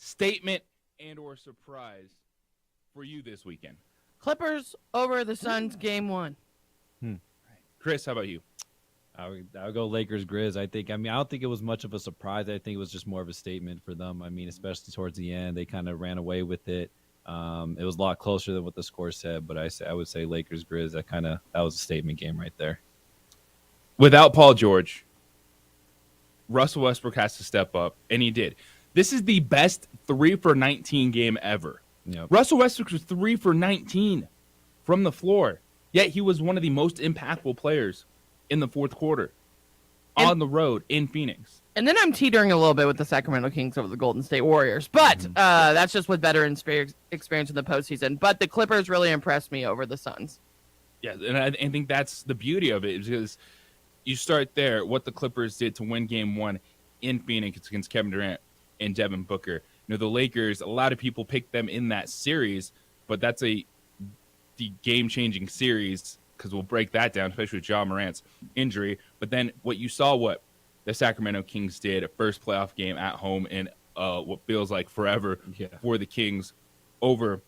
statement and or surprise for you this weekend? Clippers over the Suns, game one. Chris, how about you? I would go Lakers Grizz. I don't think it was much of a surprise. I think it was just more of a statement for them. I mean, especially towards the end, they kind of ran away with it. It was a lot closer than what the score said, but I would say Lakers Grizz. That was a statement game right there. Without Paul George, Russell Westbrook has to step up, and he did. This is the best 3 for 19 game ever. Yep. Russell Westbrook was 3 for 19 from the floor, yet he was one of the most impactful players in the fourth quarter on the road in Phoenix. And then I'm teetering a little bit with the Sacramento Kings over the Golden State Warriors, but that's just with veteran experience in the postseason. But the Clippers really impressed me over the Suns. Yeah, and I think that's the beauty of it, because you start there, what the Clippers did to win game one in Phoenix against Kevin Durant and Devin Booker. The Lakers, a lot of people picked them in that series, but that's the game-changing series, because we'll break that down, especially with Ja Morant's injury. But then what you saw, what the Sacramento Kings did, a first playoff game at home in what feels like forever for the Kings over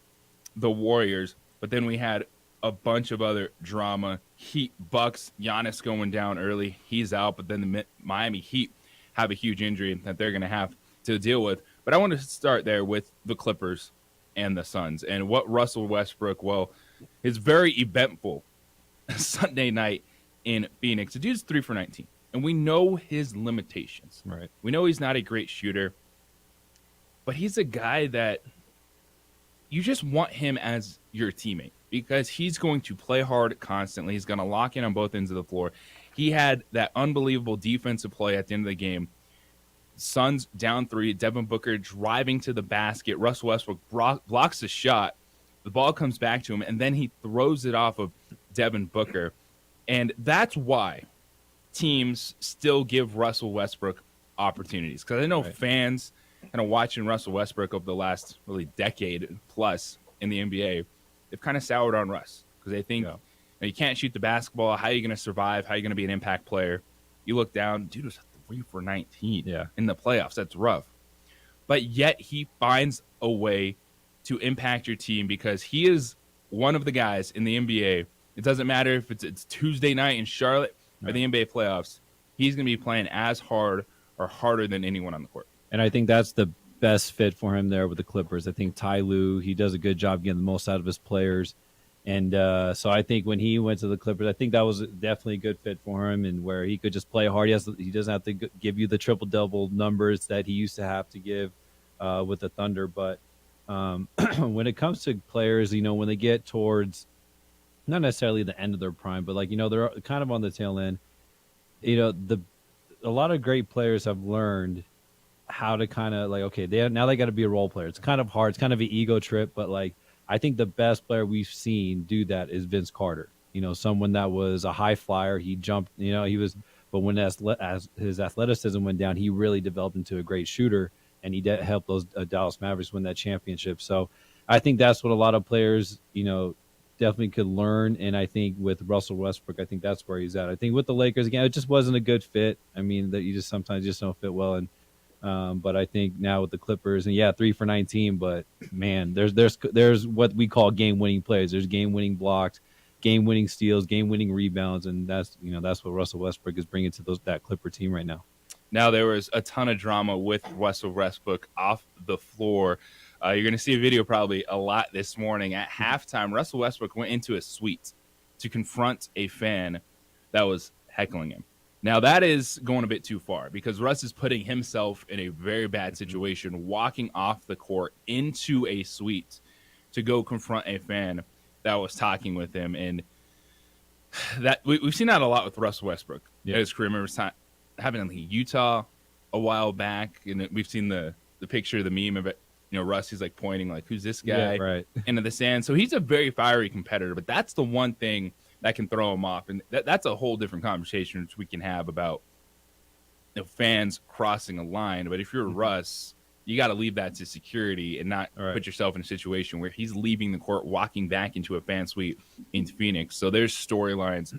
the Warriors. But then we had a bunch of other drama. Heat, Bucks, Giannis going down early. He's out, but then the Miami Heat have a huge injury that they're going to have to deal with. But I want to start there with the Clippers and the Suns. And what Russell Westbrook, is very eventful Sunday night in Phoenix. The dude's 3 for 19, and we know his limitations. Right. We know he's not a great shooter, but he's a guy that you just want him as your teammate, because he's going to play hard constantly. He's going to lock in on both ends of the floor. He had that unbelievable defensive play at the end of the game. Suns down 3, Devin Booker driving to the basket. Russell Westbrook blocks the shot. The ball comes back to him, and then he throws it off of Devin Booker. And that's why teams still give Russell Westbrook opportunities. Because I know fans kind of watching Russell Westbrook over the last really decade plus in the NBA, they've kind of soured on Russ, because they think you can't shoot the basketball. How are you going to survive? How are you going to be an impact player? You look down, dude was 3 for 19 in the playoffs. That's rough. But yet he finds a way to impact your team, because he is one of the guys in the NBA. It doesn't matter if it's Tuesday night in Charlotte or the NBA playoffs. He's going to be playing as hard or harder than anyone on the court. And I think that's the best fit for him there with the Clippers. I think Ty Lue, he does a good job getting the most out of his players. And so I think when he went to the Clippers, I think that was definitely a good fit for him, and where he could just play hard. He doesn't have to give you the triple-double numbers that he used to have to give with the Thunder. But when it comes to players, when they get towards not necessarily the end of their prime, but they're kind of on the tail end, a lot of great players have learned how to kind of now they got to be a role player. It's kind of hard. It's kind of an ego trip, but I think the best player we've seen do that is Vince Carter. Someone that was a high flyer. He jumped, but when as his athleticism went down, he really developed into a great shooter, and he helped those Dallas Mavericks win that championship. So I think that's what a lot of players, definitely could learn. And I think with Russell Westbrook, I think that's where he's at. I think with the Lakers, again, it just wasn't a good fit. I mean, that you sometimes don't fit well. And but I think now with the Clippers, and 3 for 19, but man, there's what we call game-winning plays. There's game-winning blocks, game-winning steals, game-winning rebounds, and that's what Russell Westbrook is bringing to that Clipper team right now. Now, there was a ton of drama with Russell Westbrook off the floor. You're going to see a video probably a lot this morning. At halftime, Russell Westbrook went into a suite to confront a fan that was heckling him. Now, that is going a bit too far, because Russ is putting himself in a very bad situation, walking off the court into a suite to go confront a fan that was talking with him. And that we've seen that a lot with Russell Westbrook in his career. I remember happened in Utah a while back, and we've seen the picture, the meme of it. Russ, he's pointing who's this guy into the sand. So he's a very fiery competitor, but that's the one thing that can throw him off. And that's a whole different conversation which we can have about fans crossing a line. But if you're Russ, you got to leave that to security and not put yourself in a situation where he's leaving the court, walking back into a fan suite in Phoenix. So there's storylines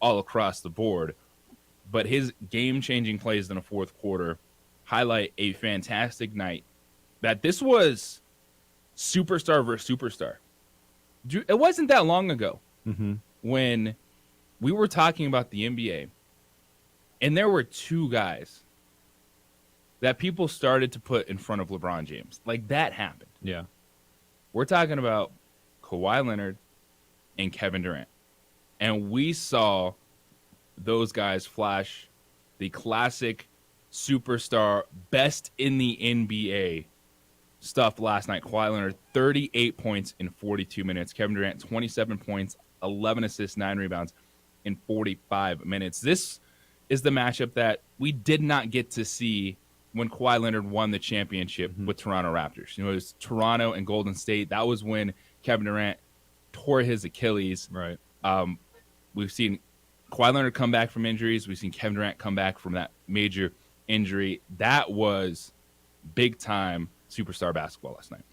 all across the board. But his game-changing plays in the fourth quarter highlight a fantastic night that this was superstar versus superstar. It wasn't that long ago when we were talking about the NBA, and there were two guys that people started to put in front of LeBron James. Like, that happened. Yeah. We're talking about Kawhi Leonard and Kevin Durant. And we saw those guys flash the classic superstar, best in the NBA stuff last night. Kawhi Leonard, 38 points in 42 minutes. Kevin Durant, 27 points, 11 assists, 9 rebounds in 45 minutes. This is the matchup that we did not get to see when Kawhi Leonard won the championship with Toronto Raptors. You know, it was Toronto and Golden State. That was when Kevin Durant tore his Achilles. Right. We've seen Kawhi Leonard come back from injuries. We've seen Kevin Durant come back from that major injury. That was big-time superstar basketball last night.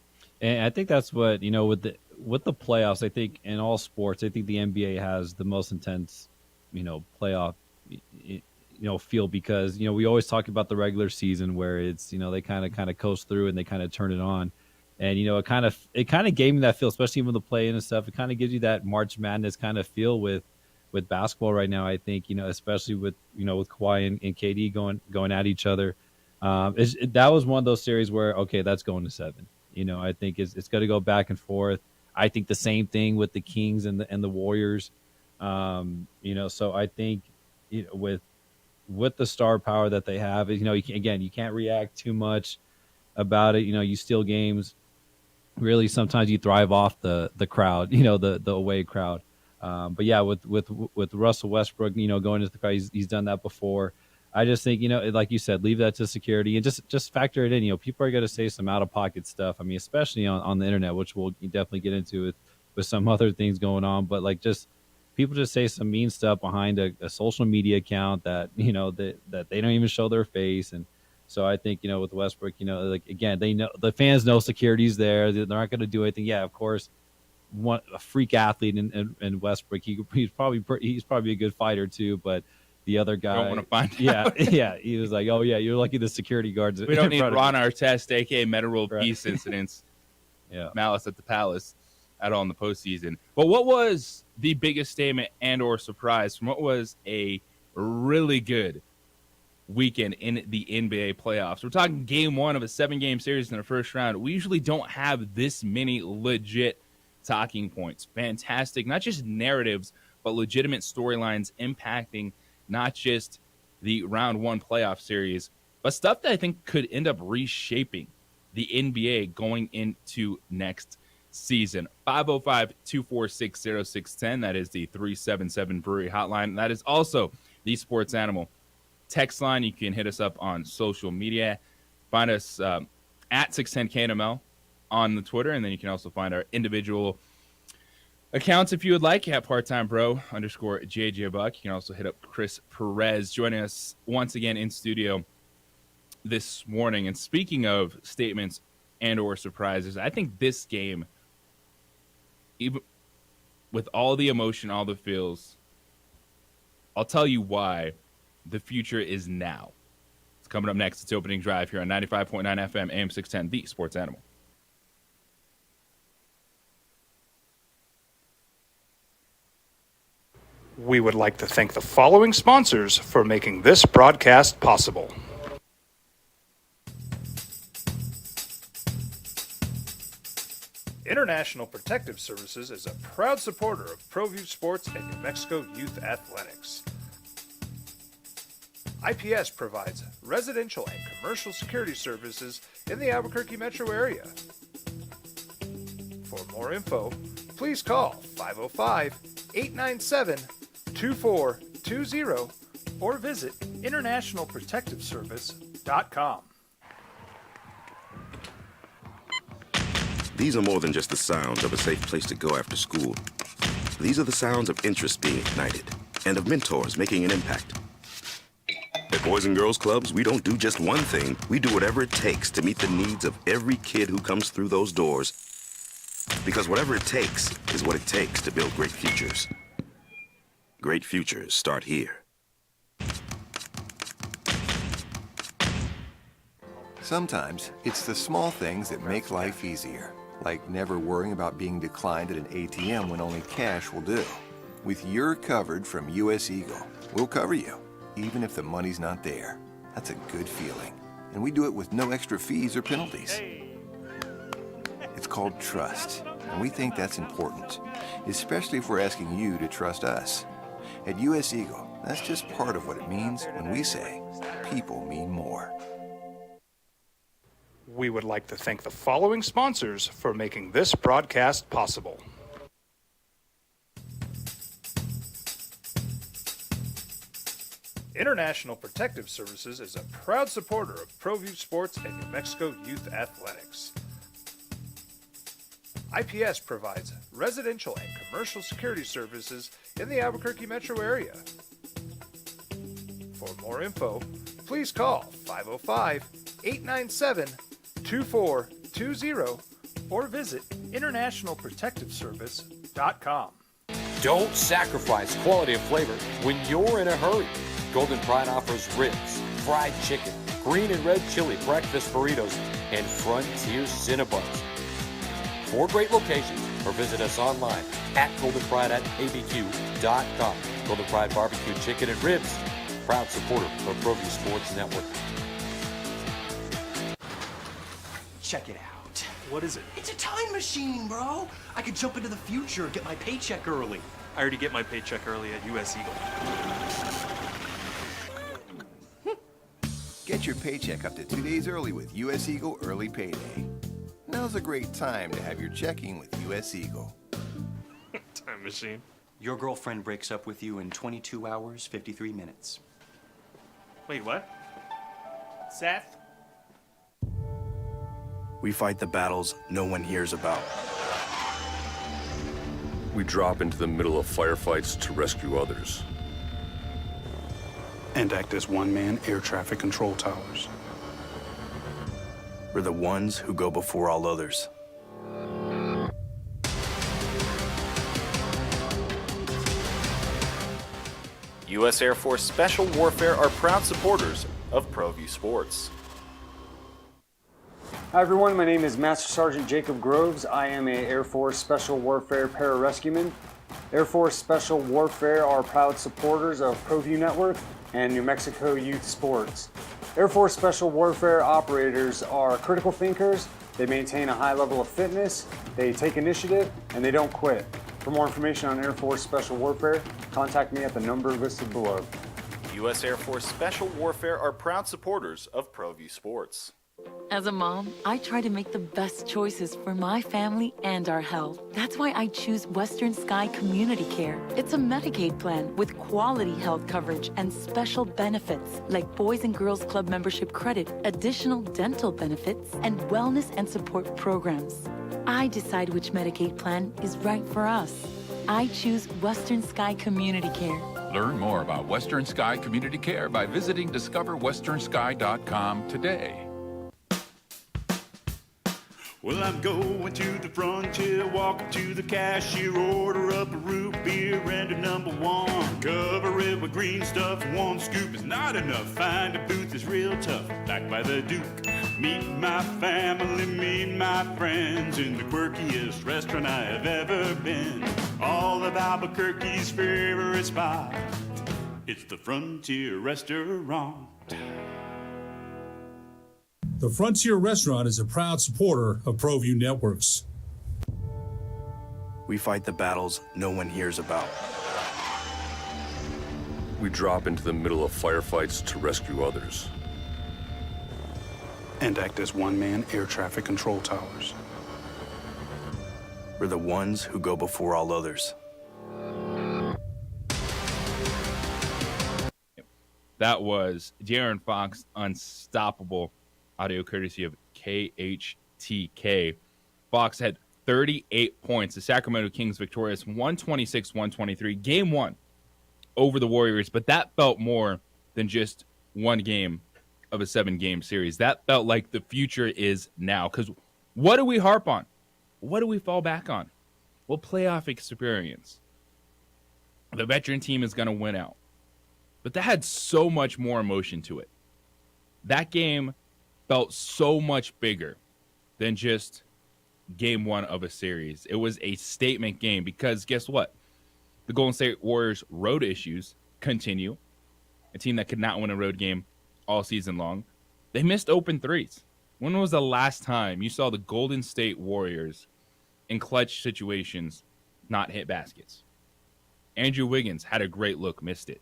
And I think that's what, you know, with the playoffs, I think in all sports, I think the NBA has the most intense, you know, playoff, you know, feel, because, you know, we always talk about the regular season where it's, you know, they kind of coast through and they kind of turn it on. And, you know, it kind of gave me that feel, especially with the play-in and stuff. It kind of gives you that March Madness kind of feel with basketball right now. I think, you know, especially with, you know, with Kawhi and KD going at each other. That was one of those series where, okay, that's going to 7. You know, I think it's going to go back and forth. I think the same thing with the Kings and the Warriors. You know, so I think, you know, with the star power that they have, you know, you can't react too much about it. You know, you steal games. Really, sometimes you thrive off the crowd, you know, the away crowd. But yeah, with Russell Westbrook, you know, going into the crowd, he's done that before. I just think, you know, like you said, leave that to security and just factor it in. You know, people are going to say some out of pocket stuff. I mean, especially on the internet, which we'll definitely get into with some other things going on. But like, just people just say some mean stuff behind a social media account that, you know, that they don't even show their face. And so I think, you know, with Westbrook, you know, like, again, they know, the fans know security's there. They're not going to do anything. Yeah, of course, a freak athlete in Westbrook. He's probably a good fighter too, but the other guy, Don't want to find out. yeah, he was like, oh yeah, you're lucky the security guards. We don't need Ron Artest, aka Meta World Peace incidents. Yeah, Malice at the Palace at all in the postseason. But what was the biggest statement and or surprise from what was a really good weekend in the NBA playoffs? We're talking game 1 of a 7-game series in the first round. We usually don't have this many legit talking points. Fantastic, not just narratives, but legitimate storylines impacting not just the round 1 playoff series, but stuff that I think could end up reshaping the NBA going into next season. 505-246-0610. That is the 377 Brewery hotline. That is also the Sports Animal text line. You can hit us up on social media. Find us at 610KNML on the Twitter, and then you can also find our individual accounts if you would like at @parttime_bro_JJ Buck. You can also hit up Chris Perez joining us once again in studio this morning. And speaking of statements and or surprises, I think this game, even with all the emotion, all the feels, I'll tell you why the future is now. It's coming up next. It's Opening Drive here on 95.9 FM, AM 610, the Sports Animal. We would like to thank the following sponsors for making this broadcast possible. International Protective Services is a proud supporter of ProView Sports and New Mexico Youth Athletics. IPS provides residential and commercial security services in the Albuquerque metro area. For more info, please call 505-897-2420 or visit internationalprotectiveservice.com. These are more than just the sounds of a safe place to go after school. These are the sounds of interest being ignited and of mentors making an impact. At Boys and Girls Clubs, we don't do just one thing. We do whatever it takes to meet the needs of every kid who comes through those doors. Because whatever it takes is what it takes to build great futures. Great futures start here. Sometimes it's the small things that make life easier, like never worrying about being declined at an ATM when only cash will do. With your covered from US Eagle, we'll cover you, even if the money's not there. That's a good feeling. And we do it with no extra fees or penalties. It's called trust, and we think that's important, especially if we're asking you to trust us. At US Eagle, that's just part of what it means when we say people mean more. We would like to thank the following sponsors for making this broadcast possible. International Protective Services is a proud supporter of ProView Sports and New Mexico Youth Athletics. IPS provides residential and commercial security services in the Albuquerque metro area. For more info, please call 505-897-2420 or visit internationalprotectiveservice.com. Don't sacrifice quality of flavor when you're in a hurry. Golden Pride offers ribs, fried chicken, green and red chili breakfast burritos, and Frontier Cinnabons. 4 great locations, or visit us online at goldenprideabq.com. Golden Pride Barbecue Chicken and Ribs, proud supporter of ProView Sports Network. Check it out. What is it? It's a time machine, bro. I could jump into the future and get my paycheck early. I already get my paycheck early at US Eagle. Get your paycheck up to 2 days early with US Eagle Early Payday. Now's a great time to have your checking with US Eagle. Time machine. Your girlfriend breaks up with you in 22 hours, 53 minutes. Wait, what? Seth? We fight the battles no one hears about. We drop into the middle of firefights to rescue others. And act as one-man air traffic control towers. We're the ones who go before all others. U.S. Air Force Special Warfare are proud supporters of ProView Sports. Hi everyone, my name is Master Sergeant Jacob Groves. I am a Air Force Special Warfare pararescueman. Air Force Special Warfare are proud supporters of ProView Network and New Mexico Youth Sports. Air Force Special Warfare operators are critical thinkers. They maintain a high level of fitness, they take initiative, and they don't quit. For more information on Air Force Special Warfare, contact me at the number listed below. U.S. Air Force Special Warfare are proud supporters of ProView Sports. As a mom, I try to make the best choices for my family and our health. That's why I choose Western Sky Community Care. It's a Medicaid plan with quality health coverage and special benefits like Boys and Girls Club membership credit, additional dental benefits, and wellness and support programs. I decide which Medicaid plan is right for us. I choose Western Sky Community Care. Learn more about Western Sky Community Care by visiting discoverwesternsky.com today. Well, I'm going to the frontier, walking to the cashier, order up a root beer and a number one. Cover it with green stuff, one scoop is not enough. Find a booth is real tough, back by the Duke. Meet my family, meet my friends in the quirkiest restaurant I have ever been. All of Albuquerque's favorite spot, it's the Frontier Restaurant. The Frontier Restaurant is a proud supporter of ProView Networks. We fight the battles no one hears about. We drop into the middle of firefights to rescue others. And act as one-man air traffic control towers. We're the ones who go before all others. That was De'Aaron Fox, Unstoppable, audio courtesy of KHTK. Fox had 38 points. The Sacramento Kings victorious 126-123. Game 1 over the Warriors, but that felt more than just one game of a 7-game series. That felt like the future is now. Because what do we harp on? What do we fall back on? Well, playoff experience. The veteran team is going to win out. But that had so much more emotion to it. That game felt so much bigger than just game one of a series. It was a statement game because guess what? The Golden State Warriors' road issues continue. A team that could not win a road game all season long. They missed open threes. When was the last time you saw the Golden State Warriors in clutch situations not hit baskets? Andrew Wiggins had a great look, missed it.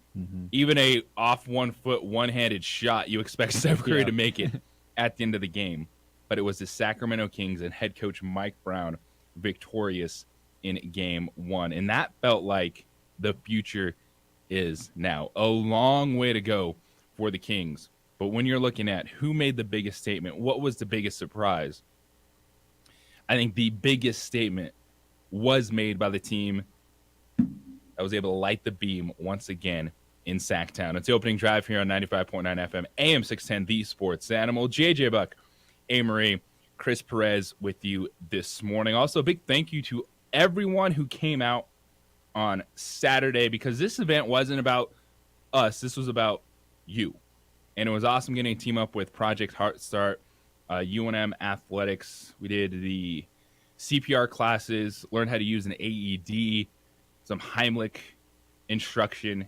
Even a off 1 foot, one-handed shot, you expect Steph Curry to make it at the end of the game. But it was the Sacramento Kings and head coach Mike Brown victorious in game one. And that felt like the future is now. A long way to go for the Kings. But when you're looking at who made the biggest statement, what was the biggest surprise? I think the biggest statement was made by the team that was able to light the beam once again in Sacktown. It's the opening drive here on 95.9 FM, AM 610, The Sports Animal. JJ Buck, A. Marie, Chris Perez with you this morning. Also, a big thank you to everyone who came out on Saturday because this event wasn't about us. This was about you. And it was awesome getting to team up with Project Heart Start, UNM Athletics. We did the CPR classes, learned how to use an AED, some Heimlich instruction.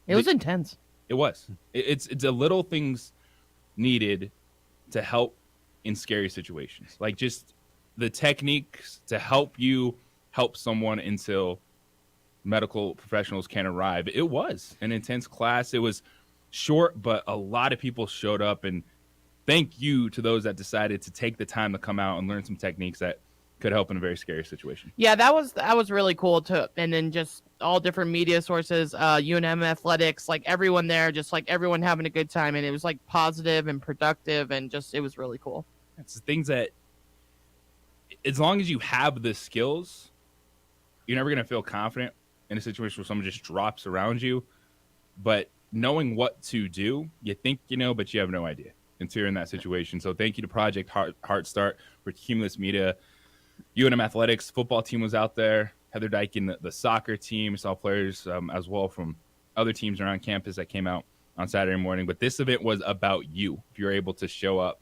It was intense. It was. It's the little things needed to help in scary situations. Like just the techniques to help you help someone until medical professionals can arrive. It was an intense class. It was short, but a lot of people showed up, and thank you to those that decided to take the time to come out and learn some techniques that could help in a very scary situation. Yeah, that was really cool too. And then just all different media sources, UNM Athletics, like everyone there, just like everyone having a good time, and it was like positive and productive, and just it was really cool. It's things that, as long as you have the skills, you're never going to feel confident in a situation where someone just drops around you. But knowing what to do, you think you know, but you have no idea until you're in that situation. So thank you to Project Heart Start, for Cumulus Media, UNM Athletics football team was out there. Heather Dyke and the soccer team, saw players as well from other teams around campus that came out on Saturday morning. But this event was about you. If you're able to show up,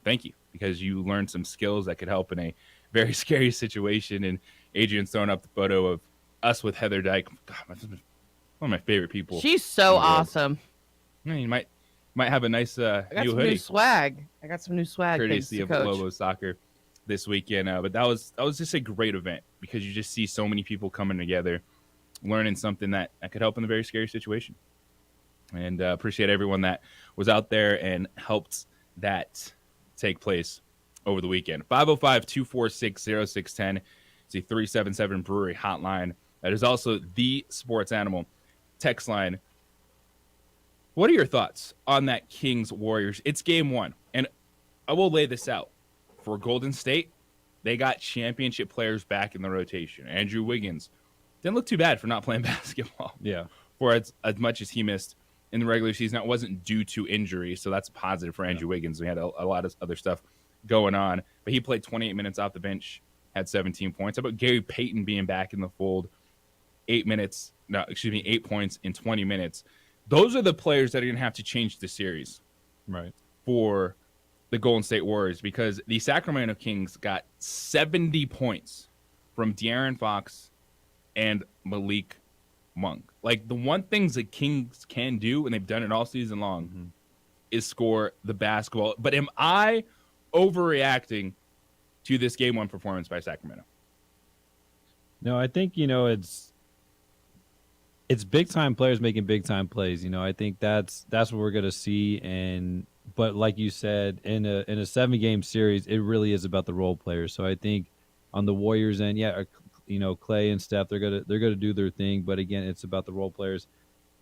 thank you, because you learned some skills that could help in a very scary situation. And Adrian's throwing up the photo of us with Heather Dyke. God, one of my favorite people. She's so awesome. Yeah, you might have a nice I got new some hoodie. new swag. I got some new swag. Courtesy of Coach. Lobo Soccer this weekend. But that was just a great event because you just see so many people coming together, learning something that could help in a very scary situation. And appreciate everyone that was out there and helped that take place over the weekend. 505-246-0610. It's a 377 Brewery hotline. That is also the Sports Animal text line. What are your thoughts on that Kings Warriors? It's game one. And I will lay this out. For Golden State, they got championship players back in the rotation. Andrew Wiggins didn't look too bad for not playing basketball. Yeah. For as much as he missed in the regular season. That wasn't due to injury, so that's positive for Andrew Wiggins. We had a lot of other stuff going on. But he played 28 minutes off the bench, had 17 points. How about Gary Payton being back in the fold? 8 points in 20 minutes. Those are the players that are going to have to change the series. Right. For the Golden State Warriors, because the Sacramento Kings got 70 points from De'Aaron Fox and Malik Monk. Like, the one things the Kings can do, and they've done it all season long, is score the basketball. But am I overreacting to this game one performance by Sacramento? No, I think, it's big time players making big time plays. I think that's what we're going to see. But like you said, in a 7-game series, it really is about the role players. So I think on the Warriors end, Clay and Steph, they're gonna do their thing. But again, it's about the role players,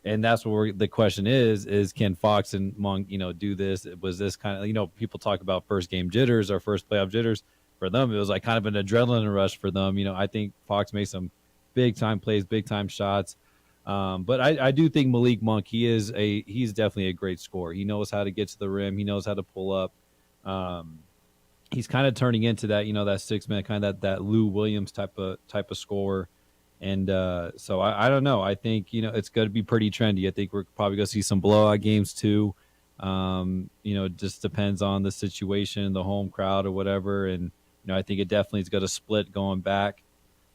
and that's what the question is can Fox and Monk, do this? Was this kind of, people talk about first game jitters or first playoff jitters. For them, it was like kind of an adrenaline rush for them. I think Fox made some big time plays, big time shots. But I do think Malik Monk, he's definitely a great scorer. He knows how to get to the rim. He knows how to pull up. He's kind of turning into that, that 6-man, kind of that Lou Williams type of scorer. And so I don't know. I think, it's going to be pretty trendy. I think we're probably going to see some blowout games too. It just depends on the situation, the home crowd or whatever. And, I think it definitely is going to split going back.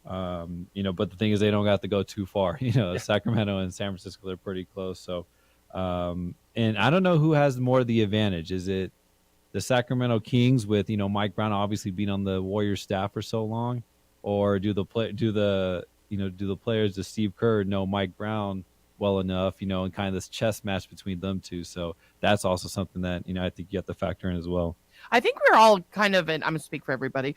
But the thing is they don't have to go too far. Sacramento and San Francisco, they're pretty close. So, and I don't know who has more of the advantage. Is it the Sacramento Kings with, Mike Brown obviously being on the Warriors staff for so long, or do the players, the Steve Kerr know Mike Brown well enough, and kind of this chess match between them two. So that's also something that, I think you have to factor in as well. I think we're all kind of in, I'm going to speak for everybody,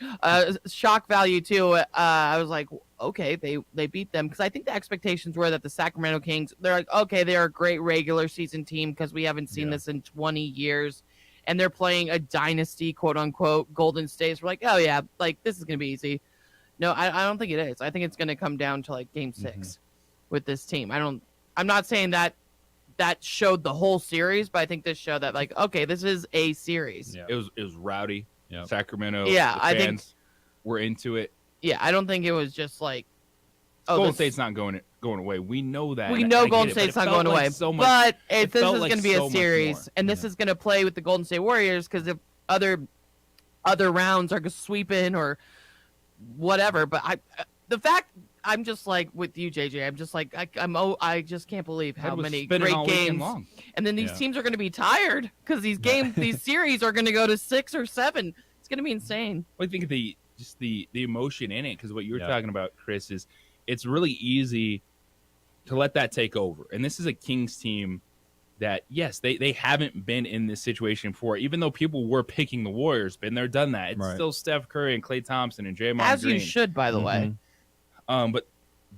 shock value too. I was like, okay, they beat them, because I think the expectations were that the Sacramento Kings, they're like, okay, they're a great regular season team because we haven't seen this in 20 years. And they're playing a dynasty, quote unquote, Golden State. So we're like, oh yeah, like this is going to be easy. No, I don't think it is. I think it's going to come down to like game 6 with this team. I'm not saying that showed the whole series, but I think this showed that, like, okay, this is a series. Yeah. It was rowdy. Yeah. Sacramento. Yeah, I think we're into it. Yeah, I don't think it was just like, Golden State's not going away. We know that. We know Golden State's not going away. So much, but this is like going to be so a series, and this is going to play with the Golden State Warriors, because if other rounds are sweeping or whatever. But I'm just like with you, JJ. I'm just like I just can't believe how many great games. And then these teams are going to be tired because these series are going to go to 6 or 7. It's going to be insane. I think the emotion in it, because what you were talking about, Chris, is it's really easy to let that take over. And this is a Kings team that, yes, they haven't been in this situation before. Even though people were picking the Warriors, been there, done that. It's still Steph Curry and Klay Thompson and Draymond As Green. You should, by the way. But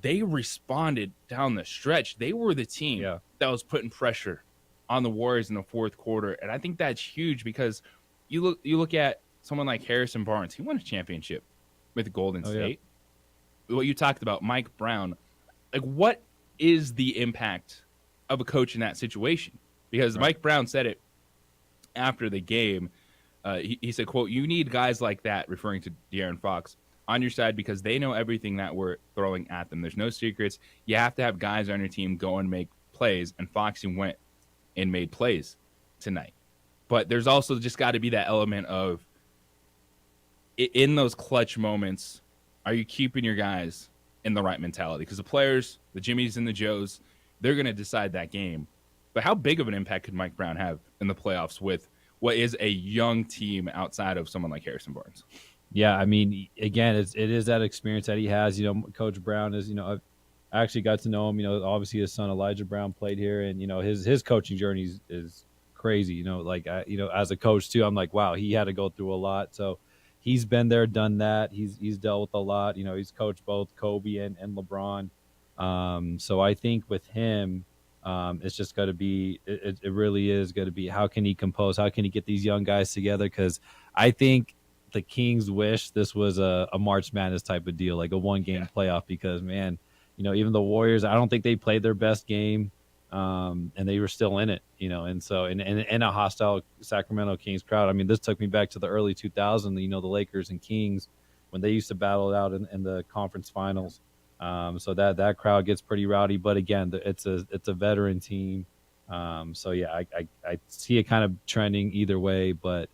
they responded down the stretch. They were the team that was putting pressure on the Warriors in the fourth quarter. And I think that's huge, because you look at someone like Harrison Barnes. He won a championship with Golden State. Yeah. What you talked about, Mike Brown. Like, what is the impact of a coach in that situation? Because Mike Brown said it after the game. He said, quote, "You need guys like that," referring to De'Aaron Fox, "on your side, because they know everything that we're throwing at them. There's no secrets. You have to have guys on your team go and make plays." And Foxy went and made plays tonight. But there's also just got to be that element of, in those clutch moments, are you keeping your guys in the right mentality? Because the players, the Jimmys and the Joes, they're going to decide that game. But how big of an impact could Mike Brown have in the playoffs with what is a young team outside of someone like Harrison Barnes? Yeah, I mean, again, it is that experience that he has. Coach Brown is, I actually got to know him. Obviously his son Elijah Brown played here, and his coaching journey is crazy. As a coach too, I'm like, wow, he had to go through a lot. So he's been there, done that. He's dealt with a lot. He's coached both Kobe and LeBron. So I think with him, it's just got to be. It really is going to be, how can he compose? How can he get these young guys together? Because I think the Kings wish this was a March Madness type of deal, like a one-game playoff, because, man, even the Warriors, I don't think they played their best game, and they were still in it, and so in a hostile Sacramento Kings crowd. I mean, this took me back to the early 2000s, the Lakers and Kings, when they used to battle it out in the conference finals. So that crowd gets pretty rowdy, but again, it's a veteran team. So yeah, I see it kind of trending either way, but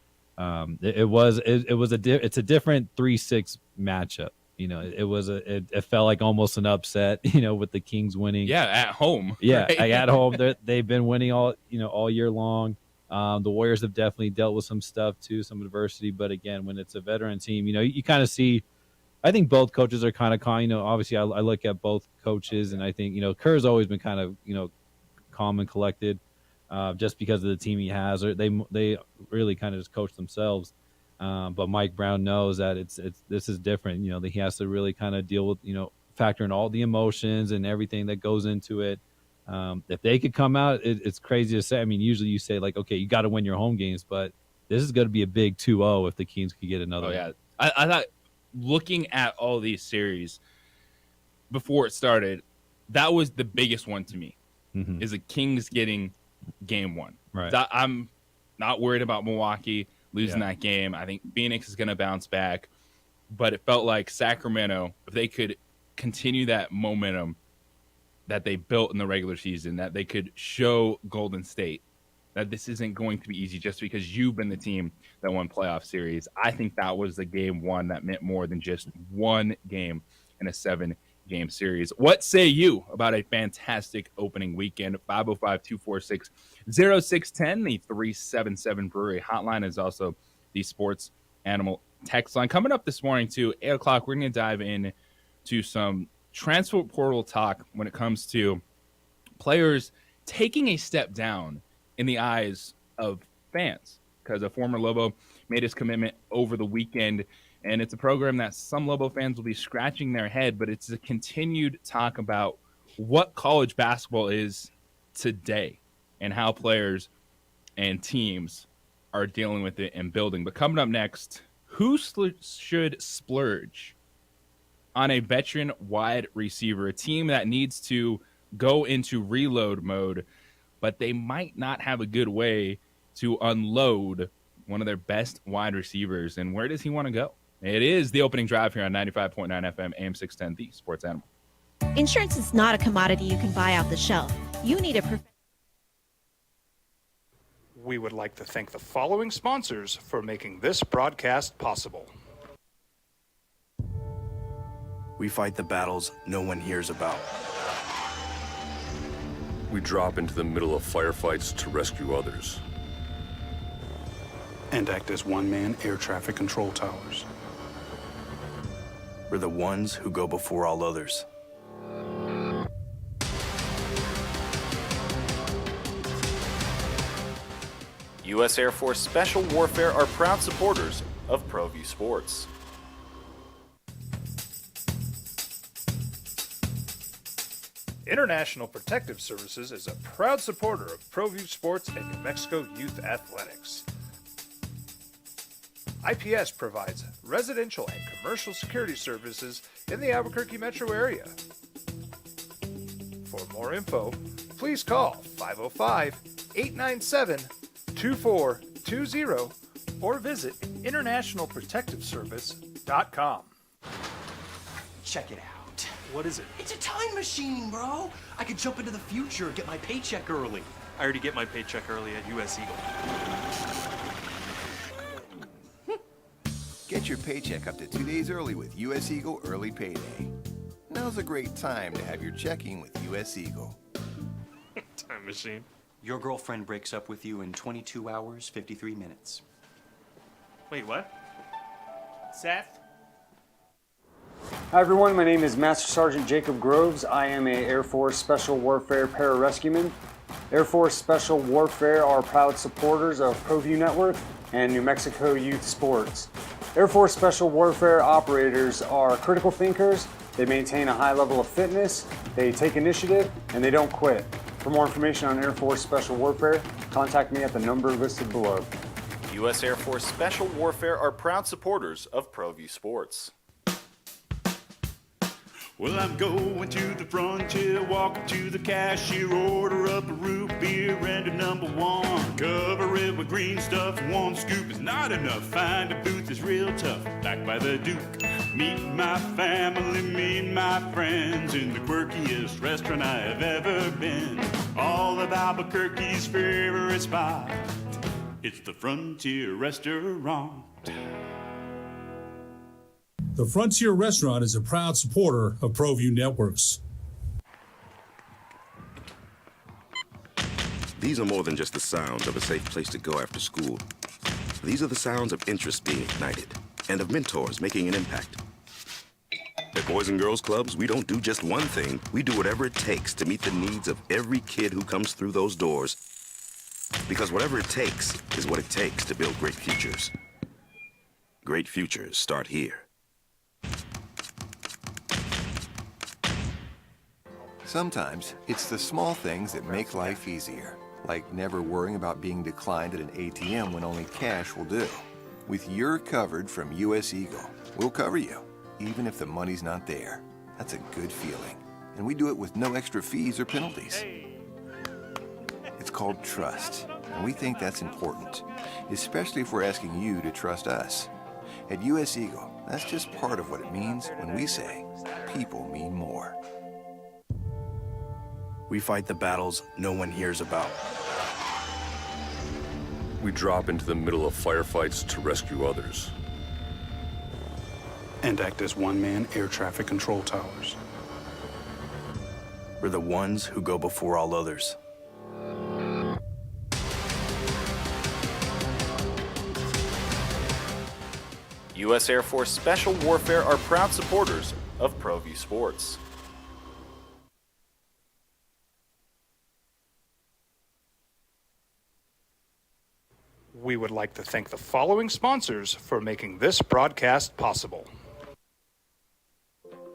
it's a different 3-6 matchup. It felt like almost an upset, with the Kings winning. Yeah, at home. Yeah, right? at home. They've been winning all year long. The Warriors have definitely dealt with some stuff too, some adversity. But again, when it's a veteran team, you kind of see. I think both coaches are kind of calm. Obviously, I look at both coaches, and I think Kerr's always been kind of calm and collected. Just because of the team he has, or they really kind of just coach themselves. But Mike Brown knows that this is different. That he has to really kind of deal with, factor in all the emotions and everything that goes into it. If they could come out, it's crazy to say. I mean, usually you say like, okay, you got to win your home games, but this is going to be a big 2-0 if the Kings could get another. Oh yeah, I thought, looking at all these series before it started, that was the biggest one to me. Mm-hmm. Is the Kings getting game 1. Right. I'm not worried about Milwaukee losing that game. I think Phoenix is going to bounce back, but it felt like Sacramento, if they could continue that momentum that they built in the regular season, that they could show Golden State that this isn't going to be easy just because you've been the team that won playoff series. I think that was the game one that meant more than just one game in a 7-game series. What say you about a fantastic opening weekend? 505-246-0610, the 377 Brewery hotline is also the Sports Animal text line. Coming up this morning to 8 o'clock, we're going to dive in to some transfer portal talk when it comes to players taking a step down in the eyes of fans, because a former Lobo made his commitment over the weekend, and it's a program that some Lobo fans will be scratching their head, but it's a continued talk about what college basketball is today and how players and teams are dealing with it and building. But coming up next, who should splurge on a veteran wide receiver, a team that needs to go into reload mode, but they might not have a good way to unload one of their best wide receivers. And where does he want to go? It is the opening drive here on 95.9 FM, AM 610, the Sports Animal. Insurance is not a commodity you can buy off the shelf. You need a We would like to thank the following sponsors for making this broadcast possible. We fight the battles no one hears about. We drop into the middle of firefights to rescue others. And act as one-man air traffic control towers. We're the ones who go before all others. U.S. Air Force Special Warfare are proud supporters of ProView Sports. International Protective Services is a proud supporter of ProView Sports and New Mexico Youth Athletics. IPS provides residential and commercial security services in the Albuquerque metro area. For more info, please call 505-897-2420 or visit internationalprotectiveservice.com. Check it out. What is it? It's a time machine, bro. I could jump into the future, get my paycheck early. I already get my paycheck early at US Eagle. Get your paycheck up to 2 days early with US Eagle Early Payday. Now's a great time to have your checking with US Eagle. Time machine. Your girlfriend breaks up with you in 22 hours, 53 minutes. Wait, what? Seth? Hi everyone, my name is Master Sergeant Jacob Groves. I am a Air Force Special Warfare pararescueman. Air Force Special Warfare are proud supporters of ProView Network and New Mexico Youth Sports. Air Force Special Warfare operators are critical thinkers. They maintain a high level of fitness, they take initiative, and they don't quit. For more information on Air Force Special Warfare, contact me at the number listed below. U.S. Air Force Special Warfare are proud supporters of ProView Sports. Well, I'm going to the frontier, walking to the cashier, order up a root beer and a number one. Cover it with green stuff, one scoop is not enough. Find a booth is real tough, back by the Duke. Meet my family, meet my friends in the quirkiest restaurant I have ever been. All of Albuquerque's favorite spot, it's the Frontier Restaurant. The Frontier Restaurant is a proud supporter of ProView Networks. These are more than just the sounds of a safe place to go after school. These are the sounds of interest being ignited and of mentors making an impact. At Boys and Girls Clubs, we don't do just one thing. We do whatever it takes to meet the needs of every kid who comes through those doors. Because whatever it takes is what it takes to build great futures. Great futures start here. Sometimes it's the small things that make life easier, like never worrying about being declined at an ATM when only cash will do. With You're Covered from US Eagle, we'll cover you, even if the money's not there. That's a good feeling. And we do it with no extra fees or penalties. It's called trust, and we think that's important, especially if we're asking you to trust us. At US Eagle, that's just part of what it means when we say, people mean more. We fight the battles no one hears about. We drop into the middle of firefights to rescue others. And act as one-man air traffic control towers. We're the ones who go before all others. U.S. Air Force Special Warfare are proud supporters of ProView Sports. We would like to thank the following sponsors for making this broadcast possible.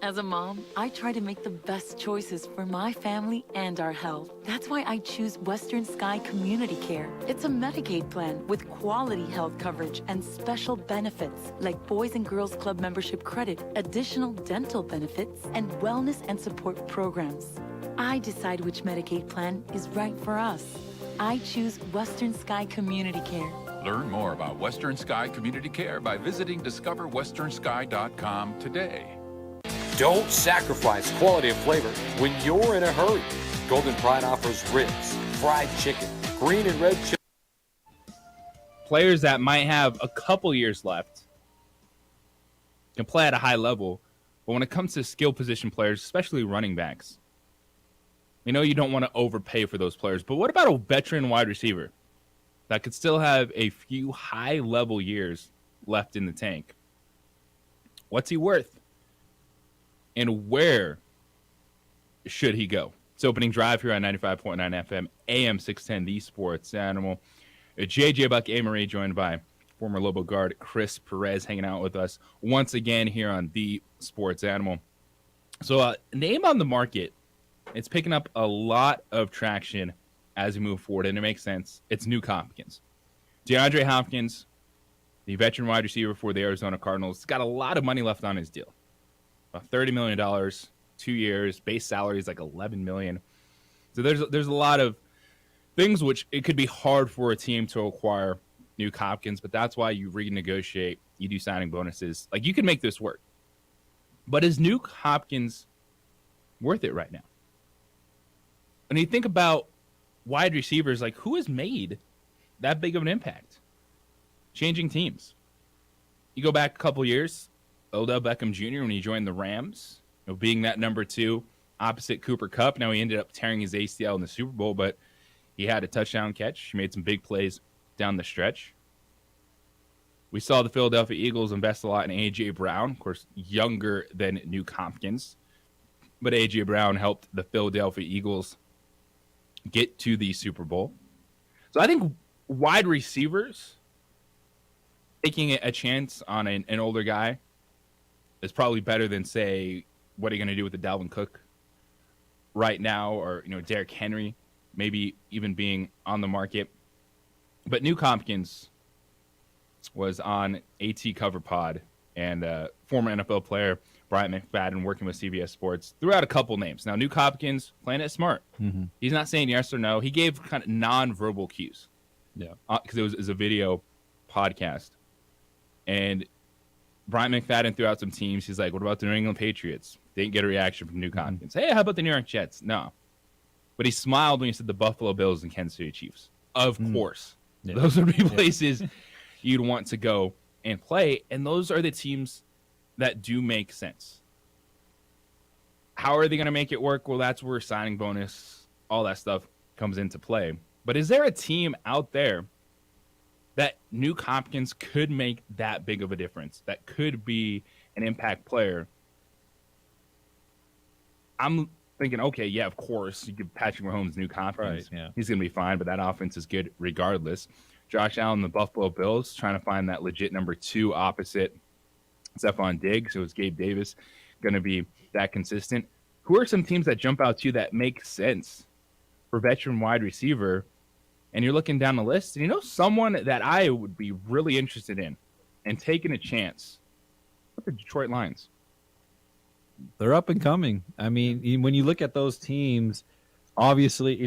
As a mom, I try to make the best choices for my family and our health. That's why I choose Western Sky Community Care. It's a Medicaid plan with quality health coverage and special benefits like Boys and Girls Club membership credit, additional dental benefits, and wellness and support programs. I decide which Medicaid plan is right for us. I choose Western Sky Community Care. Learn more about Western Sky Community Care by visiting discoverwesternsky.com today. Don't sacrifice quality of flavor when you're in a hurry. Golden Pride offers ribs, fried chicken, green and red chili. Players that might have a couple years left can play at a high level, but when it comes to skill position players, especially running backs, you know you don't want to overpay for those players. But what about a veteran wide receiver that could still have a few high-level years left in the tank? What's he worth? And where should he go? It's opening drive here on 95.9 FM, AM 610, The Sports Animal. JJ Buck Amory, joined by former Lobo guard Chris Perez, hanging out with us once again here on The Sports Animal. So, name on the market, it's picking up a lot of traction as we move forward, and it makes sense. It's Nuke Hopkins. DeAndre Hopkins, the veteran wide receiver for the Arizona Cardinals, has got a lot of money left on his deal. About $30 million, 2 years. Base salary is like $11 million. So there's a lot of things which it could be hard for a team to acquire Nuke Hopkins, but that's why you renegotiate, you do signing bonuses. Like, you can make this work. But is Nuke Hopkins worth it right now? When you think about wide receivers, like, who has made that big of an impact? Changing teams. You go back a couple years, Odell Beckham Jr. when he joined the Rams, being that number 2 opposite Cooper Kupp. Now he ended up tearing his ACL in the Super Bowl, but he had a touchdown catch. He made some big plays down the stretch. We saw the Philadelphia Eagles invest a lot in A.J. Brown, of course, younger than Nuke Hopkins. But A.J. Brown helped the Philadelphia Eagles get to the Super Bowl. So I think wide receivers taking a chance on an older guy is probably better than, say, what are you going to do with the Dalvin Cook right now, or Derrick Henry maybe even being on the market. But Nuke Hopkins was on AT Cover Pod, and former NFL player Bryant McFadden, working with CBS Sports, threw out a couple names. Now, Nuke Hopkins playing it smart. Mm-hmm. He's not saying yes or no. He gave kind of non-verbal cues. Yeah, because it was a video podcast, and Bryant McFadden threw out some teams. He's like, what about the New England Patriots? Didn't get a reaction from Nuke Hopkins. Hey, how about the New York Jets? No. But he smiled when he said the Buffalo Bills and Kansas City Chiefs. Of course. Yeah. Those would be places you'd want to go and play. And those are the teams that do make sense. How are they going to make it work? Well, that's where signing bonus, all that stuff comes into play. But is there a team out there that Nuke Hopkins could make that big of a difference, that could be an impact player? I'm thinking, okay, yeah, of course. You give Patrick Mahomes Nuke Hopkins. Right, yeah. He's going to be fine, but that offense is good regardless. Josh Allen, the Buffalo Bills, trying to find that legit number 2 opposite Stephon Diggs. So is Gabe Davis going to be that consistent? Who are some teams that jump out to you that make sense for veteran wide receiver? And you're looking down the list, and someone that I would be really interested in and taking a chance. What the Detroit Lions? They're up and coming. I mean, when you look at those teams, obviously,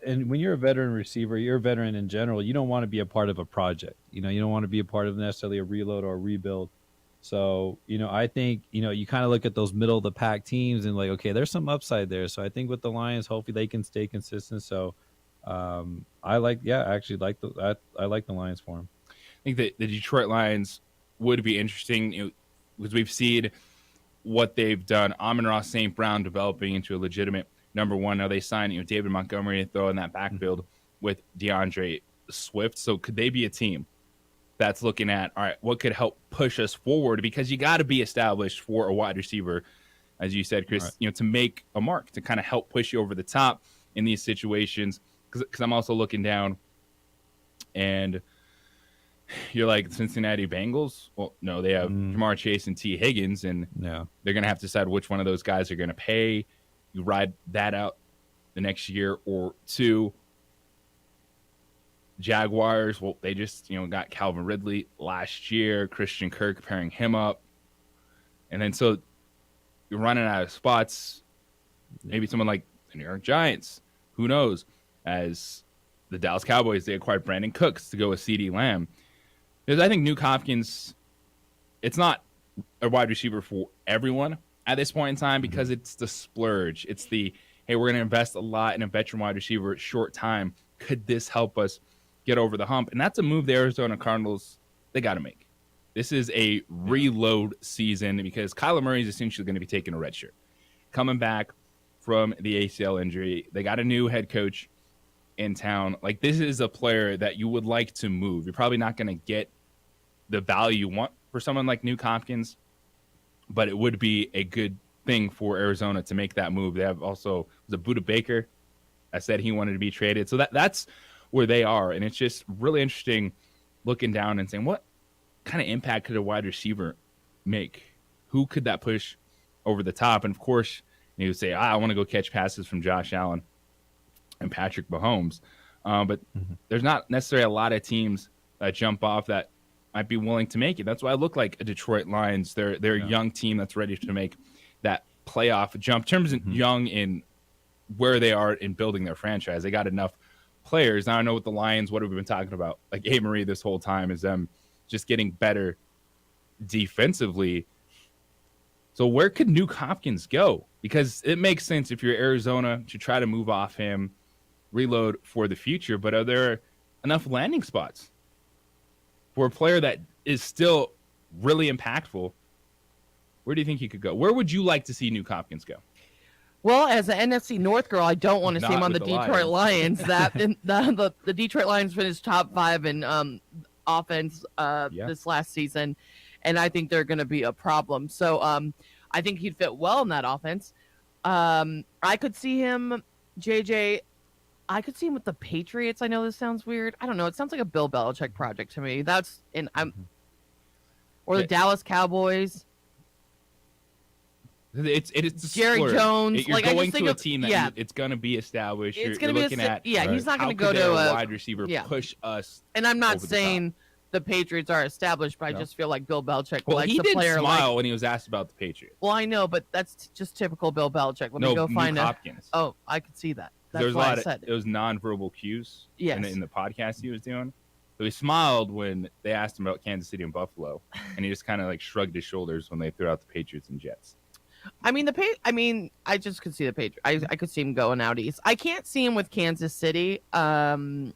and when you're a veteran receiver, you're a veteran in general, you don't want to be a part of a project. You don't want to be a part of necessarily a reload or a rebuild. So, I think, you kind of look at those middle of the pack teams and like, okay, there's some upside there. So I think with the Lions, hopefully they can stay consistent. So I actually like I like the Lions for him. I think that the Detroit Lions would be interesting, because we've seen what they've done. Amon-Ra St. Brown developing into a legitimate number one. Now they signed David Montgomery to throw in that backfield with DeAndre Swift. So could they be a team that's looking at, all right, what could help push us forward? Because you got to be established for a wide receiver, as you said, Chris, right, to make a mark, to kind of help push you over the top in these situations. Because I'm also looking down, and you're like, Cincinnati Bengals? Well, no, they have Jamar Chase and T. Higgins, and they're going to have to decide which one of those guys are going to pay. You ride that out the next year or two. Jaguars, well, they just got Calvin Ridley last year, Christian Kirk pairing him up. And then so you're running out of spots. Maybe someone like the New York Giants, who knows? As the Dallas Cowboys, they acquired Brandon Cooks to go with CeeDee Lamb. Because I think Nuke Hopkins, it's not a wide receiver for everyone at this point in time, because it's the splurge. It's the, hey, we're going to invest a lot in a veteran wide receiver at short time. Could this help us get over the hump? And that's a move the Arizona Cardinals, they got to make. This is a reload season, because Kyler Murray is essentially going to be taking a red shirt. Coming back from the ACL injury, they got a new head coach in town. Like, this is a player that you would like to move. You're probably not going to get the value you want for someone like Nuke Hopkins, but it would be a good thing for Arizona to make that move. They have also the Budda Baker. I said he wanted to be traded. So that's where they are. And it's just really interesting looking down and saying, what kind of impact could a wide receiver make? Who could that push over the top? And of course, you would say, I want to go catch passes from Josh Allen and Patrick Mahomes. But there's not necessarily a lot of teams that jump off that might be willing to make it. That's why I look like a Detroit Lions. They're a young team that's ready to make that playoff jump. In terms of young in where they are in building their franchise, they got enough players. Now I know with the Lions, what have we been talking about? Like Marie this whole time is them just getting better defensively. So where could Nuke Hopkins go? Because it makes sense if you're Arizona to try to move off him, reload for the future. But are there enough landing spots for a player that is still really impactful? Where do you think he could go? Where would you like to see Nuke Hopkins go? Well, as an NFC North girl, I don't want to see him on the Detroit Lions. The Detroit Lions finished top 5 in offense this last season, and I think they're going to be a problem. So I think he'd fit well in that offense. I could see him, JJ. I could see him with the Patriots. I know this sounds weird. I don't know. It sounds like a Bill Belichick project to me. Or the Dallas Cowboys. It's Jerry Jones. You're going to a team that it's going to be established. It's you're looking at he's not going to go to a wide receiver push us. And I'm not saying the Patriots are established, but I just feel like Bill Belichick likes he a did player smile when he was asked about the Patriots. Well, I know, but that's just typical Bill Belichick. Let me go find Hopkins. Oh, I could see that. That's There's why a lot I said of those nonverbal cues yes. in the podcast he was doing. So he smiled when they asked him about Kansas City and Buffalo, and he just kind of like shrugged his shoulders when they threw out the Patriots and Jets. I I just could see the Patriots. I could see him going out east. I can't see him with Kansas City. Andy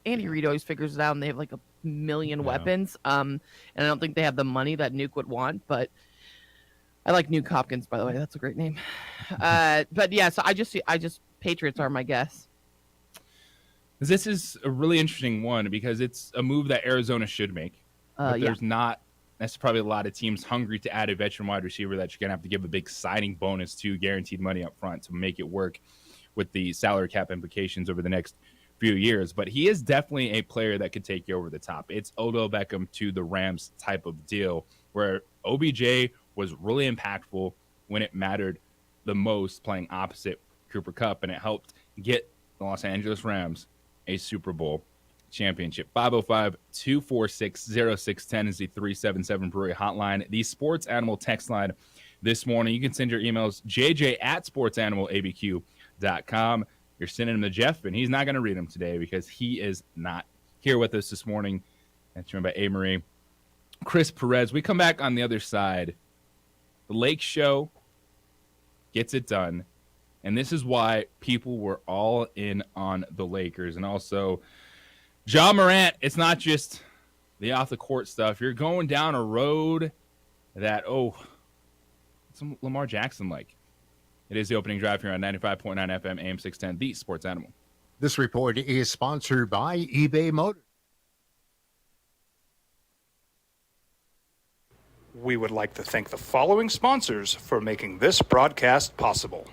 Reid always figures it out, and they have like a million weapons. And I don't think they have the money that Nuke would want. But I like Nuke Hopkins, by the way. That's a great name. But yeah, so I just Patriots are my guess. This is a really interesting one because it's a move that Arizona should make. But there's not necessarily a lot of teams hungry to add a veteran wide receiver that you're going to have to give a big signing bonus to, guaranteed money up front to make it work with the salary cap implications over the next few years. But he is definitely a player that could take you over the top. It's Odell Beckham to the Rams type of deal where OBJ was really impactful when it mattered the most, playing opposite Cooper Kupp, and it helped get the Los Angeles Rams a Super Bowl championship. 505-246-0610 is the 377 Brewery hotline. The Sports Animal text line this morning. You can send your emails jj@sportsanimalabq.com. You're sending them to Jeff, and he's not going to read them today because he is not here with us this morning. That's joined by A-Marie, Chris Perez. We come back on the other side. The Lake Show gets it done. And this is why people were all in on the Lakers. And also, Ja Morant, it's not just the off-the-court stuff. You're going down a road that, it's Lamar Jackson-like. It is the opening drive here on 95.9 FM, AM 610, the Sports Animal. This report is sponsored by eBay Motors. We would like to thank the following sponsors for making this broadcast possible.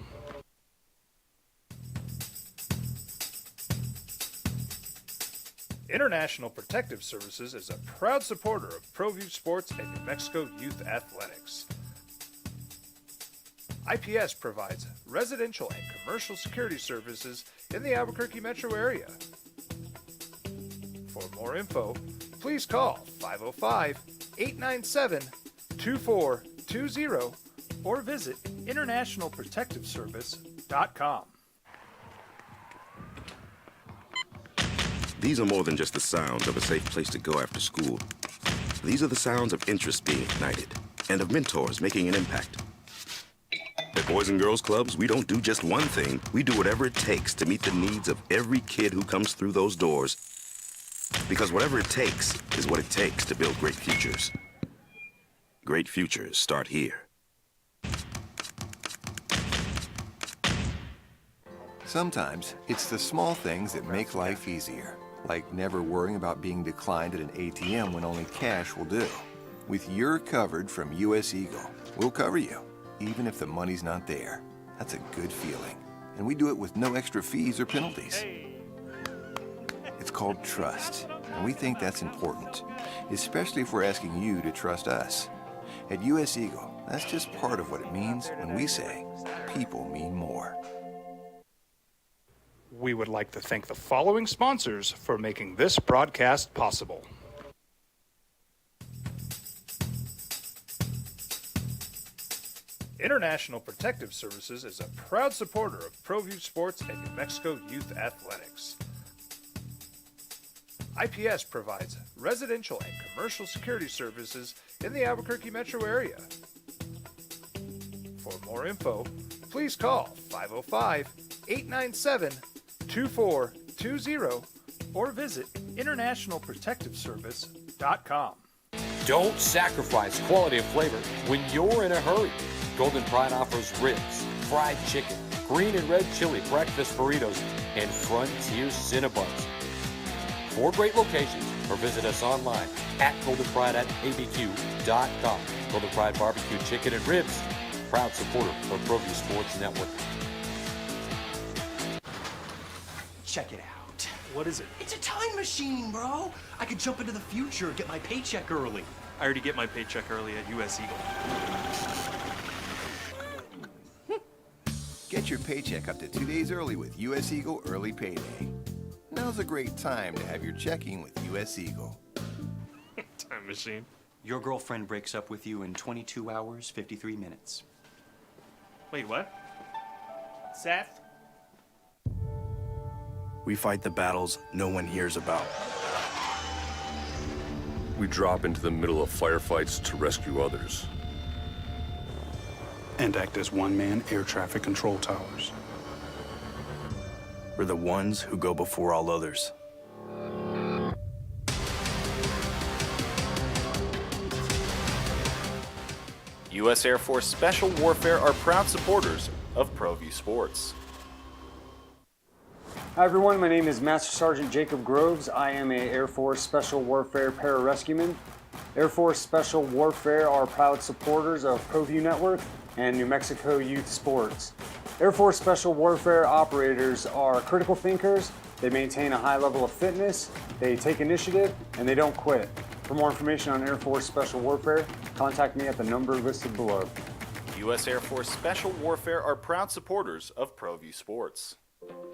International Protective Services is a proud supporter of ProView Sports and New Mexico Youth Athletics. IPS provides residential and commercial security services in the Albuquerque metro area. For more info, please call 505-897-2420 or visit internationalprotectiveservice.com. These are more than just the sounds of a safe place to go after school. These are the sounds of interest being ignited and of mentors making an impact. At Boys and Girls Clubs, we don't do just one thing. We do whatever it takes to meet the needs of every kid who comes through those doors. Because whatever it takes is what it takes to build great futures. Great futures start here. Sometimes it's the small things that make life easier, like never worrying about being declined at an ATM when only cash will do. With You're Covered from US Eagle, we'll cover you, even if the money's not there. That's a good feeling. And we do it with no extra fees or penalties. It's called trust, and we think that's important, especially if we're asking you to trust us. At US Eagle, that's just part of what it means when we say people mean more. We would like to thank the following sponsors for making this broadcast possible. International Protective Services is a proud supporter of ProView Sports and New Mexico Youth Athletics. IPS provides residential and commercial security services in the Albuquerque metro area. For more info, please call 505-897-2420 or visit internationalprotectiveservice.com. Don't sacrifice quality of flavor when you're in a hurry. Golden Pride offers ribs, fried chicken, green and red chili breakfast burritos, and Frontier Cinnabons. 4 great locations, or visit us online at goldenpride@abq.com. Golden Pride Barbecue Chicken and Ribs, proud supporter of ProView Sports Network. Check it out. What is it? It's a time machine, bro. I could jump into the future, get my paycheck early. I already get my paycheck early at US Eagle. Get your paycheck up to 2 days early with US Eagle Early Payday. Now's a great time to have your checking with US Eagle. Time machine. Your girlfriend breaks up with you in 22 hours, 53 minutes. Wait, what? Seth? We fight the battles no one hears about. We drop into the middle of firefights to rescue others. And act as one-man air traffic control towers. We're the ones who go before all others. U.S. Air Force Special Warfare are proud supporters of ProView Sports. Hi everyone, my name is Master Sergeant Jacob Groves. I am a Air Force Special Warfare pararescueman. Air Force Special Warfare are proud supporters of ProView Network and New Mexico Youth Sports. Air Force Special Warfare operators are critical thinkers. They maintain a high level of fitness, they take initiative, and they don't quit. For more information on Air Force Special Warfare, contact me at the number listed below. U.S. Air Force Special Warfare are proud supporters of ProView Sports.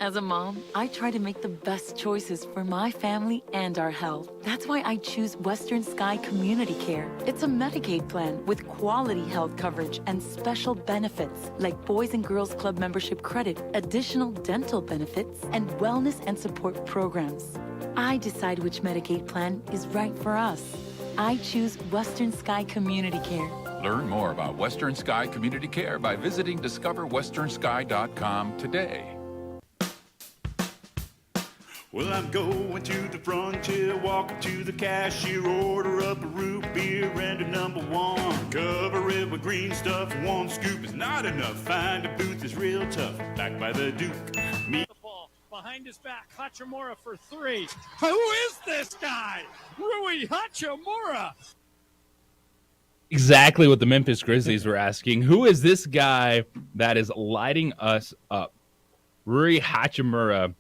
As a mom, I try to make the best choices for my family and our health. That's why I choose Western Sky Community Care. It's a Medicaid plan with quality health coverage and special benefits like Boys and Girls Club membership credit, additional dental benefits, and wellness and support programs. I decide which Medicaid plan is right for us. I choose Western Sky Community Care. Learn more about Western Sky Community Care by visiting discoverwesternsky.com today. Well, I'm going to the frontier, walking to the cashier, order up a root beer and a number one. Cover it with green stuff, one scoop is not enough. Find a booth is real tough, backed by the Duke. Me. Behind his back, Hachimura for three. Who is this guy? Rui Hachimura. Exactly what the Memphis Grizzlies were asking. Who is this guy that is lighting us up? Rui Hachimura,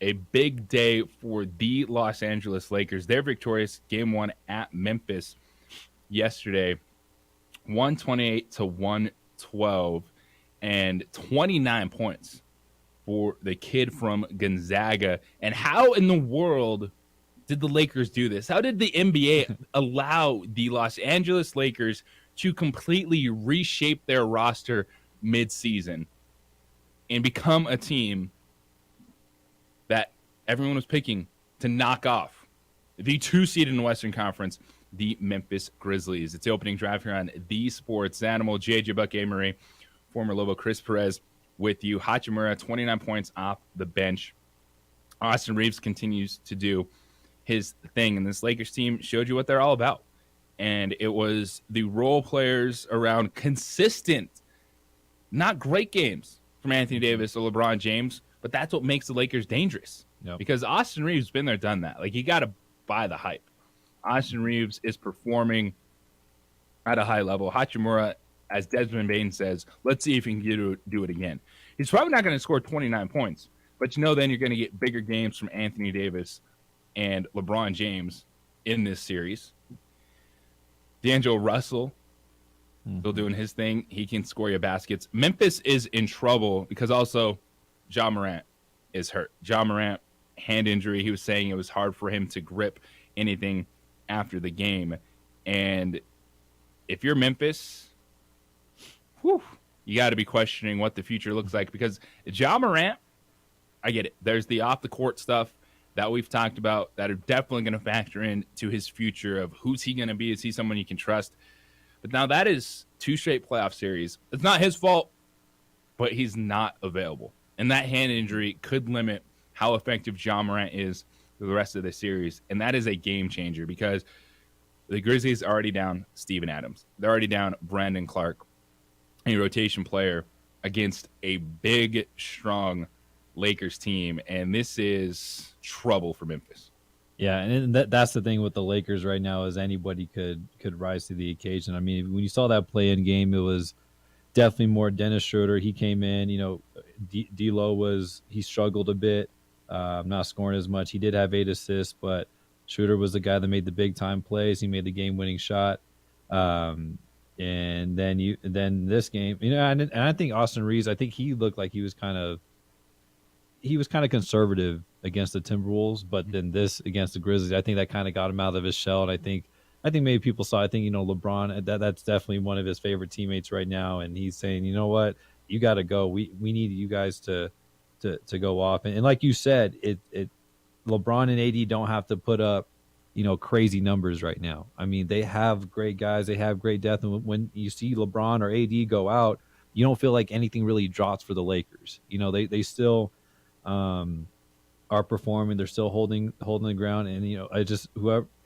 a big day for the Los Angeles Lakers. They're victorious game one at Memphis yesterday, 128-112, and 29 points for the kid from Gonzaga. And how in the world did the Lakers do this? How did the NBA allow the Los Angeles Lakers to completely reshape their roster mid-season and become a team that everyone was picking to knock off the 2 seed in the Western Conference, the Memphis Grizzlies? It's the opening drive here on The Sports Animal. JJ Buck Amory, former Lobo Chris Perez with you. Hachimura, 29 points off the bench. Austin Reeves continues to do his thing, and this Lakers team showed you what they're all about. And it was the role players around consistent, not great games from Anthony Davis or LeBron James, but that's what makes the Lakers dangerous. Yep. Because Austin Reeves has been there, done that. Like, you got to buy the hype. Austin Reeves is performing at a high level. Hachimura, as Desmond Bain says, let's see if he can do it again. He's probably not going to score 29 points, but then you're going to get bigger games from Anthony Davis and LeBron James in this series. D'Angelo Russell still doing his thing. He can score your baskets. Memphis is in trouble because also Ja Morant is hurt. Ja Morant, hand injury. He was saying it was hard for him to grip anything after the game. And if you're Memphis, you got to be questioning what the future looks like, because Ja Morant, I get it. There's the off-the-court stuff that we've talked about that are definitely going to factor into his future of who's he going to be. Is he someone you can trust? But now that is 2 straight playoff series. It's not his fault, but he's not available. And that hand injury could limit how effective Ja Morant is for the rest of the series. And that is a game changer because the Grizzlies are already down Steven Adams. They're already down Brandon Clark, a rotation player, against a big, strong Lakers team. And this is trouble for Memphis. Yeah, and that's the thing with the Lakers right now is anybody could rise to the occasion. I mean, when you saw that play-in game, it was definitely more Dennis Schroeder. He came in, D'Lo he struggled a bit, not scoring as much. He did have 8 assists, but Schroeder was the guy that made the big-time plays. He made the game-winning shot. And then this game, and I think Austin Reeves, I think he looked like he was kind of conservative against the Timberwolves, but then this against the Grizzlies, I think that kind of got him out of his shell. And I think maybe people saw, LeBron, that's definitely one of his favorite teammates right now. And he's saying, you know what, you got to go. We need you guys to go off. And like you said, LeBron and AD don't have to put up, crazy numbers right now. I mean, they have great guys. They have great depth. And when you see LeBron or AD go out, you don't feel like anything really drops for the Lakers. They still are performing. They're still holding the ground. And,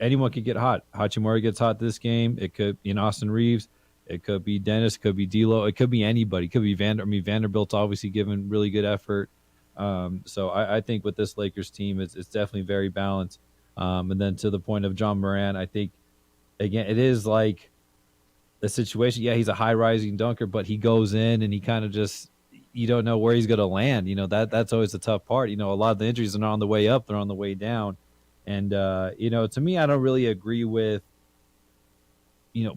anyone could get hot. Hachimura gets hot this game. It could be Austin Reeves. It could be Dennis. It could be D'Lo. It could be anybody. It could be Vanderbilt's obviously giving really good effort. So I think with this Lakers team, it's definitely very balanced. And then to the point of Ja Morant, I think, again, it is like the situation. Yeah, he's a high-rising dunker, but he goes in and he kind of just – you don't know where he's going to land. That's always the tough part. A lot of the injuries are not on the way up. They're on the way down. And, to me, I don't really agree with,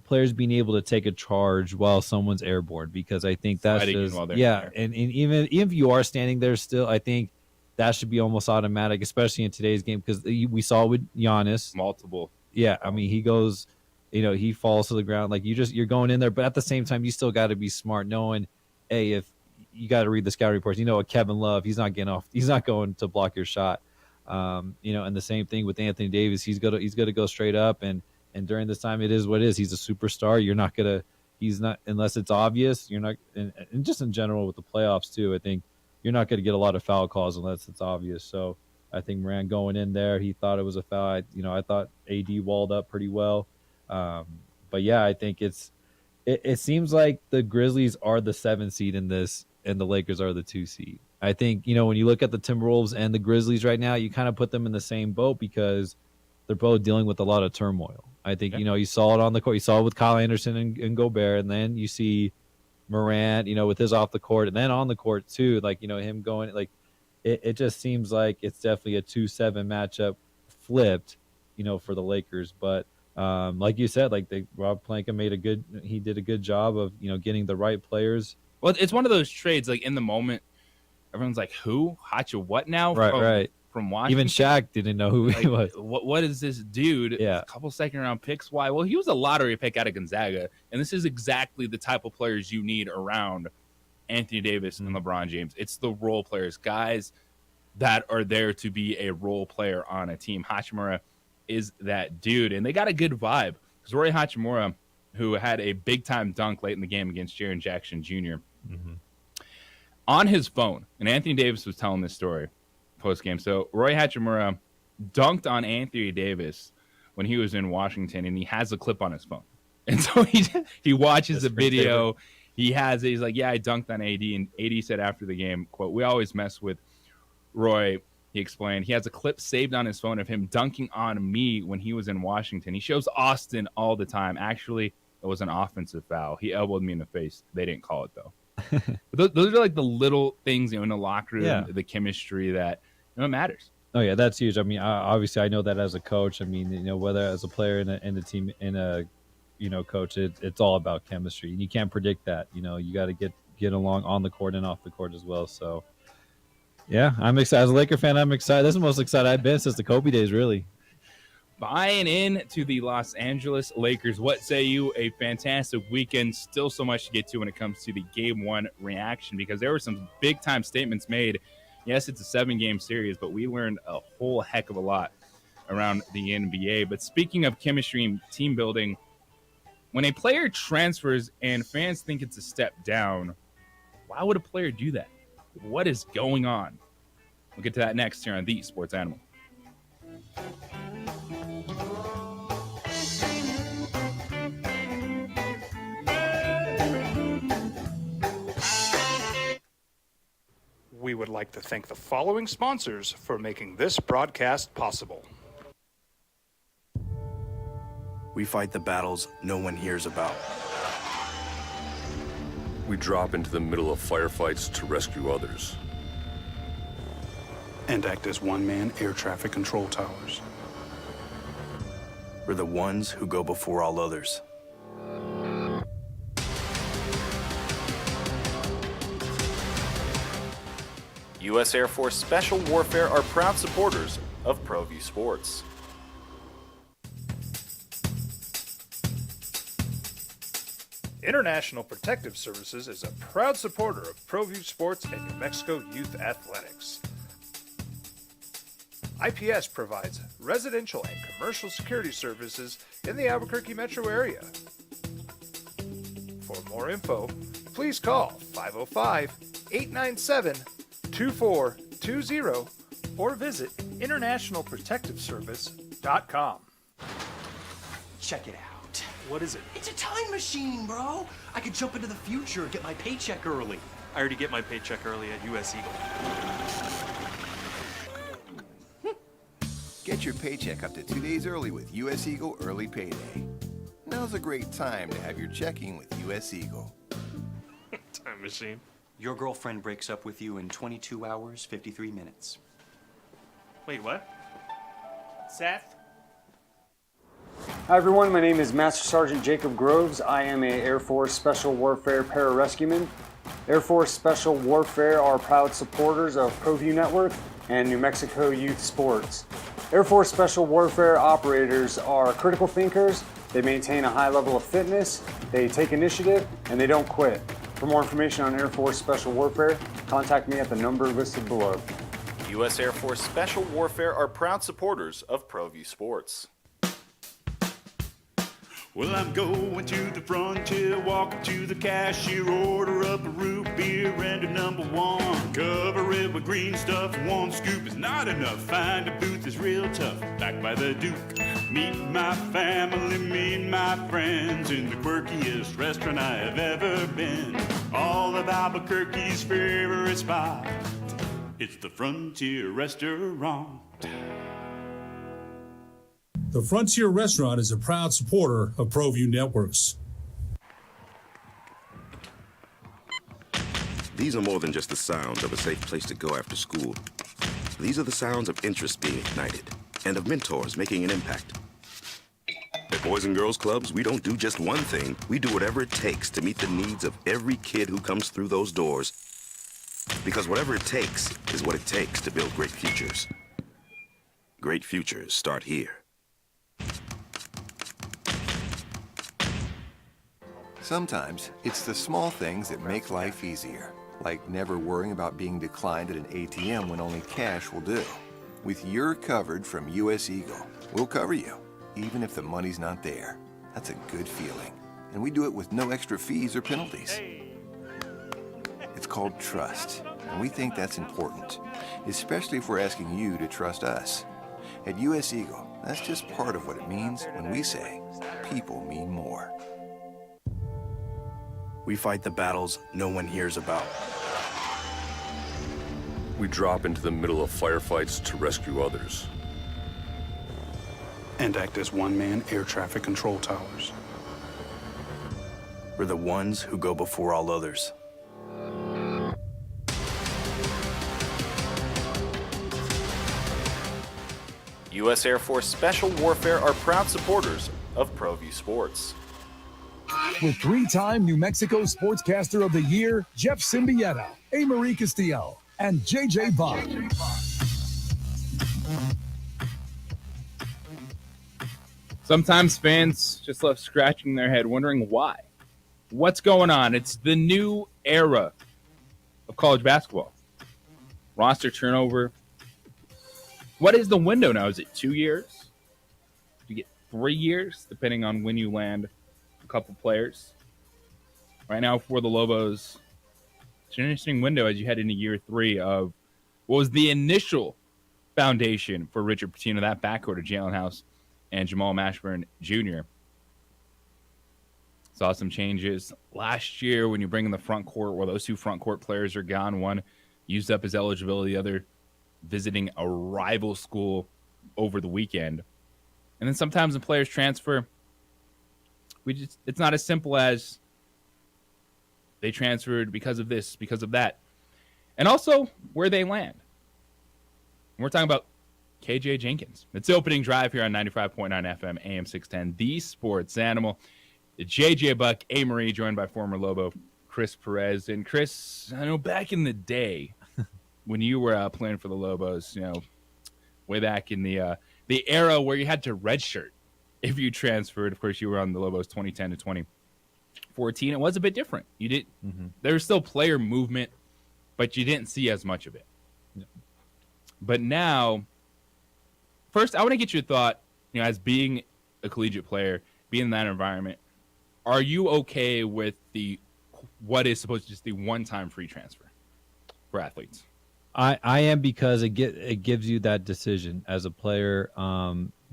players being able to take a charge while someone's airborne, because I think that's just, yeah. And even if you are standing there still, I think that should be almost automatic, especially in today's game, because we saw with Giannis. Multiple. Yeah. I mean, he goes, he falls to the ground. Like you're going in there, but at the same time, you still got to be smart knowing, hey, if, you got to read the scouting reports. A Kevin Love, he's not getting off. He's not going to block your shot. And the same thing with Anthony Davis. He's gonna go straight up. And during this time, it is what it is. He's a superstar. You're not gonna he's not, unless it's obvious. You're not, and just in general with the playoffs too. I think you're not going to get a lot of foul calls unless it's obvious. So I think Morant going in there, he thought it was a foul. I thought AD walled up pretty well. But yeah, I think it seems like the Grizzlies are the 7 seed in this, and the Lakers are the 2 seed. I think, when you look at the Timberwolves and the Grizzlies right now, you kind of put them in the same boat because they're both dealing with a lot of turmoil. I think, you saw it on the court. You saw it with Kyle Anderson and Gobert, and then you see Morant, with his off the court, and then on the court too, like, him going, like, it just seems like it's definitely a 2-7 matchup flipped, for the Lakers. But like you said, like Rob Pelinka did a good job of, getting the right players. Well, it's one of those trades, like in the moment, everyone's like, who? Hacha what now? Right. From Washington. Even Shaq didn't know who he was. What is this dude? Yeah. A couple second-round picks. Why? Well, he was a lottery pick out of Gonzaga, and this is exactly the type of players you need around Anthony Davis and LeBron James. It's the role players, guys that are there to be a role player on a team. Hachimura is that dude, and they got a good vibe. Because Roy Hachimura, who had a big-time dunk late in the game against Jaren Jackson Jr., on his phone, and Anthony Davis was telling this story post-game. So Roy Hachimura dunked on Anthony Davis when he was in Washington, and he has a clip on his phone. And so he watches the video. He's like, yeah, I dunked on AD. And AD said after the game, quote, "We always mess with Roy." He explained he has a clip saved on his phone of him dunking on me when he was in Washington. He shows Austin all the time. Actually, it was an offensive foul. He elbowed me in the face. They didn't call it, though. Those are like the little things, in the locker room, the chemistry that it matters. Oh yeah, that's huge. I mean, obviously, I know that as a coach. I mean, whether as a player in a team, in a coach, it's all about chemistry, and you can't predict that. You got to get along on the court and off the court as well. So, yeah, I'm excited. As a Laker fan, I'm excited. This is the most excited I've been since the Kobe days, really. Buying in to the Los Angeles Lakers. What say you? A fantastic weekend. Still so much to get to when it comes to the Game 1 reaction, because there were some big-time statements made. Yes, it's a 7-game series, but we learned a whole heck of a lot around the NBA. But speaking of chemistry and team building, when a player transfers and fans think it's a step down, why would a player do that? What is going on? We'll get to that next here on The Sports Animal. We would like to thank the following sponsors for making this broadcast possible. We fight the battles no one hears about. We drop into the middle of firefights to rescue others. And act as one-man air traffic control towers. We're the ones who go before all others. U.S. Air Force Special Warfare are proud supporters of ProView Sports. International Protective Services is a proud supporter of ProView Sports and New Mexico Youth Athletics. IPS provides residential and commercial security services in the Albuquerque metro area. For more info, please call 505-897-2420 or visit internationalprotectiveservice.com. Check it out. What is it? It's a time machine, bro. I could jump into the future and get my paycheck early. I already get my paycheck early at US Eagle. Get your paycheck up to 2 days early with US Eagle Early Payday. Now's a great time to have your checking with US Eagle. Time machine. Your girlfriend breaks up with you in 22 hours, 53 minutes. Wait, what? Seth? Hi everyone, my name is Master Sergeant Jacob Groves. I am a Air Force Special Warfare Pararescueman. Air Force Special Warfare are proud supporters of ProView Network and New Mexico Youth Sports. Air Force Special Warfare operators are critical thinkers. They maintain a high level of fitness, they take initiative, and they don't quit. For more information on Air Force Special Warfare, contact me at the number listed below. U.S. Air Force Special Warfare are proud supporters of ProView Sports. Well, I'm going to the frontier, walking to the cashier, order up a root beer and a number one. Cover it with green stuff, one scoop is not enough. Find a booth is real tough, back by the Duke. Meet my family, meet my friends in the quirkiest restaurant I have ever been. All of Albuquerque's favorite spot, it's the Frontier Restaurant. The Frontier Restaurant is a proud supporter of ProView Networks. These are more than just the sounds of a safe place to go after school. These are the sounds of interest being ignited and of mentors making an impact. At Boys and Girls Clubs, we don't do just one thing. We do whatever it takes to meet the needs of every kid who comes through those doors. Because whatever it takes is what it takes to build great futures. Great futures start here. Sometimes it's the small things that make life easier, like never worrying about being declined at an ATM when only cash will do. With You're Covered from US Eagle, we'll cover you, even if the money's not there. That's a good feeling. And we do it with no extra fees or penalties. It's called trust, and we think that's important, especially if we're asking you to trust us. At US Eagle, that's just part of what it means when we say people mean more. We fight the battles no one hears about. We drop into the middle of firefights to rescue others. And act as one-man air traffic control towers. We're the ones who go before all others. U.S. Air Force Special Warfare are proud supporters of ProView Sports. With three-time New Mexico Sportscaster of the Year, Jeff Symbieta, A. Marie Castillo, and J.J. Buck. Sometimes fans just left scratching their head, wondering why. What's going on? It's the new era of college basketball. Roster turnover. What is the window now? Is it 2 years? Do you get 3 years, depending on when you land a couple players? Right now, for the Lobos, it's an interesting window as you head into year 3 of what was the initial foundation for Richard Pitino, that backcourt of Jalen House and Jamal Mashburn Jr. Saw some changes last year when you bring in the front court, where those two front court players are gone. One used up his eligibility, the other visiting a rival school over the weekend. And then sometimes when players transfer, it's not as simple as they transferred because of this, because of that. And also where they land. And we're talking about KJ Jenkins. It's the opening drive here on 95.9 FM, AM 610, the sports animal. JJ Buck, A. Marie, joined by former Lobo Chris Perez. And Chris, I know back in the day when you were playing for the Lobos, you know, way back in the era where you had to redshirt if you transferred. Of course, you were on the Lobos 2010 to 2014. It was a bit different. You did there was still player movement, but you didn't see as much of it. Yeah. But now, first, I want to get your thought, you know, as being a collegiate player, being in that environment, are you okay with what is supposed to just be one-time free transfer for athletes? I am, because it gives you that decision as a player,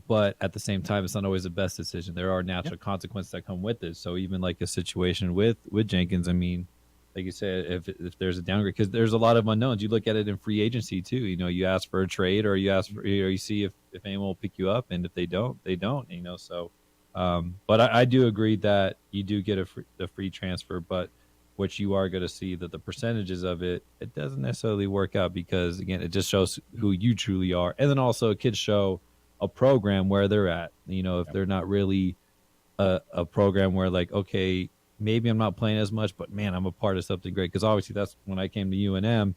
but at the same time, it's not always the best decision. There are natural consequences that come with it. So even like a situation with Jenkins, I mean, like you said, if there's a downgrade, because there's a lot of unknowns. You look at it in free agency too. You know, you ask for a trade, or you see if anyone will pick you up, and if they don't, they don't. You know, so. But I do agree that you do get a free transfer, but what you are going to see that the percentages of it doesn't necessarily work out, because again, it just shows who you truly are. And then also it could show a program where they're at, you know, if they're not really a program where like, okay, maybe I'm not playing as much, but man, I'm a part of something great. Cause obviously that's when I came to UNM,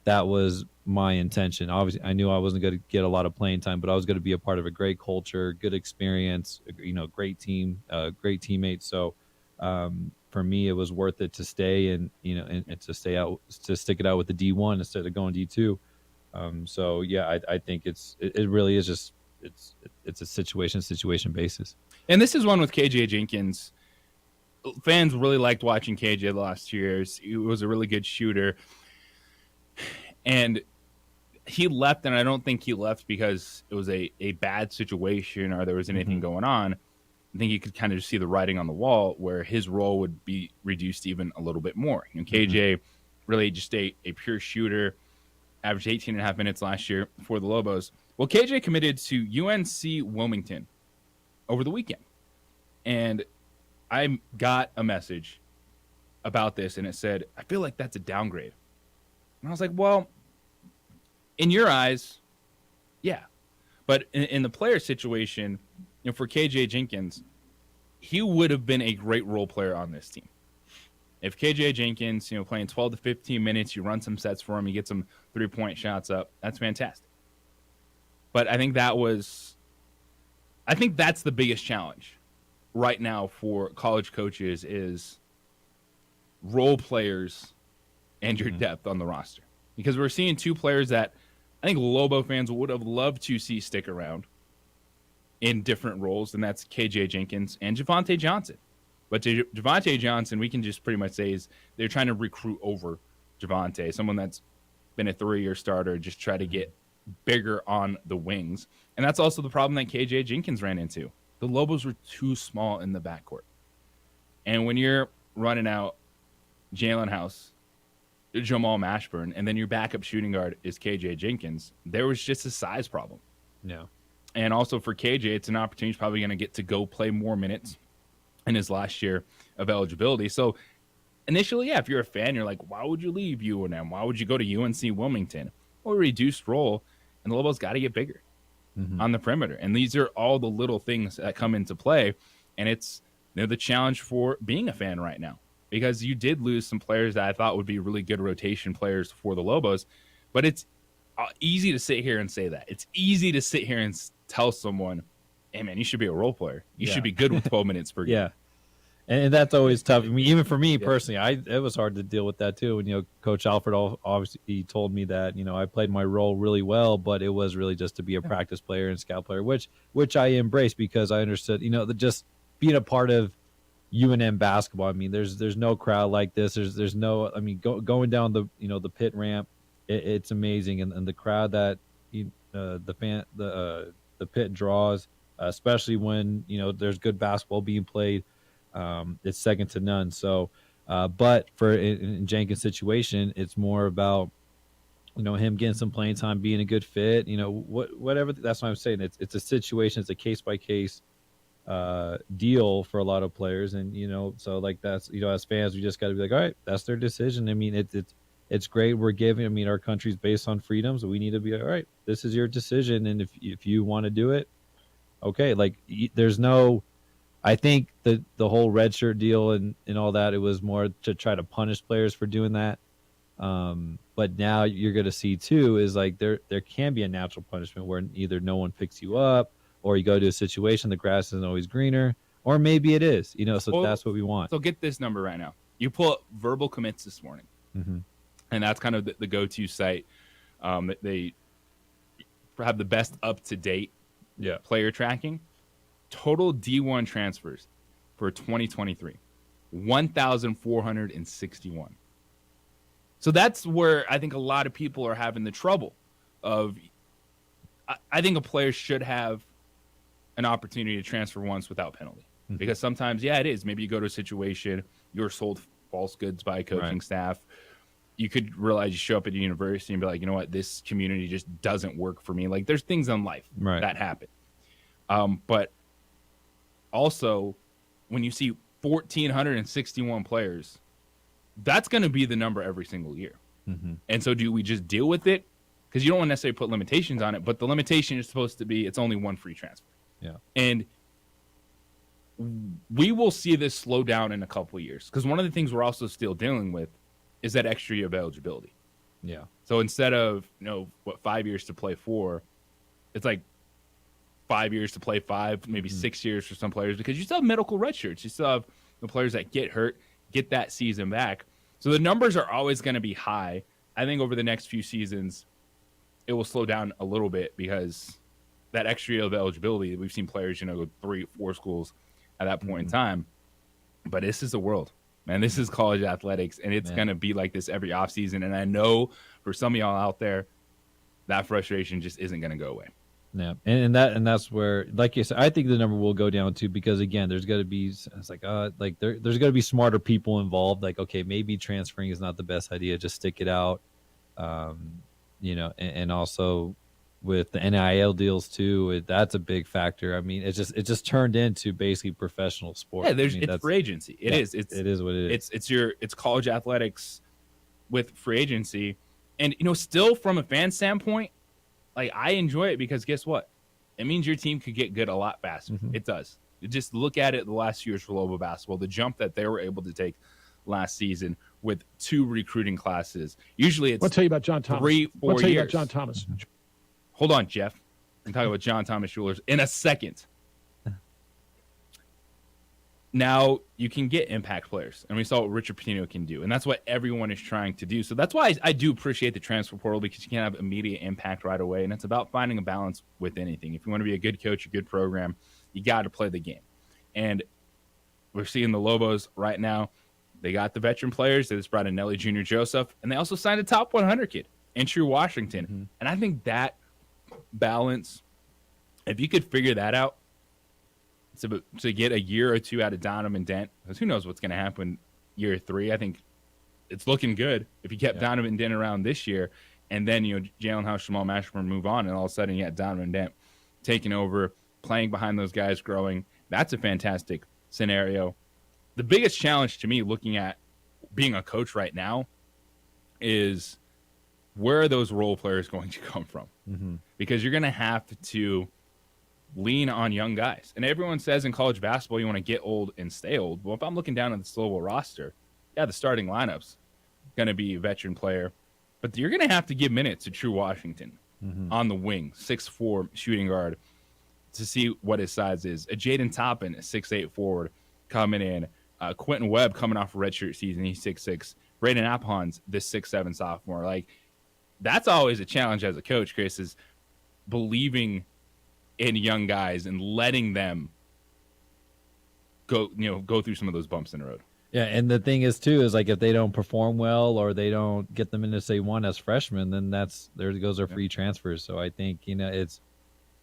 that was my intention. Obviously I knew I wasn't going to get a lot of playing time, but I was going to be a part of a great culture, good experience, you know, great team, great teammates. So, for me, it was worth it to stay and to stay out, to stick it out with the D1 instead of going D2. So yeah, I think it really is just it's a situation basis. And this is one with KJ Jenkins. Fans really liked watching KJ the last 2 years. He was a really good shooter. And he left, and I don't think he left because it was a bad situation or there was anything going on. I think you could kind of just see the writing on the wall where his role would be reduced even a little bit more. KJ really just a pure shooter, averaged 18.5 minutes last year for the Lobos. Well, KJ committed to UNC Wilmington over the weekend. And I got a message about this, and it said, I feel like that's a downgrade. And I was like, well, in your eyes, yeah. But in the player situation, for KJ Jenkins, he would have been a great role player on this team. If KJ Jenkins, playing 12 to 15 minutes, you run some sets for him, you get some 3-point shots up, that's fantastic. But I think that's the biggest challenge right now for college coaches is role players and your depth on the roster. Because we're seeing two players that I think Lobo fans would have loved to see stick around in different roles, and that's KJ Jenkins and Javonte Johnson. But Javonte Johnson, we can just pretty much say is they're trying to recruit over Javonte, someone that's been a 3-year starter, just try to get bigger on the wings. And that's also the problem that KJ Jenkins ran into. The Lobos were too small in the backcourt. And when you're running out Jalen House, Jamal Mashburn, and then your backup shooting guard is KJ Jenkins, there was just a size problem. Yeah. And also for KJ, it's an opportunity. He's probably going to get to go play more minutes in his last year of eligibility. So initially, yeah, if you're a fan, you're like, why would you leave UNM? Why would you go to UNC Wilmington? Well, a reduced role, and the Lobos got to get bigger on the perimeter. And these are all the little things that come into play. And it's the challenge for being a fan right now, because you did lose some players that I thought would be really good rotation players for the Lobos. But it's easy to sit here and say that. It's easy to sit here and tell someone, hey, man, you should be a role player. You should be good with 12 minutes per game. Yeah. And that's always tough. I mean, even for me personally, it was hard to deal with that too. And, Coach Alfred obviously he told me that, I played my role really well, but it was really just to be a practice player and scout player, which I embraced because I understood, just being a part of UNM basketball. I mean, there's no crowd like this. There's no, I mean, going down the, the pit ramp, it's amazing. And the crowd that the pit draws, especially when, there's good basketball being played, it's second to none. So, but for in Jenkins' situation, it's more about, him getting some playing time, being a good fit, whatever. That's what I'm saying. It's a situation. It's a case by case deal for a lot of players. And, so like that's, as fans, we just got to be like, all right, that's their decision. I mean, it's great. We're giving, I mean, our country's based on freedom. So we need to be, all right, this is your decision. And if you want to do it, okay. Like there's no, I think the whole red shirt deal and all that, it was more to try to punish players for doing that. But now you're going to see too, is like there can be a natural punishment where either no one picks you up or you go to a situation, the grass isn't always greener, or maybe it is, so that's what we want. So get this number right now. You pull up Verbal Commits this morning, and that's kind of the go-to site. They have the best up-to-date player tracking. Total D1 transfers for 2023, 1,461. So that's where I think a lot of people are having the trouble of, I think a player should have an opportunity to transfer once without penalty. Because sometimes, it is. Maybe you go to a situation, you're sold false goods by a coaching staff. You could realize you show up at a university and be like, you know what, this community just doesn't work for me. Like there's things in life that happen. But also, when you see 1,461 players, that's going to be the number every single year. And so do we just deal with it? Because you don't want to necessarily put limitations on it, but the limitation is supposed to be it's only one free transfer. Yeah. And we will see this slow down in a couple of years, because one of the things we're also still dealing with is that extra year of eligibility. Yeah. So instead of, 5 years to play 4, it's like 5 years to play 5, maybe 6 years for some players, because you still have medical red shirts. You still have the players that get hurt, get that season back. So the numbers are always going to be high. I think over the next few seasons, it will slow down a little bit because that extra year of eligibility. We've seen players, go 3-4 schools at that point in time. But this is the world, man. This is college athletics, and it's going to be like this every offseason. And I know for some of y'all out there, that frustration just isn't going to go away. Yeah, and that's where, like you said, I think the number will go down too, because again, there's got to be, it's like there's got to be smarter people involved. Like, okay, maybe transferring is not the best idea, just stick it out, and also with the NIL deals too, that's a big factor. I mean, it just turned into basically professional sport. Yeah, it's free agency. It is what it is. It's college athletics with free agency, and still from a fan standpoint. Like, I enjoy it because guess what? It means your team could get good a lot faster. It does. Just look at it the last few years for Lobo basketball, the jump that they were able to take last season with 2 recruiting classes. Usually it's I'll tell you about John Thomas. 3-4 years. I'll tell you about John Thomas. Hold on, Jeff. I'm talking about John Thomas Jewelers in a second. Now you can get impact players, and we saw what Richard Pitino can do, and that's what everyone is trying to do. So that's why I do appreciate the transfer portal, because you can have immediate impact right away, and it's about finding a balance with anything. If you want to be a good coach, a good program, you got to play the game. And we're seeing the Lobos right now. They got the veteran players. They just brought in Nelly Jr. Joseph, and they also signed a top 100 kid in True Washington. And I think that balance, if you could figure that out, to get a year or two out of Donovan Dent, because who knows what's going to happen year 3. I think it's looking good if you kept Donovan Dent around this year, and then Jalen House, Jamal Mashburn move on, and all of a sudden you got Donovan Dent taking over, playing behind those guys, growing. That's a fantastic scenario. The biggest challenge to me looking at being a coach right now is, where are those role players going to come from? Because you're going to have to lean on young guys. And everyone says in college basketball you want to get old and stay old. Well, if I'm looking down at this global roster, the starting lineup's going to be a veteran player. But you're going to have to give minutes to True Washington on the wing, 6'4" shooting guard, to see what his size is. A Jaden Toppin, a 6'8" forward, coming in. Quentin Webb coming off a redshirt season, he's 6'6". Braden Appahon's this 6'7" sophomore. Like, that's always a challenge as a coach, Chris, is believing in young guys and letting them go through some of those bumps in the road. Yeah, and the thing is too is, like, if they don't perform well or they don't get them into say one as freshmen, then there goes our free transfers. So I think it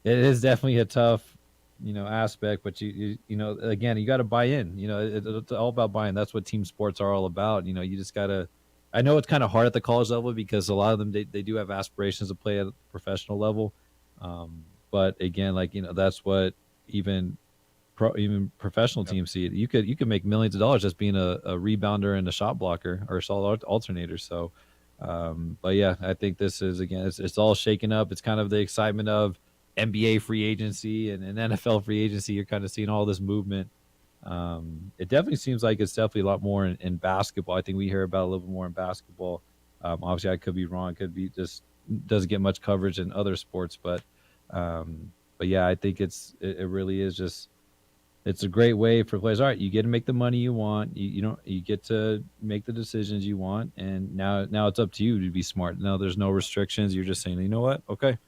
is definitely a tough aspect, but you again, you got to buy in. It's all about buying. That's what team sports are all about. You just gotta. I know it's kind of hard at the college level because a lot of them they do have aspirations to play at a professional level. But again, that's what even professional teams see. You could make millions of dollars just being a rebounder and a shot blocker or a solid alternator. So, but yeah, I think this is, again, it's all shaken up. It's kind of the excitement of NBA free agency and NFL free agency. You're kind of seeing all this movement. It definitely seems like it's definitely a lot more in basketball. I think we hear about a little bit more in basketball. Obviously, I could be wrong. It could be just doesn't get much coverage in other sports, but yeah, I think it really is just, it's a great way for players. All right, you get to make the money you want. You get to make the decisions you want, and now it's up to you to be smart. Now there's no restrictions. You're just saying, you know what? Okay,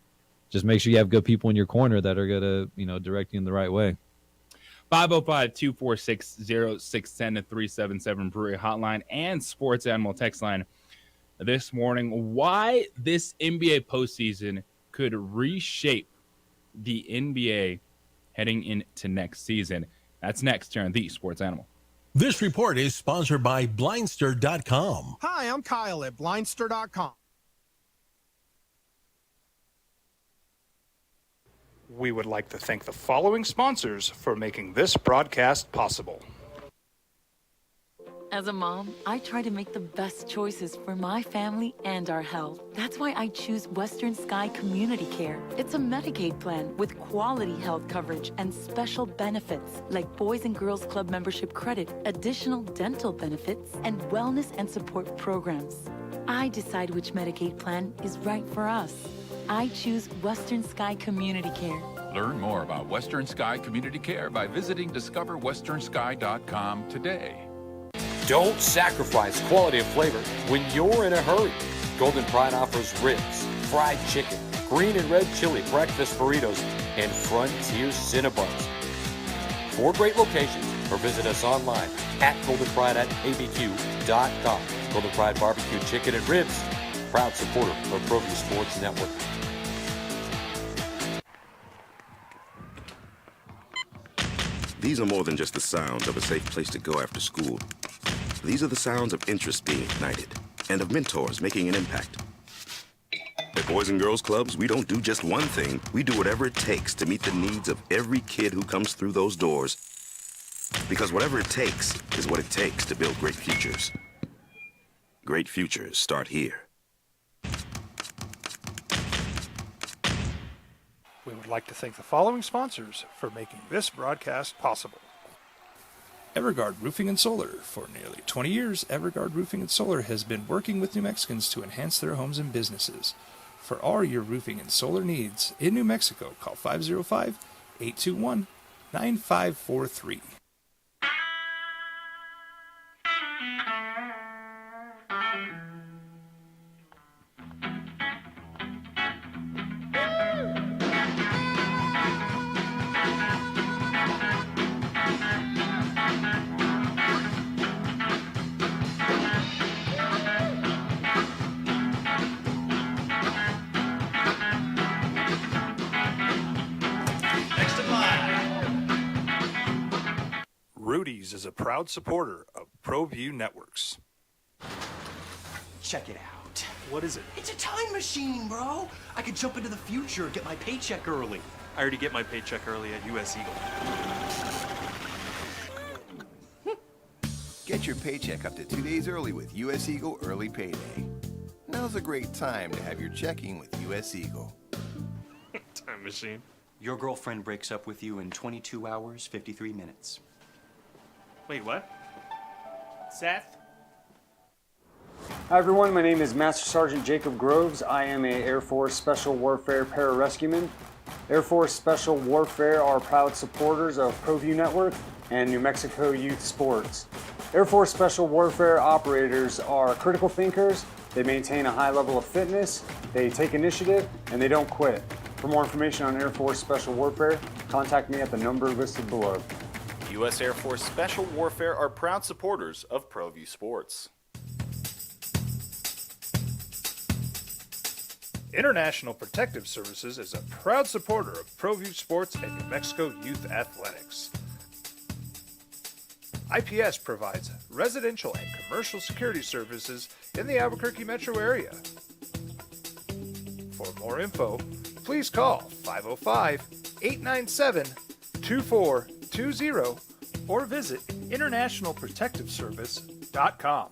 just make sure you have good people in your corner that are gonna direct you in the right way. 505-246-0610 to 377 Brewery Hotline and Sports Animal text line this morning. Why this NBA postseason could reshape the NBA heading into next season. That's next here on the Sports Animal. This report is sponsored by Blindster.com. Hi, I'm Kyle at Blindster.com. We would like to thank the following sponsors for making this broadcast possible. As a mom, I try to make the best choices for my family and our health. That's why I choose Western Sky Community Care. It's a Medicaid plan with quality health coverage and special benefits like Boys and Girls Club membership credit, additional dental benefits, and wellness and support programs. I decide which Medicaid plan is right for us. I choose Western Sky Community Care. Learn more about Western Sky Community Care by visiting discoverwesternsky.com today. Don't sacrifice quality of flavor when you're in a hurry. Golden Pride offers ribs, fried chicken, green and red chili breakfast burritos, and Frontier Cinnabons. 4 great locations, or visit us online at goldenpride@abq.com. Golden Pride Barbecue Chicken and Ribs, proud supporter of ProView Sports Network. These are more than just the sounds of a safe place to go after school. These are the sounds of interest being ignited and of mentors making an impact. At Boys and Girls Clubs, we don't do just one thing. We do whatever it takes to meet the needs of every kid who comes through those doors. Because whatever it takes is what it takes to build great futures. Great futures start here. We would like to thank the following sponsors for making this broadcast possible. Everguard Roofing and Solar. For nearly 20 years, Everguard Roofing and Solar has been working with New Mexicans to enhance their homes and businesses. For all your roofing and solar needs in New Mexico, call 505-821-9543. Rudy's is a proud supporter of ProView Networks. Check it out. What is it? It's a time machine, bro. I could jump into the future, get my paycheck early. I already get my paycheck early at US Eagle. Get your paycheck up to 2 days early with US Eagle Early Payday. Now's a great time to have your checking with US Eagle. Time machine. Your girlfriend breaks up with you in 22 hours, 53 minutes. Wait, what? Seth? Hi everyone, my name is Master Sergeant Jacob Groves. I am a Air Force Special Warfare Pararescueman. Air Force Special Warfare are proud supporters of ProView Network and New Mexico Youth Sports. Air Force Special Warfare operators are critical thinkers. They maintain a high level of fitness, they take initiative, and they don't quit. For more information on Air Force Special Warfare, contact me at the number listed below. U.S. Air Force Special Warfare are proud supporters of ProView Sports. International Protective Services is a proud supporter of ProView Sports and New Mexico Youth Athletics. IPS provides residential and commercial security services in the Albuquerque metro area. For more info, please call 505-897-2420 or visit internationalprotectiveservice.com.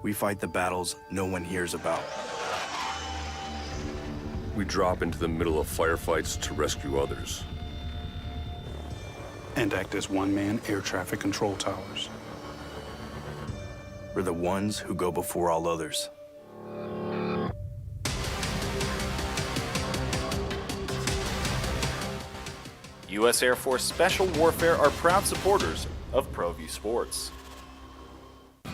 We fight the battles no one hears about. We drop into the middle of firefights to rescue others. And act as one-man air traffic control towers. We're the ones who go before all others. U.S. Air Force Special Warfare are proud supporters of ProView Sports.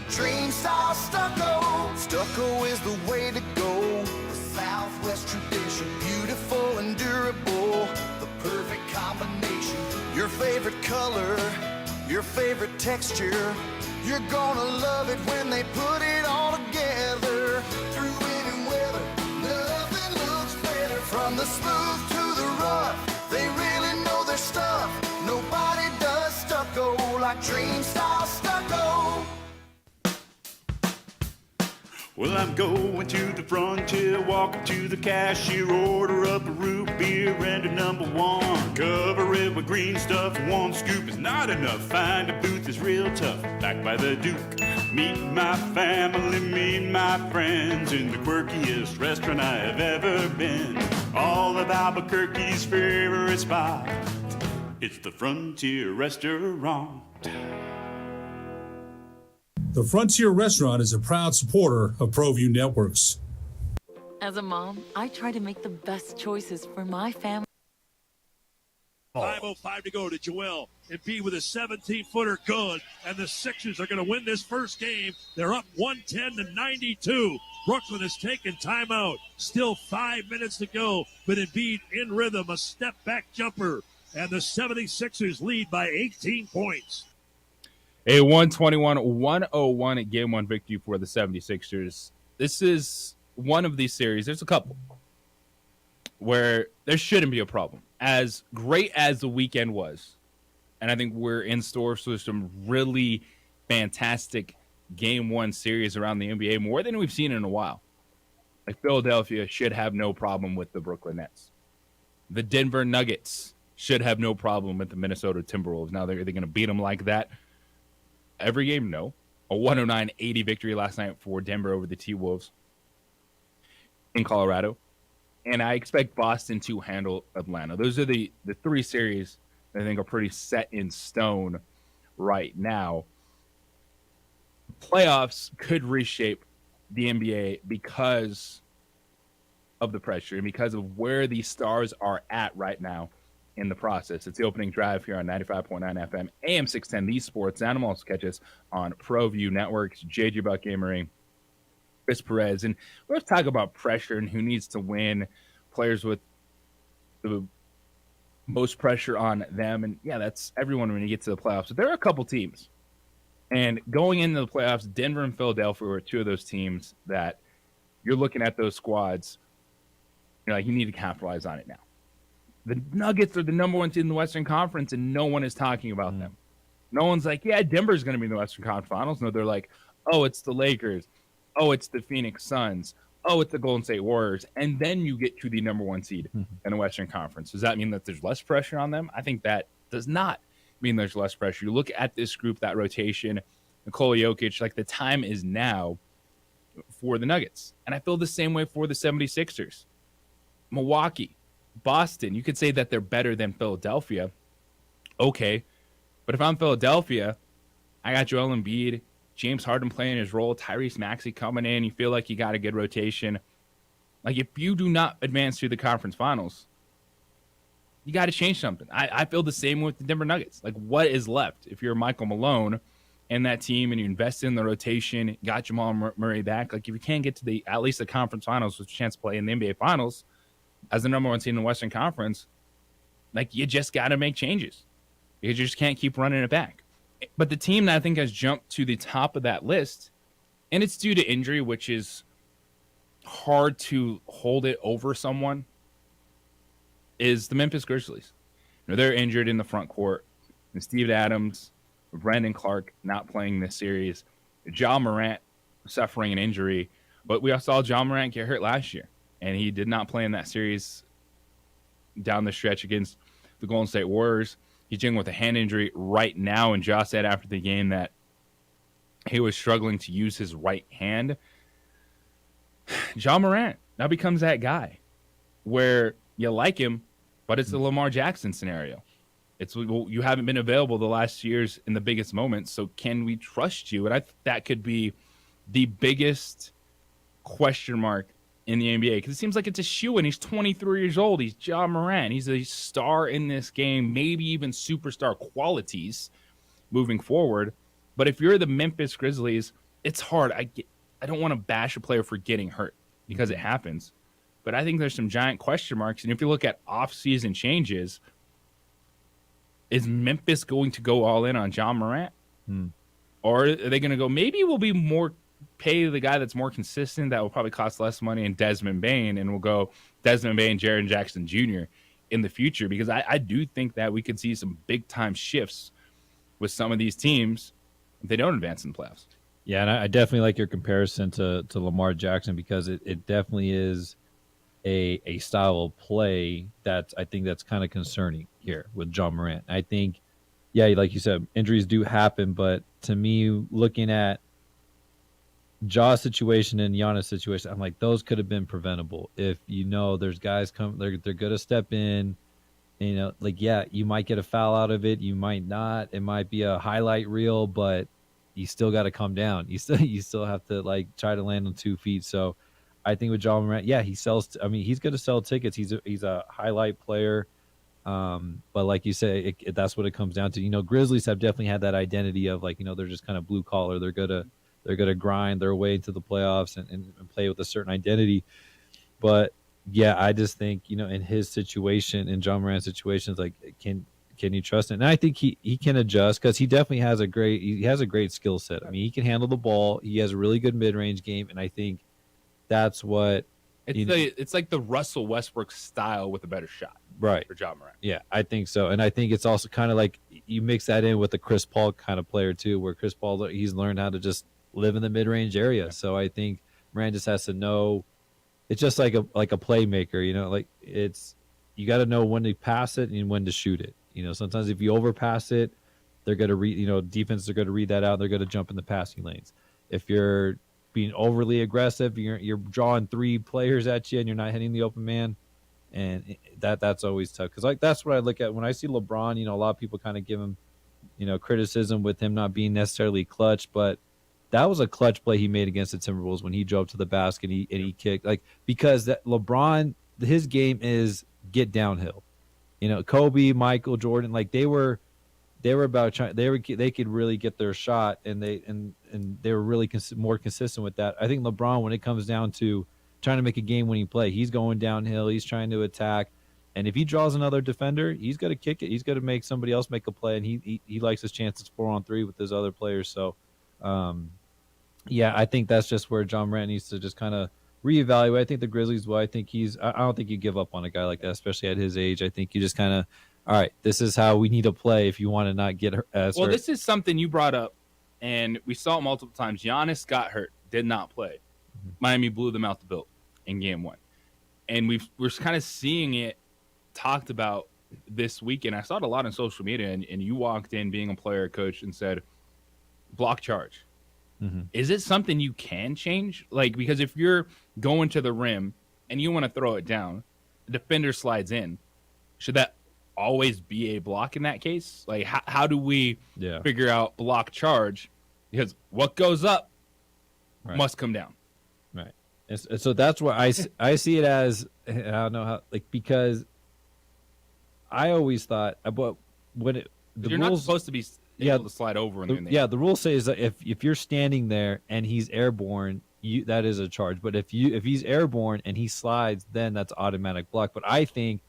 Dream style stucco. Stucco is the way to go. The Southwest tradition, beautiful and durable. The perfect combination. Your favorite color, your favorite texture. You're gonna love it when they put it all together. Through any weather, nothing looks better. From the smooth to the rough, they really know their stuff. Nobody does stucco like Dream style stucco. Well, I'm going to the frontier, walking to the cashier, order up a root beer and a number one. Cover it with green stuff, one scoop is not enough. Find a booth is real tough, back by the Duke. Meet my family, meet my friends in the quirkiest restaurant I have ever been. All of Albuquerque's favorite spot, it's the Frontier Restaurant. The Frontier Restaurant is a proud supporter of ProView Networks. As a mom, I try to make the best choices for my family. 5:05 to go to Joel. Embiid with a 17-footer good, and the Sixers are going to win this first game. They're up 110-92. Brooklyn has taken timeout. Still 5 minutes to go, but Embiid in rhythm, a step-back jumper, and the 76ers lead by 18 points. A 121-101 Game 1 victory for the 76ers. This is one of these series. There's a couple where there shouldn't be a problem. As great as the weekend was, and I think we're in store for some really fantastic Game 1 series around the NBA, more than we've seen in a while. Like, Philadelphia should have no problem with the Brooklyn Nets. The Denver Nuggets should have no problem with the Minnesota Timberwolves. Now, they're going to beat them like that every game? No. A 109-80 victory last night for Denver over the T-Wolves in Colorado. And I expect Boston to handle Atlanta. Those are the three series that I think are pretty set in stone right now. Playoffs could reshape the NBA because of the pressure and because of where these stars are at right now in the process. It's the opening drive here on 95.9 FM, AM 610, The Sports Animal. Also catch us on ProView Networks, JJ Buck Amory, Chris Perez. And let's talk about pressure and who needs to win, players with the most pressure on them. And yeah, that's everyone when you get to the playoffs. But there are a couple teams. And going into the playoffs, Denver and Philadelphia were two of those teams that you're looking at those squads. You're like, you need to capitalize on it now. The Nuggets are the number one team in the Western Conference, and no one is talking about them. No one's like, yeah, Denver's going to be in the Western Conference Finals. No, they're like, oh, it's the Lakers. Oh, it's the Phoenix Suns. Oh, it's the Golden State Warriors. And then you get to the number one seed in the Western Conference. Does that mean that there's less pressure on them? I think that does not mean there's less pressure. You look at this group, that rotation, Nikola Jokic, like the time is now for the Nuggets. And I feel the same way for the 76ers. Milwaukee, Boston, you could say that they're better than Philadelphia. Okay. But if I'm Philadelphia, I got Joel Embiid, James Harden playing his role, Tyrese Maxey coming in. You feel like you got a good rotation. Like, if you do not advance to the conference finals, you got to change something. I feel the same with the Denver Nuggets. Like, what is left? If you're Michael Malone and that team and you invest in the rotation, got Jamal Murray back, like if you can't get to at least the conference finals with a chance to play in the NBA finals as the number one team in the Western Conference, like you just got to make changes. You just can't keep running it back. But the team that I think has jumped to the top of that list, and it's due to injury, which is hard to hold it over someone, is the Memphis Grizzlies. You know, they're injured in the front court. And Steve Adams, Brandon Clark not playing this series. Ja Morant suffering an injury. But we saw Ja Morant get hurt last year, and he did not play in that series down the stretch against the Golden State Warriors. He's dealing with a hand injury right now, and Ja said after the game that he was struggling to use his right hand. Ja Morant now becomes that guy where you like him, but it's the Lamar Jackson scenario. It's, well, you haven't been available the last years in the biggest moments, so can we trust you? And I think that could be the biggest question mark in the NBA, because it seems like it's a shoo-in. He's 23 years old. He's Ja Morant. He's a star in this game, maybe even superstar qualities moving forward. But if you're the Memphis Grizzlies, it's hard. I don't want to bash a player for getting hurt because it happens. But I think there's some giant question marks. And if you look at off-season changes, is Memphis going to go all in on Ja Morant? Or are they going to go, maybe we'll be more pay the guy that's more consistent, that will probably cost less money, and Desmond Bane, and we'll go Desmond Bane, Jaren Jackson Jr. in the future? Because I do think that we could see some big-time shifts with some of these teams if they don't advance in the playoffs. Yeah, and I definitely like your comparison to Lamar Jackson, because it definitely is a style of play that I think that's kind of concerning here with Ja Morant. I think, yeah, like you said, injuries do happen, but to me, looking at Ja's situation and Giannis' situation, I'm like, those could have been preventable. If there's guys come, they're going to step in. Like, yeah, you might get a foul out of it, you might not. It might be a highlight reel, but you still got to come down. You still have to try to land on 2 feet. So I think with Ja Morant, yeah, he sells. I mean, he's going to sell tickets. He's a highlight player. But like you say, that's what it comes down to. Grizzlies have definitely had that identity of they're just kind of blue collar. They're going to they're going to grind their way to the playoffs and play with a certain identity. But yeah, I just think, in his situation, in John Morant's situation, it's like, can you trust him? And I think he can adjust, because he definitely has a great skill set. I mean, he can handle the ball. He has a really good mid-range game, and I think that's what it's like the Russell Westbrook style with a better shot, right, for John Morant. Yeah, I think so. And I think it's also kind of like you mix that in with the Chris Paul kind of player too, where Chris Paul, he's learned how to just live in the mid-range area. Yeah. So I think Morant just has to know. It's just like a playmaker, like you got to know when to pass it and when to shoot it. Sometimes if you overpass it, they're going to read, defenses are going to read that out. They're going to jump in the passing lanes. If you're being overly aggressive, you're drawing 3 players at you and you're not hitting the open man, and that's always tough. Because that's what I look at when I see LeBron. A lot of people kind of give him, criticism with him not being necessarily clutch, but that was a clutch play he made against the Timberwolves when he drove to the basket and he kicked, because that LeBron, his game is get downhill. Kobe, Michael Jordan, they were about trying. They could really get their shot, and they were really more consistent with that. I think LeBron, when it comes down to trying to make a game-winning play, he's going downhill. He's trying to attack, and if he draws another defender, he's got to kick it. He's got to make somebody else make a play, and he likes his chances 4-on-3 with his other players. So, yeah, I think that's just where John Morant needs to just kind of reevaluate. I think the Grizzlies will. I don't think you give up on a guy like that, especially at his age. I think you just kind of, all right, this is how we need to play if you want to not get hurt. Well, this is something you brought up, and we saw it multiple times. Giannis got hurt, did not play. Mm-hmm. Miami blew them out the built in game 1. And we're kind of seeing it talked about this weekend. I saw it a lot on social media, and you walked in being a player coach and said, block charge. Mm-hmm. Is it something you can change? Because if you're going to the rim and you want to throw it down, the defender slides in. Should that always be a block in that case? How do we figure out block charge? Because what goes up must come down. Right. And so that's what I see it as. I don't know how, because I always thought about when you're not supposed to be able to slide over. The rule says that if you're standing there and he's airborne, that is a charge. But if he's airborne and he slides, then that's automatic block. But I think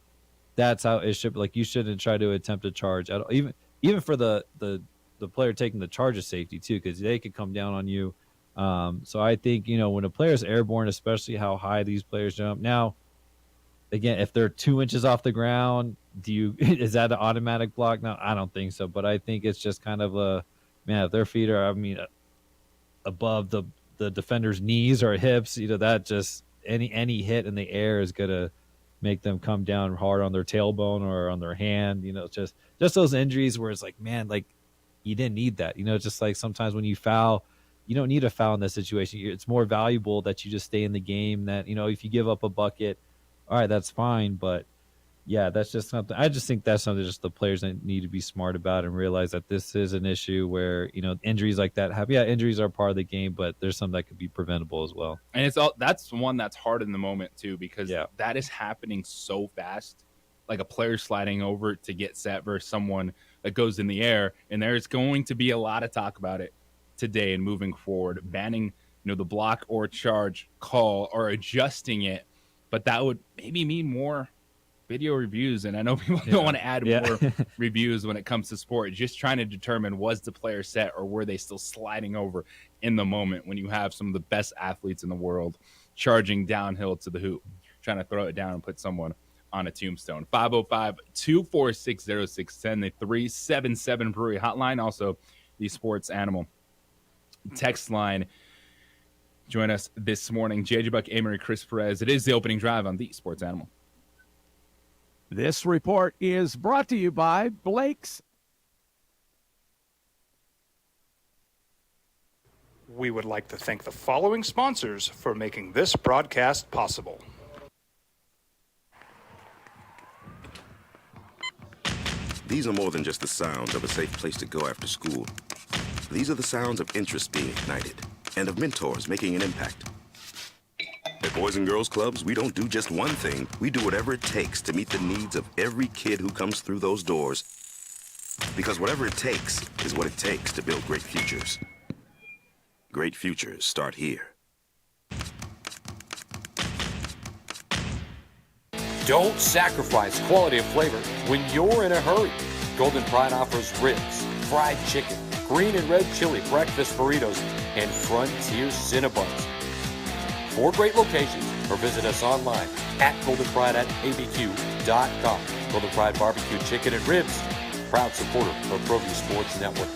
that's how it should be. You shouldn't try to attempt a charge at all. Even for the player taking the charge of safety too, because they could come down on you. So I think when a player's airborne, especially how high these players jump. Now, again, if they're 2 inches off the ground, is that an automatic block? No, I don't think so. But I think it's just kind of if their feet are, above the defender's knees or hips, that just any hit in the air is gonna make them come down hard on their tailbone or on their hand. Just those injuries where it's you didn't need that. Just sometimes when you foul, you don't need a foul in that situation. It's more valuable that you just stay in the game. That if you give up a bucket, all right, that's fine. But yeah, that's just something. I just think that's something just the players that need to be smart about and realize that this is an issue where injuries like that happen. Yeah, injuries are part of the game, but there's some that could be preventable as well. And that's one that's hard in the moment too, because that is happening so fast. Like a player sliding over to get set versus someone that goes in the air, and there's going to be a lot of talk about it today and moving forward, banning the block or charge call or adjusting it. But that would maybe mean more video reviews, and I know people don't want to add more reviews when it comes to sport. Just trying to determine, was the player set or were they still sliding over in the moment when you have some of the best athletes in the world charging downhill to the hoop, trying to throw it down and put someone on a tombstone. 505-246-0610, the 377 Brewery hotline, also the Sports Animal text line. Join us this morning, JJ Buck, Amory, Chris Perez. It is the opening drive on the Sports Animal. This report is brought to you by Blake's. We would like to thank the following sponsors for making this broadcast possible. These are more than just the sounds of a safe place to go after school. These are the sounds of interest being ignited and of mentors making an impact. At Boys and Girls Clubs, we don't do just one thing. We do whatever it takes to meet the needs of every kid who comes through those doors. Because whatever it takes is what it takes to build great futures. Great futures start here. Don't sacrifice quality of flavor when you're in a hurry. Golden Pride offers ribs, fried chicken, green and red chili breakfast burritos, and Frontier Cinnabons. 4 great locations, or visit us online at goldenpride@abq.com. Golden Pride Barbecue Chicken and Ribs, proud supporter of ProView Sports Network.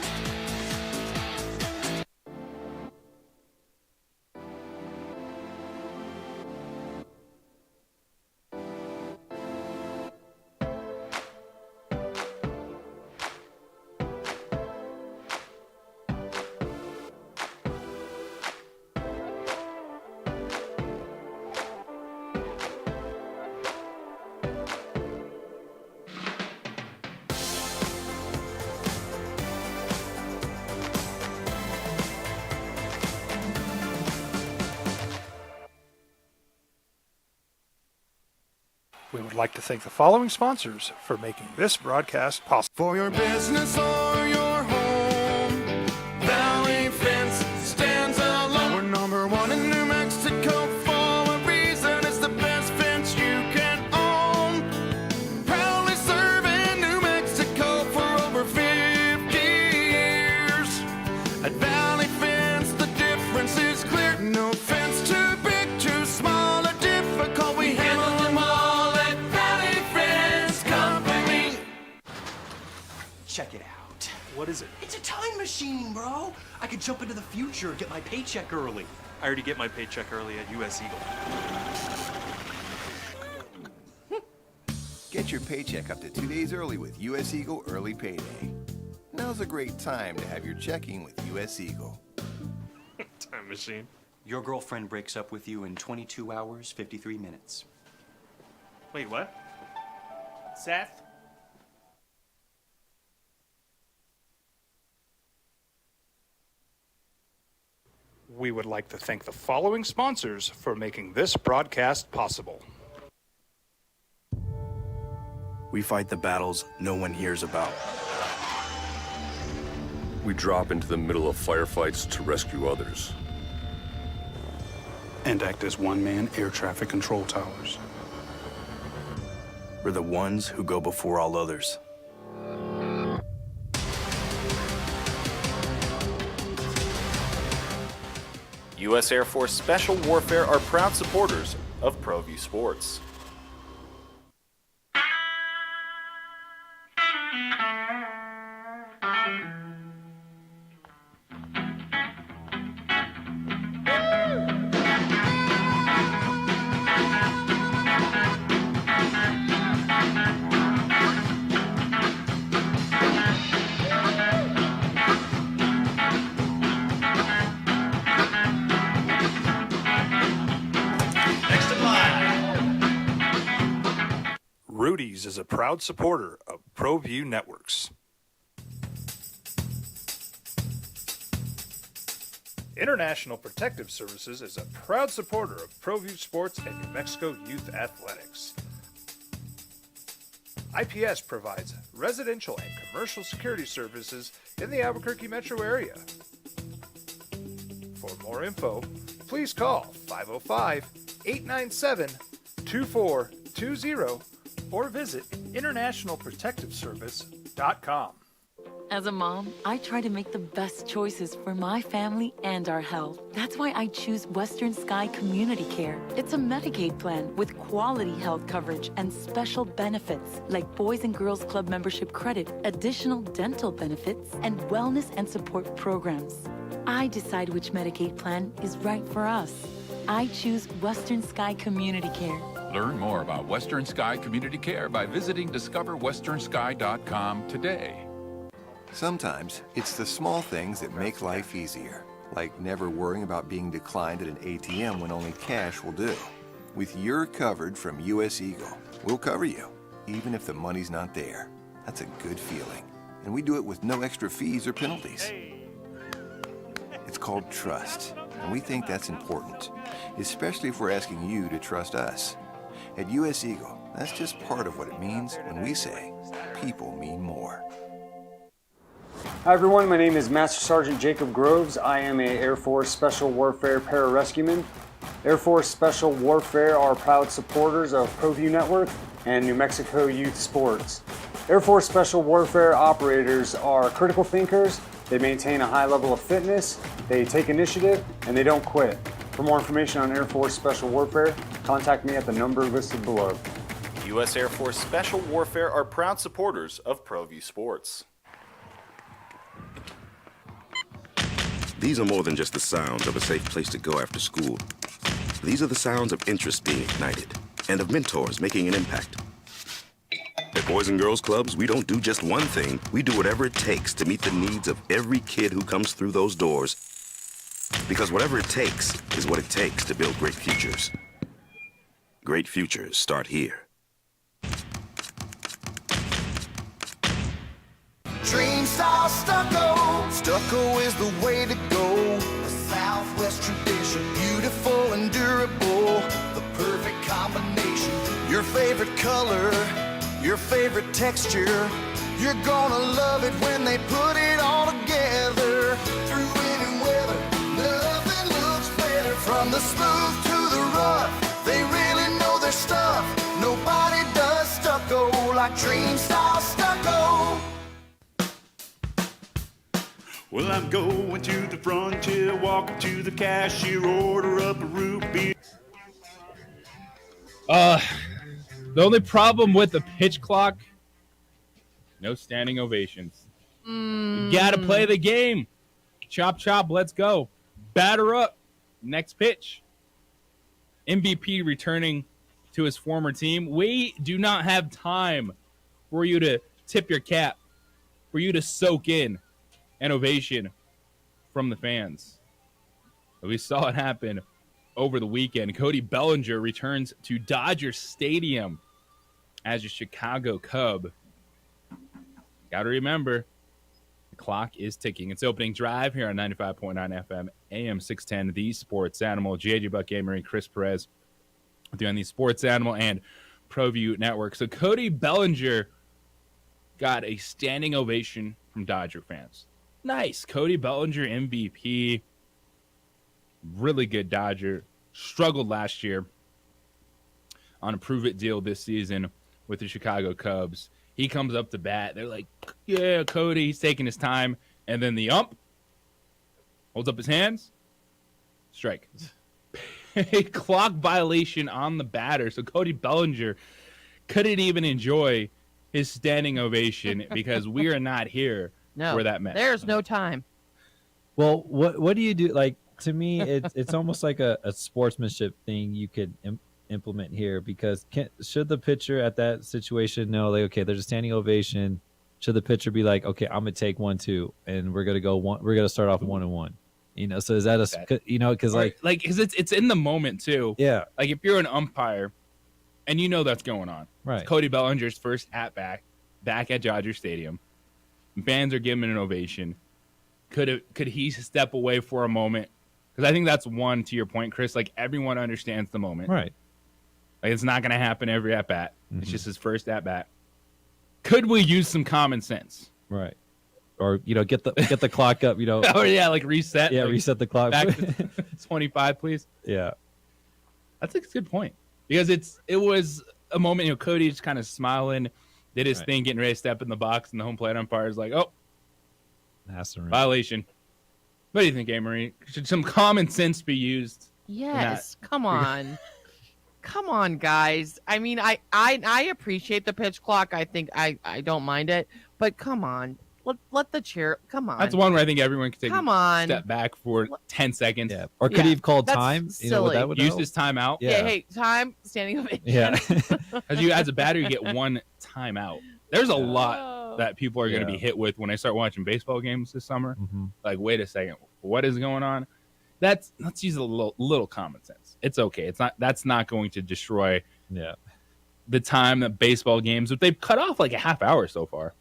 We would like to thank the following sponsors for making this broadcast possible. For your business or your home, Valley Fence stands alone. We're #1 in New Mexico for a reason. It's the best fence you can own. Proudly serving New Mexico for over 50 years. At Valley Fence, the difference is clear. No fence too big, too small, or difficult. We handle them all. Check it out. What is it? It's a time machine, bro. I could jump into the future, get my paycheck early. I already get my paycheck early at US Eagle. Get your paycheck up to 2 days early with US Eagle Early Payday. Now's a great time to have your checking with US Eagle. Time machine. Your girlfriend breaks up with you in 22 hours, 53 minutes. Wait, what? Seth? We would like to thank the following sponsors for making this broadcast possible. We fight the battles no one hears about. We drop into the middle of firefights to rescue others. And act as one-man air traffic control towers. We're the ones who go before all others. U.S. Air Force Special Warfare are proud supporters of ProView Sports. Rudy's is a proud supporter of ProView Networks. International Protective Services is a proud supporter of ProView Sports and New Mexico Youth Athletics. IPS provides residential and commercial security services in the Albuquerque metro area. For more info, please call 505-897-2420 or visit internationalprotectiveservice.com. As a mom, I try to make the best choices for my family and our health. That's why I choose Western Sky Community Care. It's a Medicaid plan with quality health coverage and special benefits like Boys and Girls Club membership credit, additional dental benefits, and wellness and support programs. I decide which Medicaid plan is right for us. I choose Western Sky Community Care. Learn more about Western Sky Community Care by visiting discoverwesternsky.com today. Sometimes it's the small things that make life easier, like never worrying about being declined at an ATM when only cash will do. With your covered from US Eagle, we'll cover you, even if the money's not there. That's a good feeling. And we do it with no extra fees or penalties. It's called trust, and we think that's important, especially if we're asking you to trust us. At US Eagle, that's just part of what it means when we say people mean more. Hi everyone, my name is Master Sergeant Jacob Groves. I am a Air Force Special Warfare Pararescueman. Air Force Special Warfare are proud supporters of ProView Network and New Mexico Youth Sports. Air Force Special Warfare operators are critical thinkers. They maintain a high level of fitness, they take initiative, and they don't quit. For more information on Air Force Special Warfare, contact me at the number listed below. U.S. Air Force Special Warfare are proud supporters of ProView Sports. These are more than just the sounds of a safe place to go after school. These are the sounds of interest being ignited and of mentors making an impact. At Boys and Girls Clubs, we don't do just one thing. We do whatever it takes to meet the needs of every kid who comes through those doors. Because whatever it takes is what it takes to build great futures. Great futures start here. Dream style stucco. Stucco is the way to go. A Southwest tradition, beautiful and durable. The perfect combination. Your favorite color, your favorite texture. You're gonna love it when they put it all together. Through any weather, nothing looks better. From the smooth to the rough, they really know their stuff. Nobody does stucco like Dream style stucco. Well, I'm going to the frontier, walking to the cashier, order up a root beer. The only problem with the pitch clock, no standing ovations. You gotta play the game. Chop, chop, let's go. Batter up. Next pitch. MVP returning to his former team. We do not have time for you to tip your cap, for you to soak in an ovation from the fans. We saw it happen over the weekend. Cody Bellinger returns to Dodger Stadium as a Chicago Cub. Got to remember, the clock is ticking. It's opening drive here on 95.9 FM, AM 610, The Sports Animal. JJ Buck, Marie, Chris Perez with you on The Sports Animal and ProView Network. So Cody Bellinger got a standing ovation from Dodger fans. Nice. Cody Bellinger, MVP. Really good Dodger. Struggled last year on a prove-it deal this season with the Chicago Cubs. He comes up to bat. They're like, yeah, Cody. He's taking his time. And then the ump holds up his hands. Strike. A clock violation on the batter. So Cody Bellinger couldn't even enjoy his standing ovation because we are not here for that match. There's no time. Well, what do you do? Like, to me, it's almost like a sportsmanship thing you could implement here, because should the pitcher at that situation know, like, okay, there's a standing ovation, should the pitcher be like, okay, I'm gonna take 1-2 and we're gonna start off 1-1, you know? So is that because because it's in the moment too. Yeah, like if you're an umpire and you know that's going on, right? It's Cody Bellinger's first at back at Dodger Stadium. Fans are giving an ovation. Could he step away for a moment? Because I think that's one, to your point, Chris. Like, everyone understands the moment, right? Like, it's not going to happen every at bat. Mm-hmm. It's just his first at bat. Could we use some common sense, right? Or get the clock up, Oh yeah, like reset. Yeah, like reset the clock back to 25, please. Yeah, that's a good point, because it was a moment. Cody just kind of smiling, did his thing, getting ready to step in the box, and the home plate umpire is like, "Oh, violation." What do you think, Marie? Should some common sense be used? Yes. Come on. Come on, guys. I mean, I appreciate the pitch clock. I think I don't mind it, but come on. Let the chair. Come on. That's one where I think everyone could take a step back for 10 seconds. Yeah. Or could he have called time? Silly. That would use help. his timeout. Yeah. Hey, time, standing ovation. Yeah. Because as a batter, you get one timeout. There's a lot that people are going to be hit with when I start watching baseball games this summer. Mm-hmm. Like, wait a second, what is going on? Let's use a little common sense. It's okay. That's not going to destroy the time that baseball games, but they've cut off like a half hour so far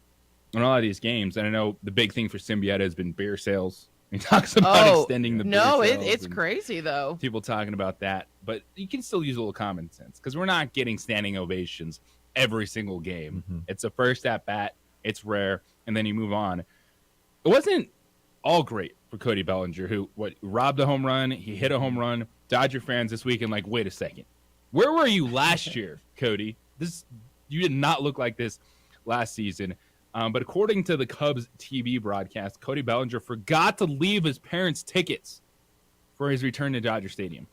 on a lot of these games. And I know the big thing for Symbieta has been beer sales. He talks about extending the beer sales. It's crazy though. People talking about that, but you can still use a little common sense, because we're not getting standing ovations every single game. Mm-hmm. It's a first at bat. It's rare, and then you move on. it wasn't all great for Cody Bellinger, who robbed a home run. He hit a home run. Dodger fans this weekend like, wait a second. Where were you last year, Cody? You did not look like this last season. But according to the Cubs TV broadcast, Cody Bellinger forgot to leave his parents' tickets for his return to Dodger Stadium.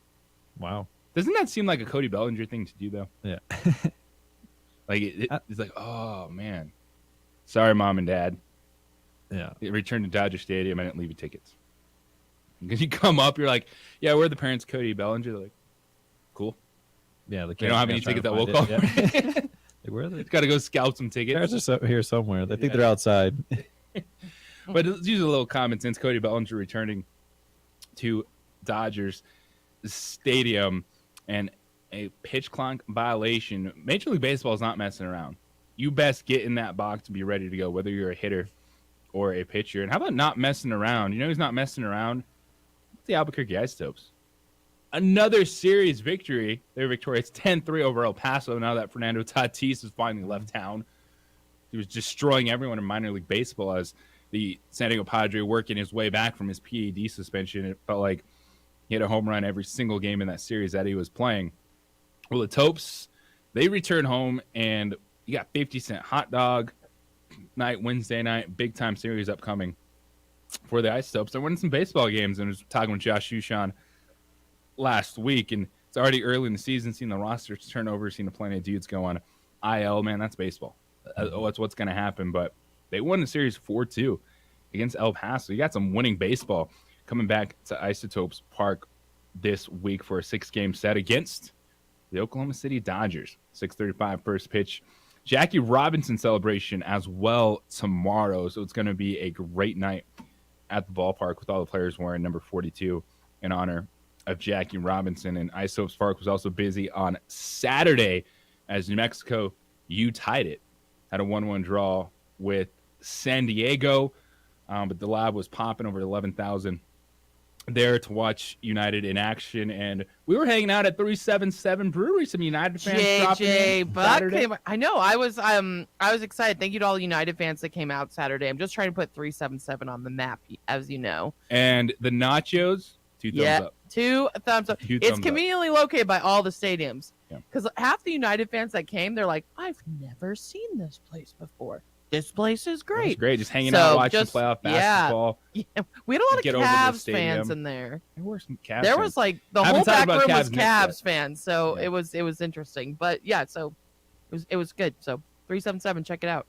Wow. Doesn't that seem like a Cody Bellinger thing to do, though? Yeah. Like, it's like, oh, man. Sorry, Mom and Dad. Yeah. Returned to Dodger Stadium. I didn't leave you tickets. Because you come up, you're like, yeah, we're the parents of Cody Bellinger. They're like, cool. Yeah. They don't have any tickets that will call. Yeah. Where are they? Got to go scout some tickets. Parents are here somewhere. They think they're outside. But it's usually a little common sense. Cody Bellinger returning to Dodgers Stadium and a pitch clock violation. Major League Baseball is not messing around. You best get in that box to be ready to go, whether you're a hitter or a pitcher. And how about not messing around? You know who's not messing around? The Albuquerque Isotopes. Another series victory. They're victorious 10-3 over El Paso now that Fernando Tatis has finally left town. He was destroying everyone in minor league baseball as the San Diego Padre working his way back from his PAD suspension. It felt like he had a home run every single game in that series that he was playing. Well, the Topes, they return home, and you got 50 Cent hot dog night, Wednesday night, big-time series upcoming for the Isotopes. They're winning some baseball games, and I was talking with Josh Shushan last week, and it's already early in the season, seeing the roster turn over, seeing plenty of dudes go on IL. Man, that's baseball. That's what's going to happen. But they won the series 4-2 against El Paso. You got some winning baseball coming back to Isotopes Park this week for a 6-game set against the Oklahoma City Dodgers. 6:35 first pitch. Jackie Robinson celebration as well tomorrow, so it's going to be a great night at the ballpark with all the players wearing number 42 in honor of Jackie Robinson. And Isotopes Park was also busy on Saturday as New Mexico, you tied it. Had a 1-1 draw with San Diego, but the Lab was popping over 11,000 there to watch United in action. And we were hanging out at 377 Brewery. Some United fans dropping in Buck Saturday. came. I know. I was excited. Thank you to all United fans that came out Saturday. I'm just trying to put 377 on the map, as you know. And the nachos, 2 thumbs up. 2 thumbs up. 2 It's thumbs up. conveniently located by all the stadiums. Yeah. Because half the United fans that came, they're like, I've never seen this place before. This place is great. It was great. Just hanging out, watching playoff basketball. Yeah. We had a lot of Get over to the Cavs stadium. fans in there. There were some Cavs There fans. was like the Haven't whole talked back about room was Cavs Knicks Cavs fans, so it was interesting. But yeah, so it was good. So 377, check it out.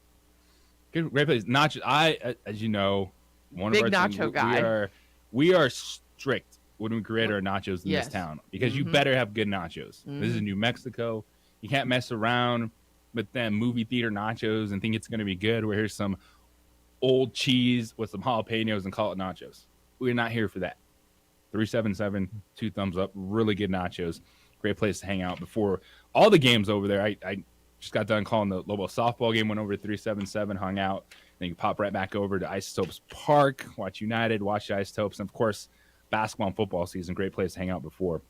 Good, great place. Nacho, as you know, one Big of our things, nacho guy. We are strict when we create our nachos in Yes. this town because you Mhm. better have good nachos. This is Mhm. New Mexico. You can't mess around with them movie theater nachos and think it's going to be good. Where here's some old cheese with some jalapenos and call it nachos. We're not here for that. 377, 2 thumbs up. Really good nachos. Great place to hang out before all the games over there. I just got done calling the Lobo softball game, went over to 377, hung out. Then you can pop right back over to Isotopes Park, watch United, watch the Isotopes, and of course, basketball and football season. Great place to hang out before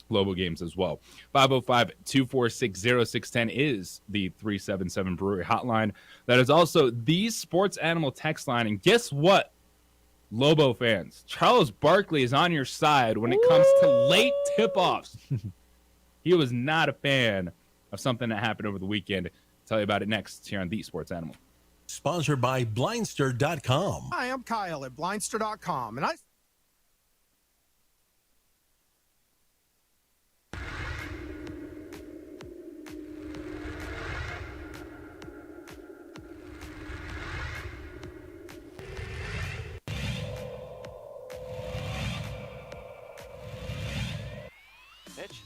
Lobo games as well. 505-246-0610 is the 377 Brewery hotline. That is also the Sports Animal text line. And guess what, Lobo fans? Charles Barkley is on your side when it comes to late tip-offs. He was not a fan of something that happened over the weekend. I'll tell you about it next here on The Sports Animal. Sponsored by Blindster.com. Hi, I'm Kyle at Blindster.com, and I... Pitch.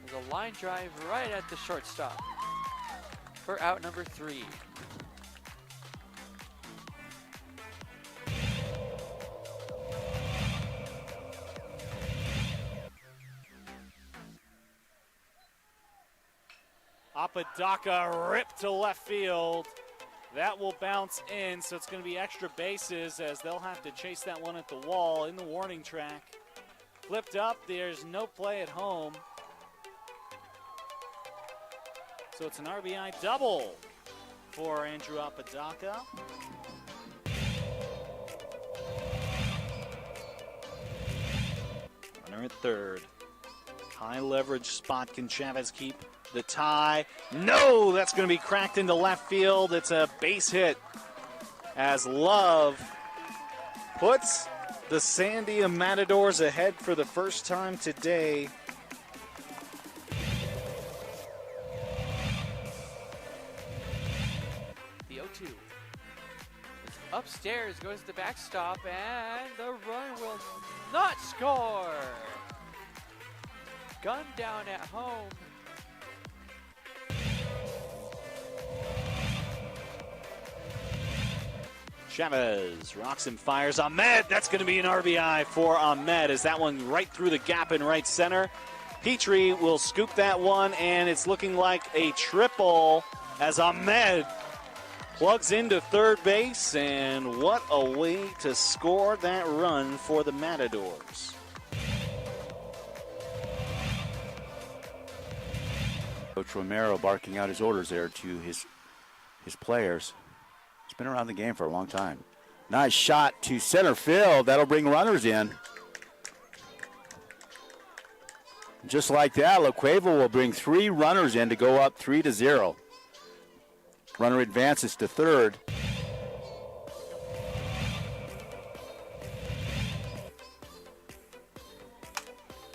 There's a line drive right at the shortstop for out number 3. Apodaca ripped to left field. That will bounce in, so it's going to be extra bases as they'll have to chase that one at the wall in the warning track. Flipped up, there's no play at home. So it's an RBI double for Andrew Apodaca. at third. High leverage spot. Can Chavez keep the tie? No, that's going to be cracked into left field. It's a base hit as Love puts the Sandia Matadors ahead for the first time today. The 0-2. It's upstairs, goes to the backstop, and the run will not score. Gun down at home. Chavez rocks and fires. Ahmed, that's going to be an RBI for Ahmed as that one right through the gap in right center. Petrie will scoop that one, and it's looking like a triple as Ahmed plugs into third base, and what a way to score that run for the Matadors. Coach Romero barking out his orders there to his players. He's been around the game for a long time. Nice shot to center field. That'll bring runners in. Just like that, La Cueva will bring 3 runners in to go up 3-0. Runner advances to third.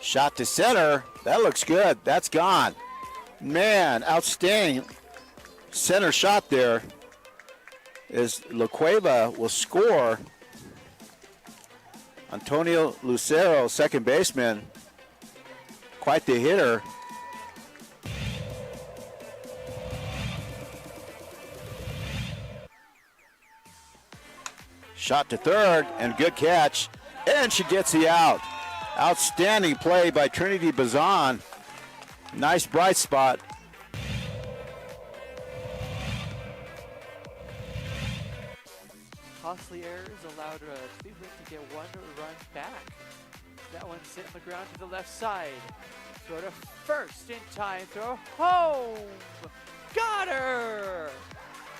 Shot to center. That looks good. That's gone. Man, outstanding center shot there. As La Cueva will score. Antonio Lucero, second baseman, quite the hitter. Shot to third, and good catch, and she gets the out. Outstanding play by Trinity Bazan. Nice bright spot. Costly errors allowed Cleveland to get 1 run back. That one sent on the ground to the left side. Throw to first in time. Throw home. Got her.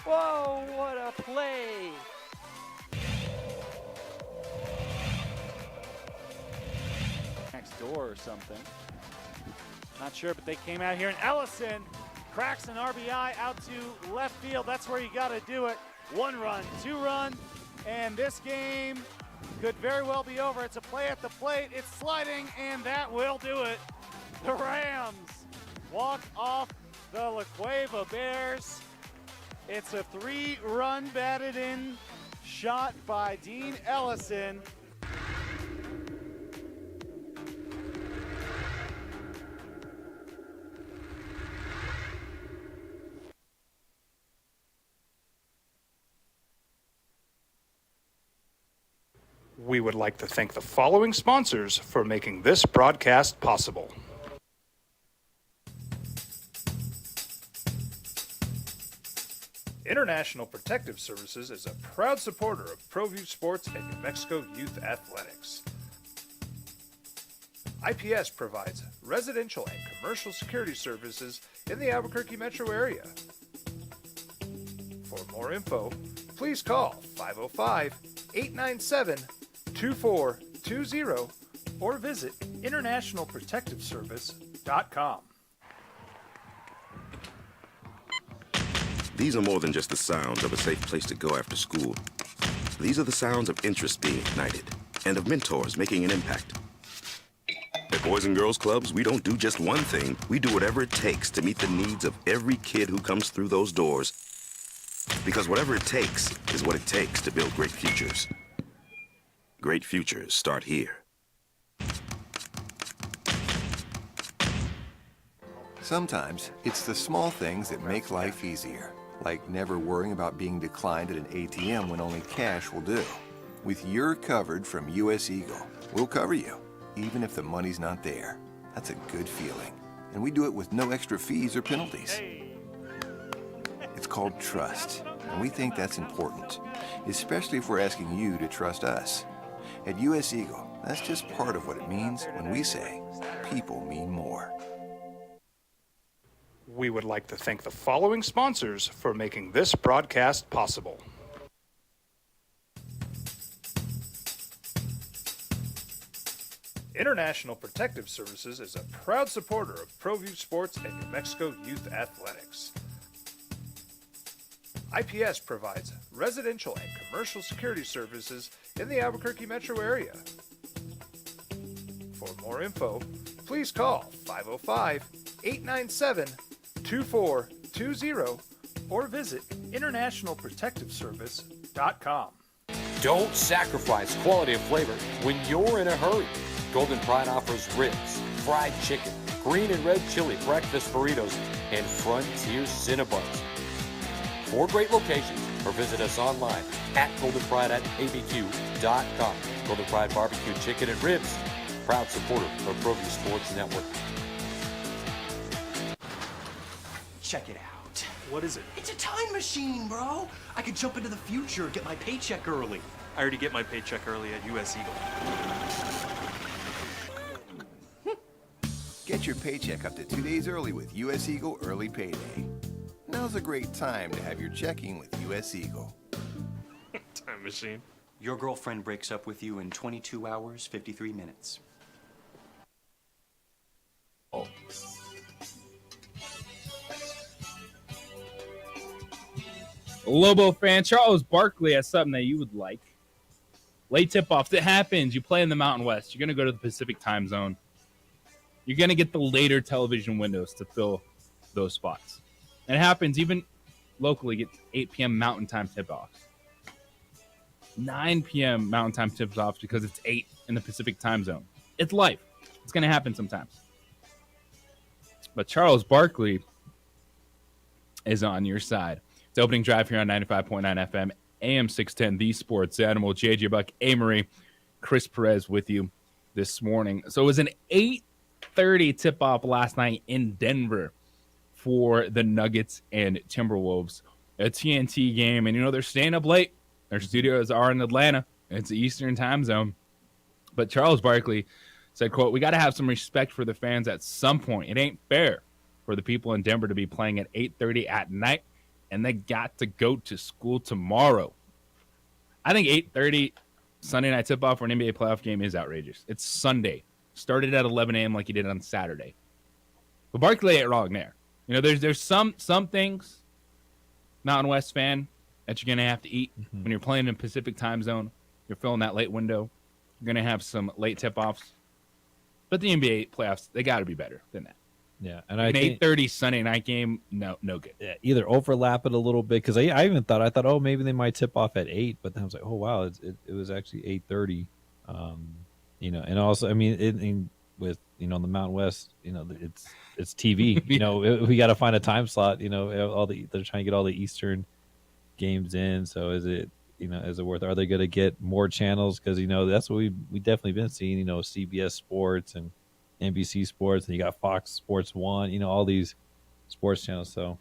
Whoa, what a play. Next door or something. Not sure, but they came out here, and Ellison cracks an RBI out to left field. That's where you got to do it. 1 run, 2 run, and this game could very well be over. It's a play at the plate. It's sliding, and that will do it. The Rams walk off the La Cueva Bears. It's a 3-run batted in shot by Dean Ellison. We would like to thank the following sponsors for making this broadcast possible. International Protective Services is a proud supporter of ProView Sports and New Mexico Youth Athletics. IPS provides residential and commercial security services in the Albuquerque metro area. For more info, please call 505-897-2420 or visit internationalprotectiveservice.com. These are more than just the sounds of a safe place to go after school. These are the sounds of interest being ignited and of mentors making an impact. At Boys and Girls Clubs, we don't do just one thing. We do whatever it takes to meet the needs of every kid who comes through those doors. Because whatever it takes is what it takes to build great futures. Great futures start here. Sometimes it's the small things that make life easier, like never worrying about being declined at an ATM when only cash will do. With your covered from US Eagle, we'll cover you, even if the money's not there. That's a good feeling. And we do it with no extra fees or penalties. It's called trust, and we think that's important, especially if we're asking you to trust us. At US Eagle, that's just part of what it means when we say, people mean more. We would like to thank the following sponsors for making this broadcast possible. International Protective Services is a proud supporter of ProView Sports and New Mexico Youth Athletics. IPS provides residential and commercial security services in the Albuquerque metro area. For more info, please call 505-897-2420 or visit internationalprotectiveservice.com. Don't sacrifice quality and flavor when you're in a hurry. Golden Pride offers ribs, fried chicken, green and red chili breakfast burritos, and Frontier Cinnabons. 4 great locations, or visit us online at goldenpride@abq.com. Golden Pride Barbecue Chicken and Ribs, proud supporter of ProView Sports Network. Check it out. What is it? It's a time machine, bro. I could jump into the future, get my paycheck early. I already get my paycheck early at US Eagle. Get your paycheck up to 2 days early with US Eagle Early Payday. Now's a great time to have your checking with US Eagle. Time machine. Your girlfriend breaks up with you in 22 hours, 53 minutes. Oh. Lobo fan, Charles Barkley has something that you would like. Late tip-offs. It happens. You play in the Mountain West. You're going to go to the Pacific time zone. You're going to get the later television windows to fill those spots. And it happens even locally. Get 8 p.m. Mountain Time tip-offs. 9 p.m. Mountain Time tip-offs because it's 8 in the Pacific time zone. It's life. It's going to happen sometimes. But Charles Barkley is on your side. It's opening drive here on 95.9 FM, AM 610, The Sports Animal. JJ Buck, Amory, Chris Perez with you this morning. So it was an 8:30 tip-off last night in Denver for the Nuggets and Timberwolves. A TNT game, and they're staying up late. Their studios are in Atlanta. It's the Eastern time zone. But Charles Barkley said, quote, "We got to have some respect for the fans at some point. It ain't fair for the people in Denver to be playing at 8:30 at night, and they got to go to school tomorrow." I think 8:30 Sunday night tip-off for an NBA playoff game is outrageous. It's Sunday. Started at 11 a.m. like he did on Saturday. But Barkley ain't wrong there. There's some things, Mountain West fan, that you're going to have to eat when you're playing in Pacific time zone. You're filling that late window. You're going to have some late tip-offs. But the NBA playoffs, they got to be better than that. Yeah, and an 8:30 Sunday night game, no good. Yeah, either overlap it a little bit because I even thought oh maybe they might tip off at 8, but then I was like, oh wow, it was actually 8:30. And also with the Mountain West, it's TV. We got to find a time slot. They're trying to get all the Eastern games in. So is it worth? Are they going to get more channels? Because that's what we definitely been seeing. CBS Sports and NBC Sports, and you got Fox Sports 1, all these sports channels. So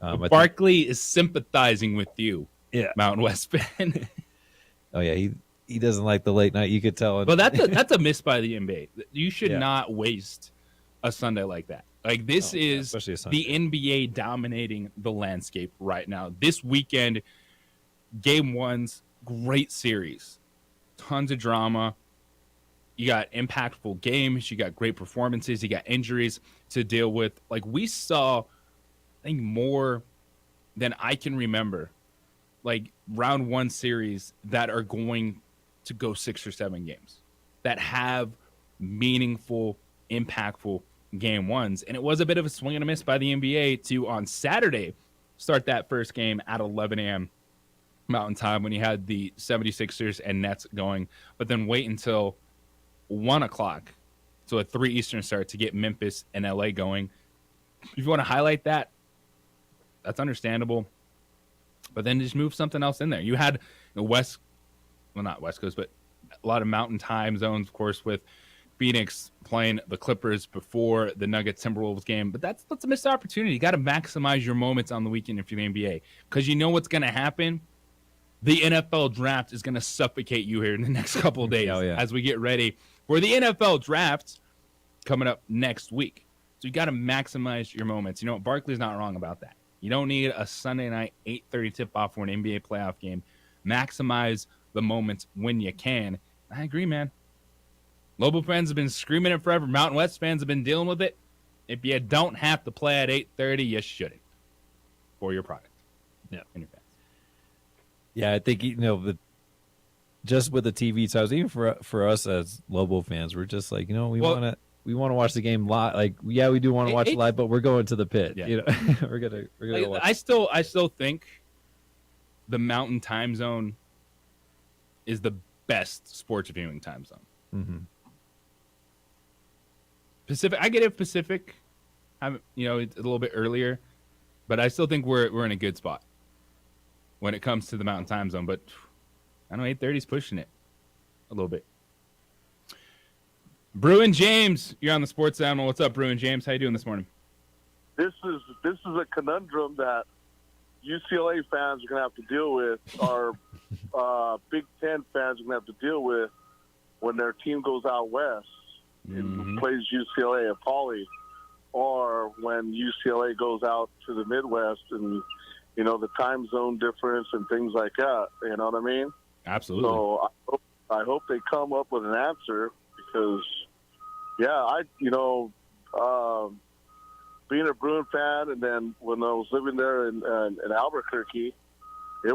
Barkley is sympathizing with you, Mountain West fan. Oh yeah, he doesn't like the late night. You could tell. But that's a miss by the NBA. You should not waste a Sunday like that. Like this is the NBA dominating the landscape right now. This weekend, Game 1's great series, tons of drama. You got impactful games. You got great performances. You got injuries to deal with. Like we saw, I think more than I can remember, like round 1 series that are going to go 6 or 7 games that have meaningful, impactful game 1s. And it was a bit of a swing and a miss by the NBA to on Saturday start that first game at 11 a.m. Mountain Time when you had the 76ers and Nets going, but then wait until 1 o'clock, so a 3 Eastern start to get Memphis and LA going. If you want to highlight that, that's understandable. But then just move something else in there. You had the not West Coast, but a lot of mountain time zones, of course, with Phoenix playing the Clippers before the Nuggets Timberwolves game. But that's a missed opportunity. You got to maximize your moments on the weekend if you're the NBA, because you know what's going to happen. The NFL draft is going to suffocate you here in the next couple of days as we get ready for the NFL draft coming up next week. So you got to maximize your moments. Barkley's not wrong about that. You don't need a Sunday night 8:30 tip-off for an NBA playoff game. Maximize the moments when you can. I agree, man. Lobo fans have been screaming it forever. Mountain West fans have been dealing with it. If you don't have to play at 8:30, you shouldn't for your product. Yeah. And your fans. Yeah, I think, just with the TV titles, even for us as Lobo fans, we're just like, we want to watch the game live. Like, yeah, we do want to watch it live, but we're going to the pit. Yeah. we're gonna Like, watch. I still think the Mountain time zone is the best sports viewing time zone. Mm-hmm. Pacific, I get it. Pacific, it's a little bit earlier, but I still think we're in a good spot when it comes to the Mountain time zone. But I don't know, 8:30 is pushing it a little bit. Bruin James, you're on the Sports Animal. What's up, Bruin James? How you doing this morning? This is a conundrum that UCLA fans are going to have to deal with, or Big Ten fans are going to have to deal with when their team goes out west and plays UCLA at Pauley, or when UCLA goes out to the Midwest and, the time zone difference and things like that. You know what I mean? Absolutely. So I hope they come up with an answer because, being a Bruin fan, and then when I was living there in Albuquerque, the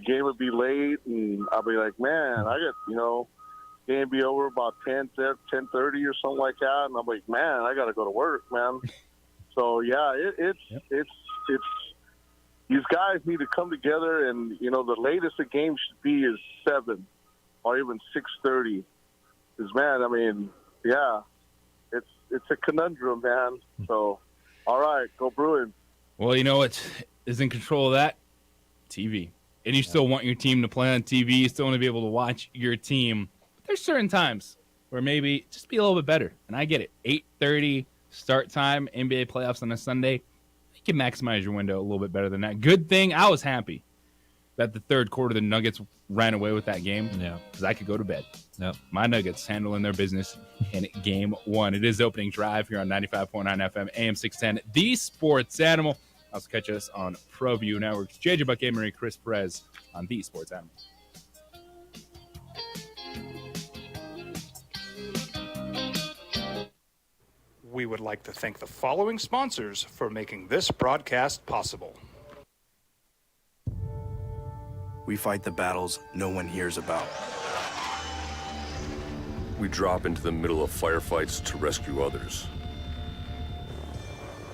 game would be late, and I'd be like, man, I got, game be over about 10:30 or something like that, and I'm like, man, I got to go to work, man. So, yeah, it's these guys need to come together, and, the latest a game should be is 7 or even 6:30. Because, man, I mean, yeah, it's a conundrum, man. So, all right, go Bruins. Well, you know what is in control of that? TV. And you still want your team to play on TV. You still want to be able to watch your team. But there's certain times where maybe just be a little bit better. And I get it. 8:30 start time, NBA playoffs on a Sunday. You can maximize your window a little bit better than that. Good thing I was happy that the third quarter the Nuggets ran away with that game. Yeah. Because I could go to bed. Yep. My Nuggets handling their business in game one. It is opening drive here on 95.9 FM, AM 610, The Sports Animal. Also catch us on ProView Networks. JJ Buck, Marie, Chris Perez on The Sports Animal. We would like to thank the following sponsors for making this broadcast possible. We fight the battles no one hears about. We drop into the middle of firefights to rescue others.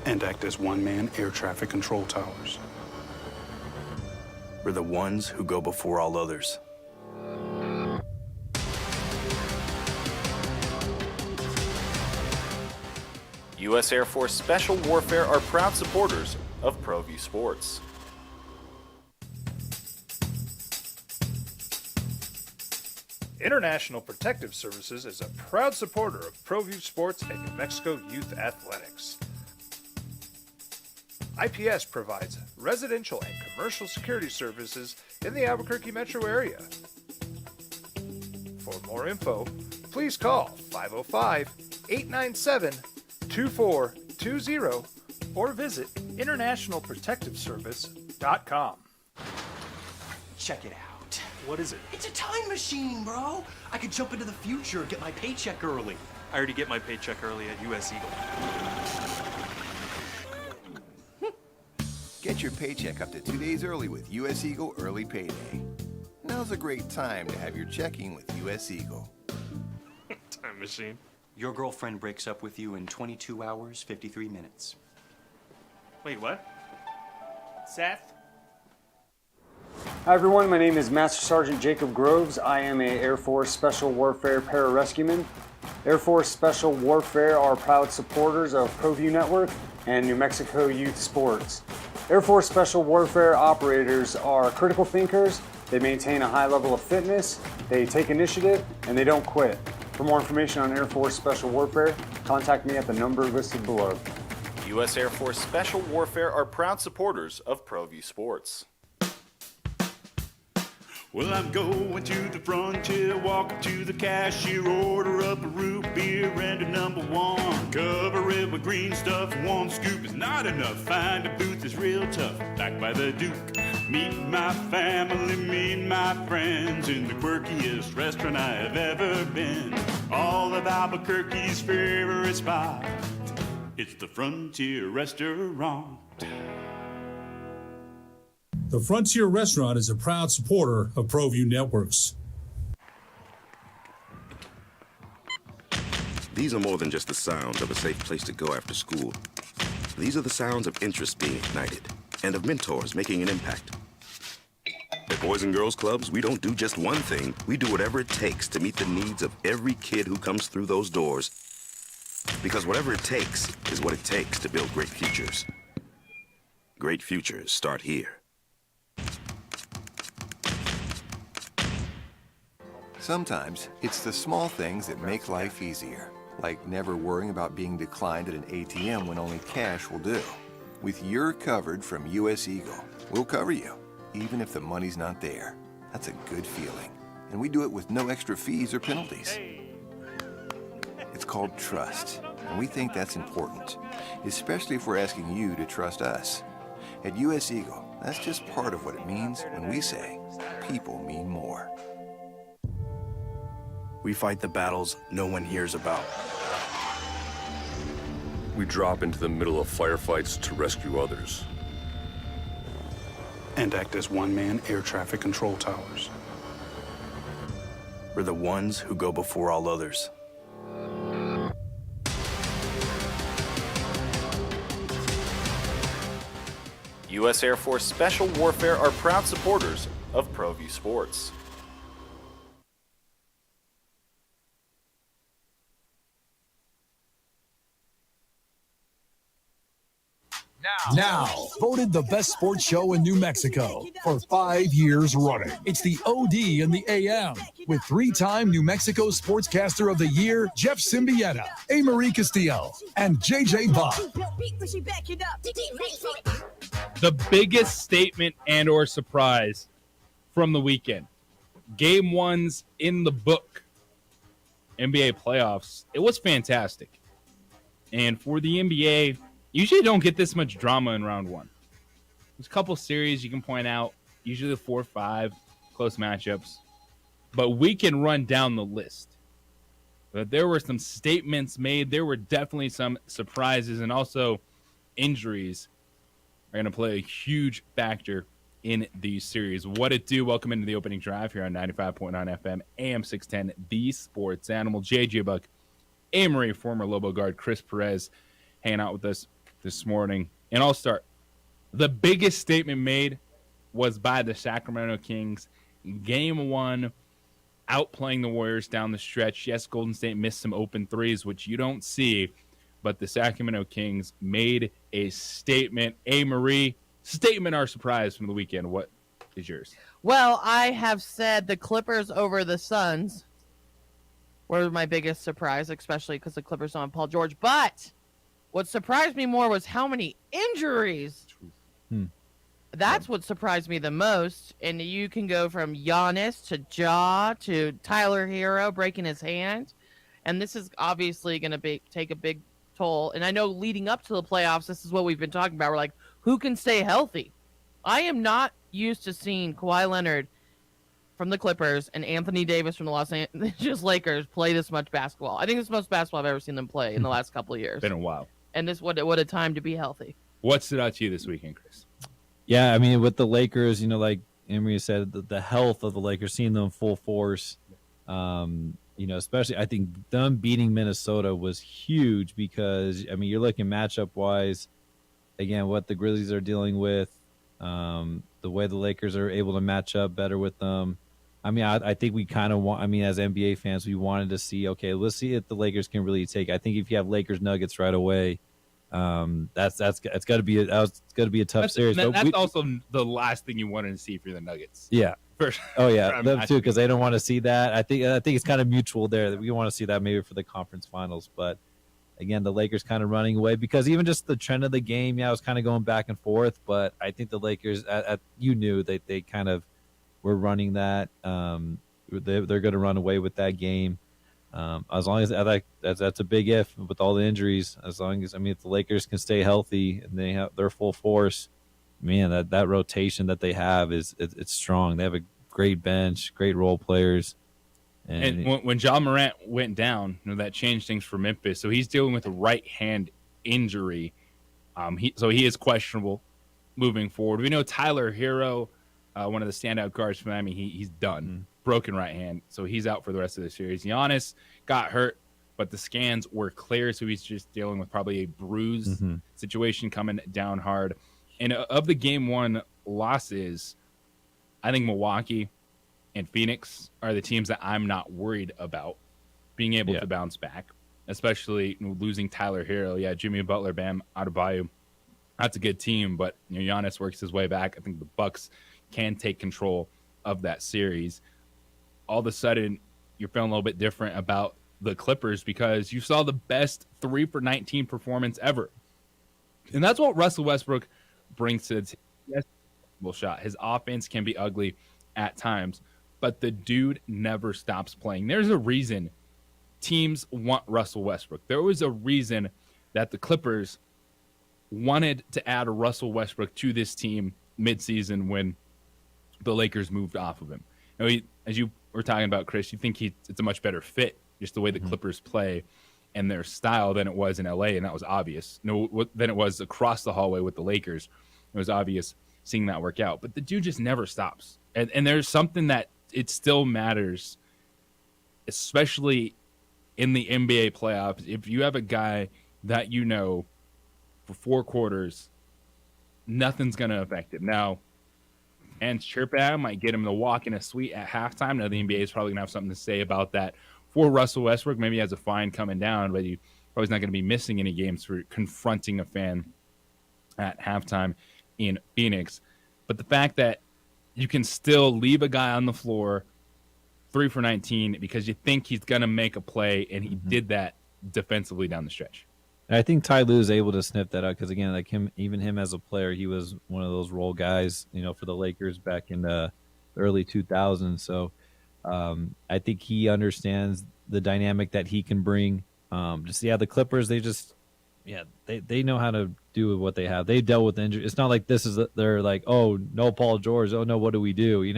And act as one-man air traffic control towers. We're the ones who go before all others. U.S. Air Force Special Warfare are proud supporters of ProView Sports. International Protective Services is a proud supporter of ProView Sports and New Mexico Youth Athletics. IPS provides residential and commercial security services in the Albuquerque metro area. For more info, please call 505-897-2420 or visit internationalprotectiveservice.com. Check it out. What is it? It's a time machine, bro. I could jump into the future, get my paycheck early. I already get my paycheck early at US Eagle. Get your paycheck up to 2 days early with US Eagle Early Payday. Now's a great time to have your checking with US Eagle. Time machine. Your girlfriend breaks up with you in 22 hours, 53 minutes. Wait, what? Seth? Hi everyone, my name is Master Sergeant Jacob Groves. I am a Air Force Special Warfare Pararescueman. Air Force Special Warfare are proud supporters of ProView Network and New Mexico Youth Sports. Air Force Special Warfare operators are critical thinkers. They maintain a high level of fitness, they take initiative, and they don't quit. For more information on Air Force Special Warfare, contact me at the number listed below. U.S. Air Force Special Warfare are proud supporters of ProView Sports. Well, I'm going to the frontier, walk up to the cashier, order up a root beer and a number one. Cover it with green stuff, one scoop is not enough. Find a booth is real tough, back by the Duke. Meet my family, meet my friends in the quirkiest restaurant I have ever been. All of Albuquerque's favorite spot. It's the Frontier Restaurant. The Frontier Restaurant is a proud supporter of ProView Networks. These are more than just the sounds of a safe place to go after school. These are the sounds of interest being ignited and of mentors making an impact. At Boys and Girls Clubs, we don't do just one thing. We do whatever it takes to meet the needs of every kid who comes through those doors. Because whatever it takes is what it takes to build great futures. Great futures start here. Sometimes it's the small things that make life easier, like never worrying about being declined at an ATM when only cash will do. With You're Covered from US Eagle, we'll cover you, even if the money's not there. That's a good feeling. And we do it with no extra fees or penalties. It's called trust, and we think that's important, especially if we're asking you to trust us. At US Eagle, that's just part of what it means when we say people mean more. We fight the battles no one hears about. We drop into the middle of firefights to rescue others. And act as one-man air traffic control towers. We're the ones who go before all others. U.S. Air Force Special Warfare are proud supporters of ProView Sports. Now, voted the best sports show in New Mexico for 5 years running. It's the OD and the AM with 3-time New Mexico Sportscaster of the Year, Jeff Symbieta, A. Marie Castillo, and JJ Buck. The biggest statement and or surprise from the weekend. Game 1's in the book. NBA playoffs. It was fantastic. And for the NBA, usually don't get this much drama in round one. There's a couple series you can point out, usually the 4-5, close matchups. But we can run down the list. But there were some statements made. There were definitely some surprises, and also injuries are going to play a huge factor in these series. What it do? Welcome into the opening drive here on 95.9 FM, AM 610, The Sports Animal. JJ Buck, Amory, former Lobo guard Chris Perez, hanging out with us this morning. And I'll start. The biggest statement made was by the Sacramento Kings. Game 1, outplaying the Warriors down the stretch. Yes, Golden State missed some open threes, which you don't see, but the Sacramento Kings made a statement. Marie, statement or surprise from the weekend? What is yours? Well, I have said the Clippers over the Suns were my biggest surprise, especially because the Clippers don't have Paul George. But what surprised me more was how many injuries. That's what surprised me the most. And you can go from Giannis to Ja to Tyler Hero breaking his hand. And this is obviously going to take a big toll. And I know leading up to the playoffs, this is what we've been talking about. We're like, who can stay healthy? I am not used to seeing Kawhi Leonard from the Clippers and Anthony Davis from the Los Angeles Lakers play this much basketball. I think it's the most basketball I've ever seen them play in the last couple of years. Been a while. And this what a time to be healthy. What stood out to you this weekend, Chris? Yeah, I mean, with the Lakers, like Emery said, the health of the Lakers, seeing them full force, especially I think them beating Minnesota was huge because, I mean, you're looking matchup-wise, again, what the Grizzlies are dealing with, the way the Lakers are able to match up better with them. I mean, I think we kind of want, as NBA fans, we wanted to see, okay, let's see if the Lakers can really take. I think if you have Lakers Nuggets right away, that's got to be a tough series. That's also the last thing you wanted to see for the Nuggets. Yeah. First, oh yeah, them too, because they don't want to see that. I think it's kind of mutual there that we want to see that maybe for the conference finals. But again, the Lakers kind of running away because even just the trend of the game, it was kind of going back and forth. But I think the Lakers, you knew that they kind of were running that. They're going to run away with that game. As long as that's a big if with all the injuries. As long as if the Lakers can stay healthy and they have their full force, man, that rotation that they have it's strong. They have a great bench, great role players. And when Ja Morant went down, that changed things for Memphis. So he's dealing with a right hand injury. He is questionable moving forward. We know Tyler Hero, one of the standout guards for Miami, he's done. Broken right hand. So he's out for the rest of the series. Giannis got hurt, but the scans were clear. So he's just dealing with probably a bruise situation coming down hard. And of the game 1 losses, I think Milwaukee and Phoenix are the teams that I'm not worried about being able to bounce back, especially losing Tyler Hero. Yeah, Jimmy Butler, Bam Adebayo, that's a good team, but Giannis works his way back. I think the Bucks can take control of that series. All of a sudden, you're feeling a little bit different about the Clippers because you saw the best 3 for 19 performance ever. And that's what Russell Westbrook brings to the team. Yes, shot. His offense can be ugly at times, but the dude never stops playing. There's a reason teams want Russell Westbrook. There was a reason that the Clippers wanted to add Russell Westbrook to this team midseason when the Lakers moved off of him. As you were talking about, Chris, you think it's a much better fit, just the way the Clippers play and their style than it was in LA, and that was obvious. Than it was across the hallway with the Lakers. It was obvious seeing that work out. But the dude just never stops. And there's something that it still matters, especially in the NBA playoffs. If you have a guy that for 4 quarters, nothing's going to affect him. Now, and chirp at him, might get him to walk in a suite at halftime. Now, the NBA is probably going to have something to say about that for Russell Westbrook. Maybe he has a fine coming down, but he probably not going to be missing any games for confronting a fan at halftime in Phoenix. But the fact that you can still leave a guy on the floor 3 for 19 because you think he's going to make a play, and he did that defensively down the stretch. I think Ty Lue is able to sniff that out because, again, like even him as a player, he was one of those role guys, for the Lakers back in the early 2000s. So I think he understands the dynamic that he can bring. The Clippers, they know how to do what they have. They dealt with injury. It's not like they're like, oh, no Paul George. Oh, no, what do we do?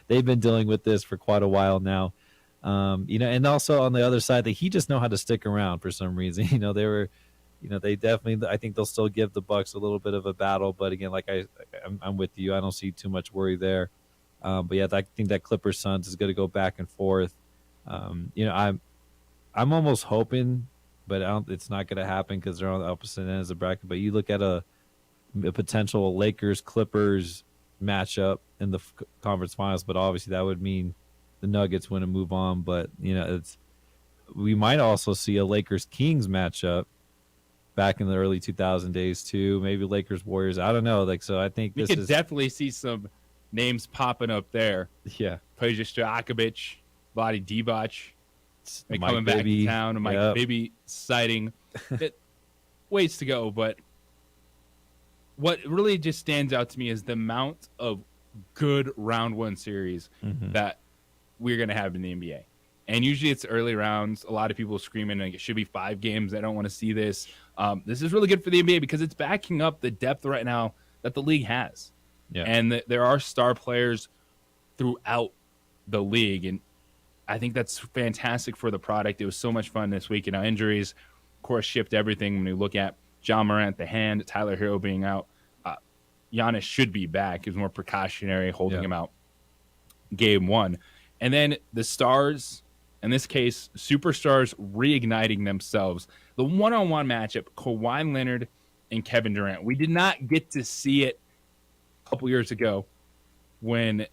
They've been dealing with this for quite a while now. And also on the other side, that he just know how to stick around for some reason. They definitely, I think they'll still give the Bucks a little bit of a battle. But again, like I'm with you. I don't see too much worry there. I think that Clippers Suns is going to go back and forth. I'm almost hoping, but it's not going to happen because they're on the opposite ends of the bracket. But you look at a potential Lakers Clippers matchup in the conference finals, but obviously that would mean the Nuggets win and move on. But we might also see a Lakers Kings matchup back in the early 2000 days too. Maybe Lakers Warriors. I don't know. I think we could definitely see some names popping up there. Yeah, Peja Stojakovic, Vlade Divac, coming back to town. Mike Bibby sighting. Ways to go, but what really just stands out to me is the amount of good round 1 series that we're going to have in the NBA. And usually it's early rounds. A lot of people screaming like it should be 5 games. I don't want to see this. This is really good for the NBA because it's backing up the depth right now that the league has. Yeah. And there are star players throughout the league. And I think that's fantastic for the product. It was so much fun this week. Injuries, of course, shift everything when you look at Ja Morant, the hand, Tyler Hero being out. Giannis should be back. It was more precautionary, holding him out game 1. And then the stars, in this case, superstars reigniting themselves. The one-on-one matchup, Kawhi Leonard and Kevin Durant. We did not get to see it a couple years ago when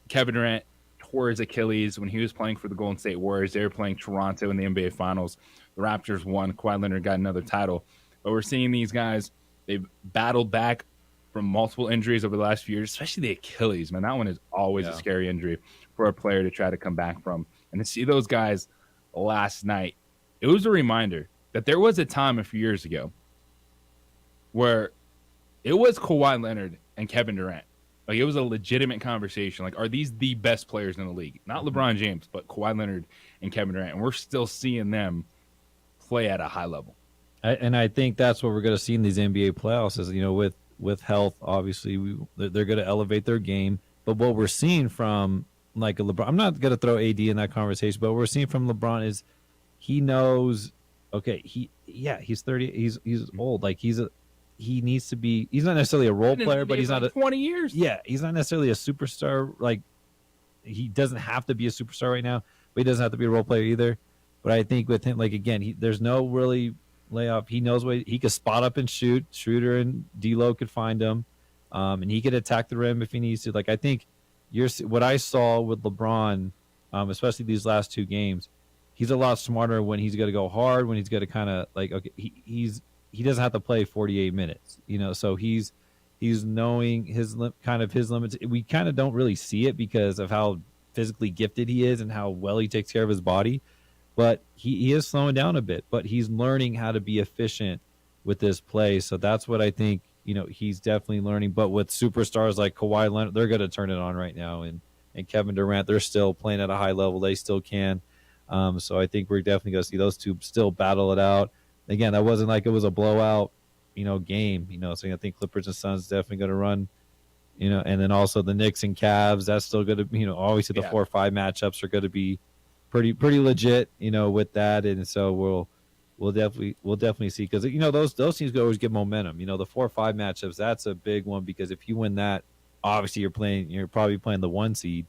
Kevin Durant tore his Achilles when he was playing for the Golden State Warriors. They were playing Toronto in the NBA Finals. The Raptors won. Kawhi Leonard got another title. But we're seeing these guys, they've battled back from multiple injuries over the last few years, especially the Achilles. Man, that one is always a scary injury for a player to try to come back from. And to see those guys last night, it was a reminder that there was a time a few years ago where it was Kawhi Leonard and Kevin Durant. Like, it was a legitimate conversation. Like, are these the best players in the league? Not LeBron James, but Kawhi Leonard and Kevin Durant. And we're still seeing them play at a high level. And I think that's what we're going to see in these NBA playoffs is, with health, obviously, they're going to elevate their game. But what we're seeing from like a LeBron, I'm not going to throw AD in that conversation, but what we're seeing from LeBron is he knows, okay, he's 30, he's old. Like he needs to be, he's not necessarily a role player, but he's not 20 years. Yeah, he's not necessarily a superstar. Like he doesn't have to be a superstar right now, but he doesn't have to be a role player either. But I think with him, like again, there's no really layoff. He knows what he could spot up and shoot. Schroeder and D'Lo could find him, and he could attack the rim if he needs to. Like I think what I saw with LeBron, especially these last two games, he's a lot smarter when he's going to go hard, when he's going to kind of like, okay, he doesn't have to play 48 minutes, so he's knowing his limits. We kind of don't really see it because of how physically gifted he is and how well he takes care of his body, but he is slowing down a bit, but he's learning how to be efficient with this play. So that's what I think, he's definitely learning. But with superstars like Kawhi Leonard, they're going to turn it on right now. And Kevin Durant, they're still playing at a high level. They still can. So I think we're definitely going to see those two still battle it out. Again, that wasn't like it was a blowout, game. So I think Clippers and Suns definitely going to run, and then also the Knicks and Cavs. That's still going to, obviously the 4 or 5 matchups are going to be pretty legit, with that. And so we'll definitely see, because those teams always get momentum. The 4 or 5 matchups, that's a big one, because if you win that, obviously you're probably playing the 1 seed.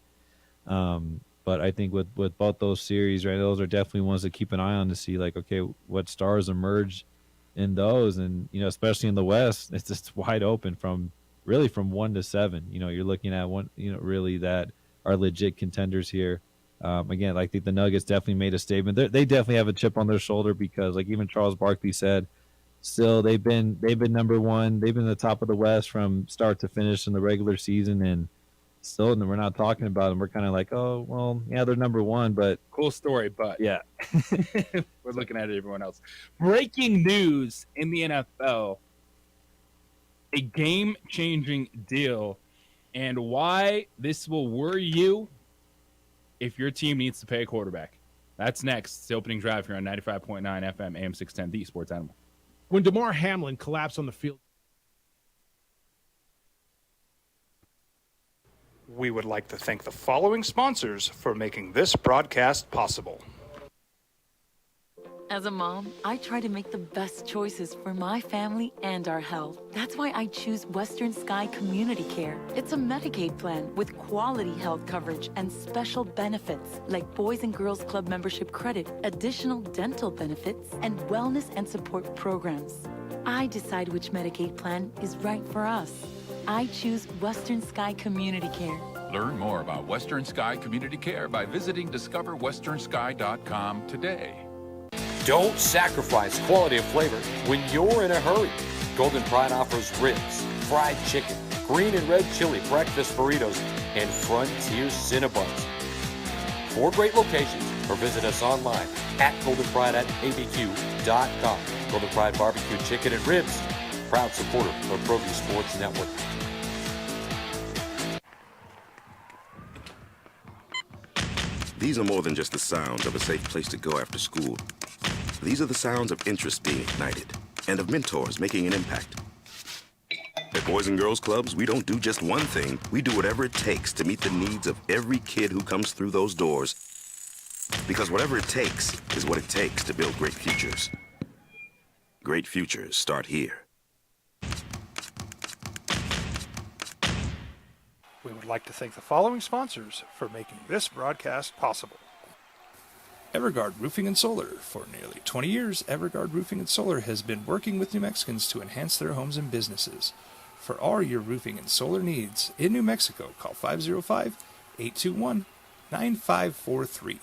But I think with both those series, right, those are definitely ones to keep an eye on to see, like, okay, what stars emerge in those. And especially in the West, it's just wide open from 1 to 7. You're looking at one, really that are legit contenders here. Again, I think the Nuggets definitely made a statement. They definitely have a chip on their shoulder, because like even Charles Barkley said, still they've been number 1. They've been the top of the West from start to finish in the regular season, and still we're not talking about them. We're kind of like, oh, well, yeah, they're number 1, but cool story. But yeah, we're looking at everyone else. Breaking news in the NFL: a game-changing deal, and why this will worry you if your team needs to pay a quarterback. That's next. It's the opening drive here on 95.9 FM, AM 610, the Sports Animal. When DeMar Hamlin collapsed on the field. We would like to thank the following sponsors for making this broadcast possible. As a mom, I try to make the best choices for my family and our health. That's why I choose Western Sky Community Care. It's a Medicaid plan with quality health coverage and special benefits like Boys and Girls Club membership credit, additional dental benefits, and wellness and support programs. I decide which Medicaid plan is right for us. I choose Western Sky Community Care. Learn more about Western Sky Community Care by visiting discoverwesternsky.com today. Don't sacrifice quality of flavor when you're in a hurry. Golden Pride offers ribs, fried chicken, green and red chili breakfast burritos, and Frontier Cinnabons. 4 great locations, or visit us online at goldenpride@abq.com. Golden Pride Barbecue Chicken and Ribs, proud supporter of ProView Sports Network. These are more than just the sounds of a safe place to go after school. These are the sounds of interest being ignited and of mentors making an impact. At Boys and Girls Clubs, we don't do just one thing. We do whatever it takes to meet the needs of every kid who comes through those doors. Because whatever it takes is what it takes to build great futures. Great futures start here. We would like to thank the following sponsors for making this broadcast possible. Everguard Roofing and Solar. For nearly 20 years, Everguard Roofing and Solar has been working with New Mexicans to enhance their homes and businesses. For all your roofing and solar needs in New Mexico, call 505-821-9543.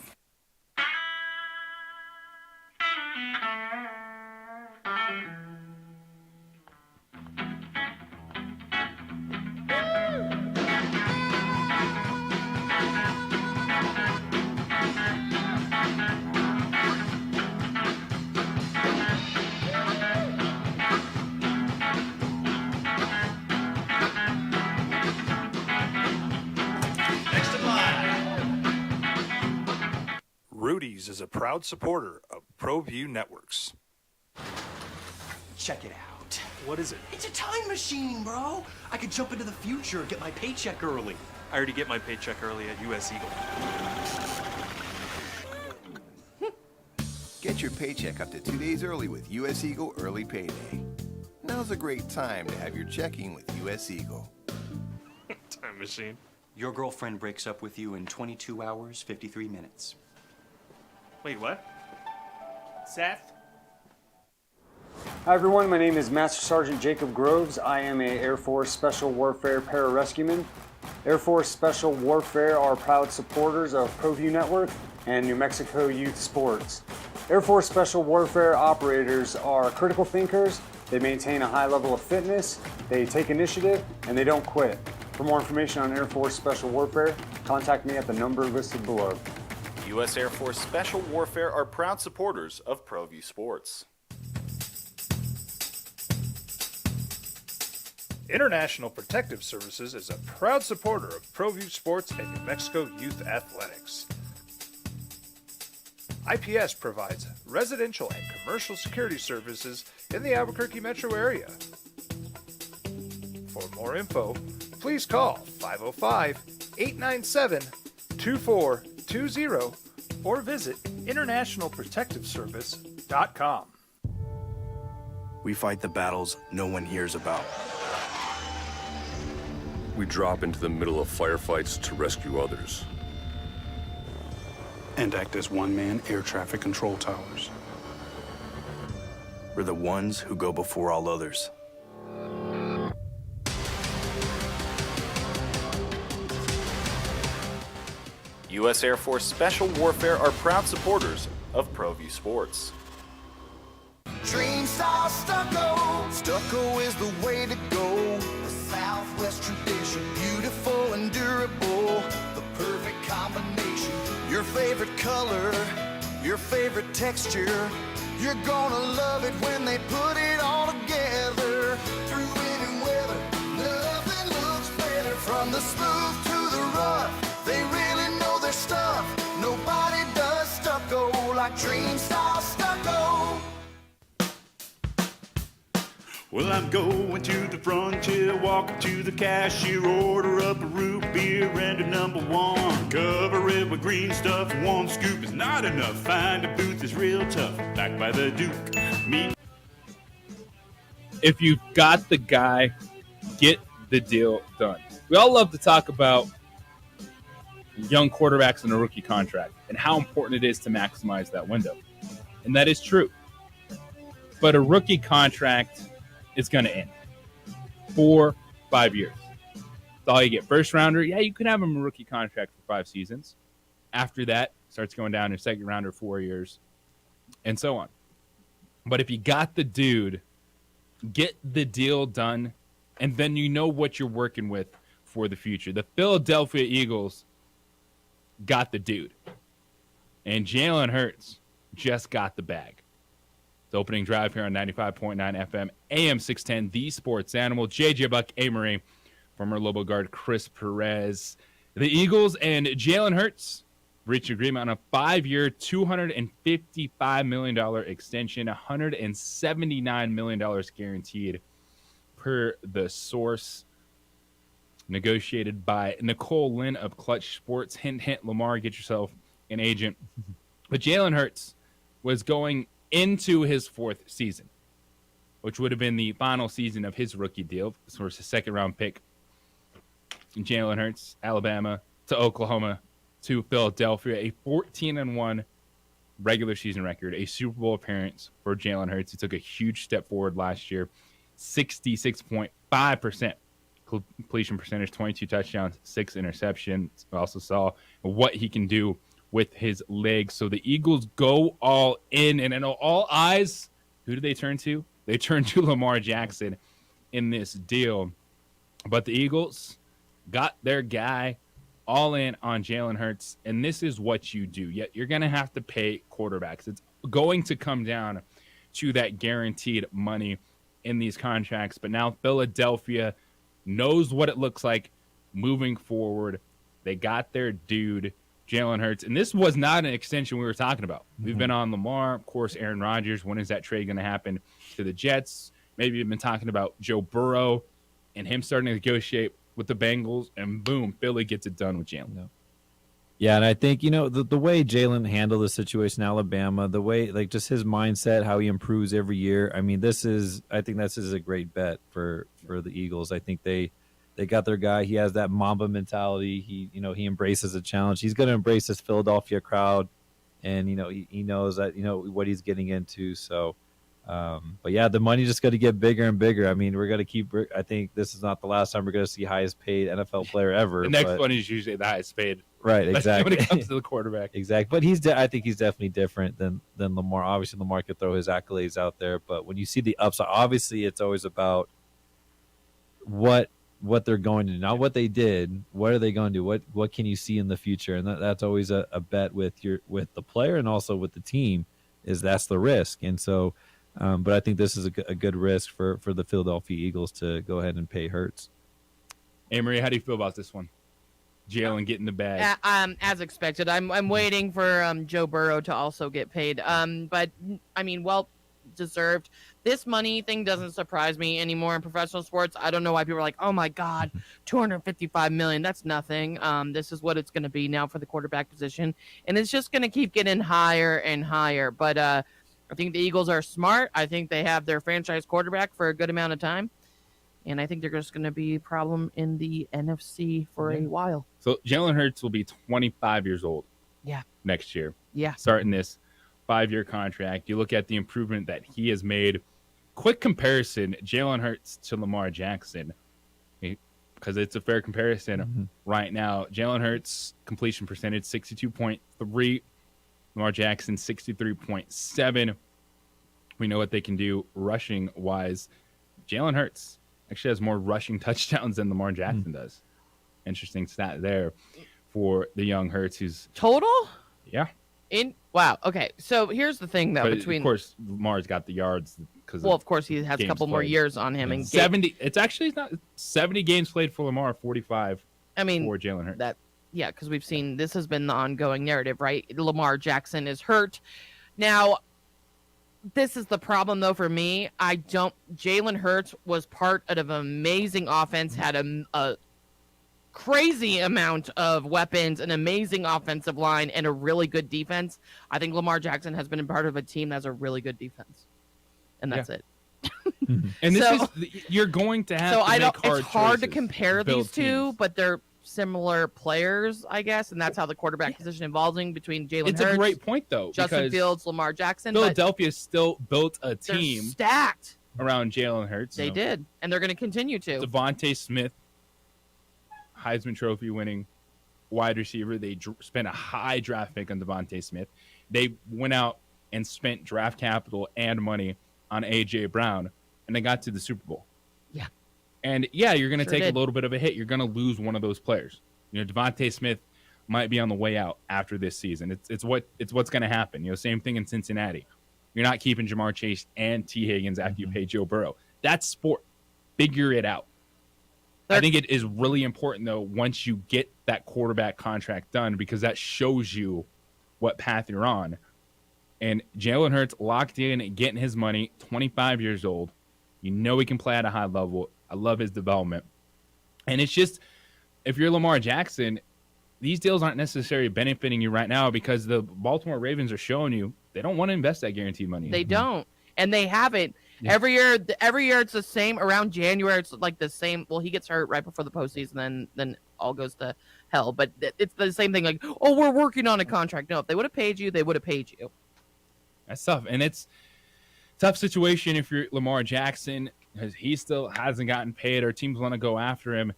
Rudy's is a proud supporter of ProView Networks. Check it out. What is it? It's a time machine, bro. I could jump into the future, get my paycheck early. I already get my paycheck early at US Eagle. Get your paycheck up to 2 days early with US Eagle Early Payday. Now's a great time to have your checking with US Eagle. Time machine. Your girlfriend breaks up with you in 22 hours, 53 minutes. Wait, what? Seth? Hi everyone, my name is Master Sergeant Jacob Groves. I am a Air Force Special Warfare Pararescueman. Air Force Special Warfare are proud supporters of ProView Network and New Mexico Youth Sports. Air Force Special Warfare operators are critical thinkers. They maintain a high level of fitness, they take initiative, and they don't quit. For more information on Air Force Special Warfare, contact me at the number listed below. U.S. Air Force Special Warfare are proud supporters of ProView Sports. International Protective Services is a proud supporter of ProView Sports and New Mexico Youth Athletics. IPS provides residential and commercial security services in the Albuquerque metro area. For more info, please call 505-897-2420 or visit internationalprotectiveservice.com. We fight the battles no one hears about. We drop into the middle of firefights to rescue others. And act as one-man air traffic control towers. We're the ones who go before all others. U.S. Air Force Special Warfare are proud supporters of ProView Sports. Dream style stucco. Stucco is the way to go. The Southwest tradition, beautiful and durable. The perfect combination. Your favorite color, your favorite texture. You're gonna love it when they put it all together. Through any weather, nothing looks better. From the smooth to the rough, they really know their stuff. Nobody does stucco like Dream style stucco. Well, I'm going to the frontier, walking to the cashier, order up a root beer and a number one. Cover it with green stuff, one scoop is not enough. Find a booth is real tough, back by the Duke. Meet. If you've got the guy, get the deal done. We all love to talk about young quarterbacks in a rookie contract and how important it is to maximize that window. And that is true. But a rookie contract is going to end 4-5 years. That's all you get. First rounder, yeah, you can have him a rookie contract for 5 seasons. After that, starts going down to second rounder 4 years, and so on. But if you got the dude, get the deal done, and then you know what you're working with for the future. The Philadelphia Eagles got the dude, and Jalen Hurts just got the bag. The opening drive here on 95.9 FM, AM 610, The Sports Animal. JJ Buck, A-Marie, former Lobo guard Chris Perez. The Eagles and Jalen Hurts reached agreement on a 5-year, $255 million extension, $179 million guaranteed per the source. Negotiated by Nicole Lynn of Clutch Sports. Hint, hint, Lamar, get yourself an agent. But Jalen Hurts was going into his 4th season, which would have been the final season of his rookie deal. This was his second-round pick. Jalen Hurts, Alabama to Oklahoma to Philadelphia, a 14-1 regular season record, a Super Bowl appearance for Jalen Hurts. He took a huge step forward last year, 66.5% completion percentage, 22 touchdowns, 6 interceptions. We also saw what he can do with his legs. So the Eagles go all in, and I know all eyes, who do they turn to? They turn to Lamar Jackson in this deal. But the Eagles got their guy all in on Jalen Hurts, and this is what you do. Yet you're going to have to pay quarterbacks. It's going to come down to that guaranteed money in these contracts. But now Philadelphia knows what it looks like moving forward. They got their dude, Jalen Hurts. And this was not an extension we were talking about. We've been on Lamar, of course, Aaron Rodgers. When is that trade going to happen to the Jets? Maybe you've been talking about Joe Burrow and him starting to negotiate with the Bengals, and boom, Philly gets it done with Jalen. Yeah, and I think, the way Jalen handled the situation in Alabama, the way, like, just his mindset, how he improves every year. I mean, I think this is a great bet for the Eagles. I think they got their guy. He has that Mamba mentality. He embraces a challenge. He's going to embrace this Philadelphia crowd, and, he knows that, what he's getting into. So, but yeah, the money's just going to get bigger and bigger. I mean, we're going to keep. I think this is not the last time we're going to see highest paid NFL player ever. The next one is usually the highest paid. Right, exactly. When it comes to the quarterback, exactly. But I think he's definitely different than Lamar. Obviously, Lamar could throw his accolades out there, but when you see the upside, obviously, it's always about what they're going to do, not what they did. What are they going to do? What can you see in the future? And that's always a bet with the player and also with the team. That's the risk, and so. But I think this is a good risk for the Philadelphia Eagles to go ahead and pay Hurts. Amory, how do you feel about this one? Jalen getting the bag. As expected. I'm waiting for Joe Burrow to also get paid. But I mean, well deserved. This money thing doesn't surprise me anymore in professional sports. I don't know why people are like, "Oh my God, $255 million. That's nothing." This is what it's going to be now for the quarterback position, and it's just going to keep getting higher and higher. But I think the Eagles are smart. I think they have their franchise quarterback for a good amount of time. And I think they're just going to be a problem in the NFC for a while. So Jalen Hurts will be 25 years old next year. Yeah. Starting this 5-year contract. You look at the improvement that he has made. Quick comparison, Jalen Hurts to Lamar Jackson, because it's a fair comparison right now. Jalen Hurts completion percentage 62.3, Lamar Jackson 63.7. We know what they can do rushing wise. Jalen Hurts actually has more rushing touchdowns than Lamar Jackson does. Interesting stat there for the young Hurts, who's total. Yeah. Wow. Okay. So here's the thing, though. But between of course, Lamar's got the yards because of course he has a couple more years on him. And 70. It's actually not 70 games played for Lamar, 45. I mean, for Jalen Hurts. Yeah, because we've seen this has been the ongoing narrative, right? Lamar Jackson is hurt now. This is the problem, though, for me. Jalen Hurts was part of an amazing offense, had a crazy amount of weapons, an amazing offensive line, and a really good defense. I think Lamar Jackson has been a part of a team that has a really good defense. And that's it. And you're going to have to make hard it's hard to choices compare build these two, but they're similar players, I guess, and that's how the quarterback position evolving between Jalen Hurts. It's a great point, though, Justin because Fields, Lamar Jackson. Philadelphia still built a team stacked around Jalen Hurts. They did, and they're going to continue to. Devontae Smith, Heisman Trophy winning wide receiver. They spent a high draft pick on Devontae Smith. They went out and spent draft capital and money on A.J. Brown, and they got to the Super Bowl. Yeah. And, you're going to take a little bit of a hit. You're going to lose one of those players. Devontae Smith might be on the way out after this season. It's what's going to happen. Same thing in Cincinnati. You're not keeping Jamar Chase and T. Higgins after you pay Joe Burrow. That's sport. Figure it out. I think it is really important, though, once you get that quarterback contract done, because that shows you what path you're on. And Jalen Hurts locked in, getting his money, 25 years old. He can play at a high level. I love his development. And it's just, if you're Lamar Jackson, these deals aren't necessarily benefiting you right now because the Baltimore Ravens are showing you they don't want to invest that guaranteed money. They don't. And they haven't. Yeah. Every year it's the same. Around January, it's like the same. Well, he gets hurt right before the postseason, then all goes to hell. But it's the same thing. Like, oh, we're working on a contract. No, if they would have paid you, they would have paid you. That's tough, and it's a tough situation if you're Lamar Jackson because he still hasn't gotten paid. Our teams want to go after him,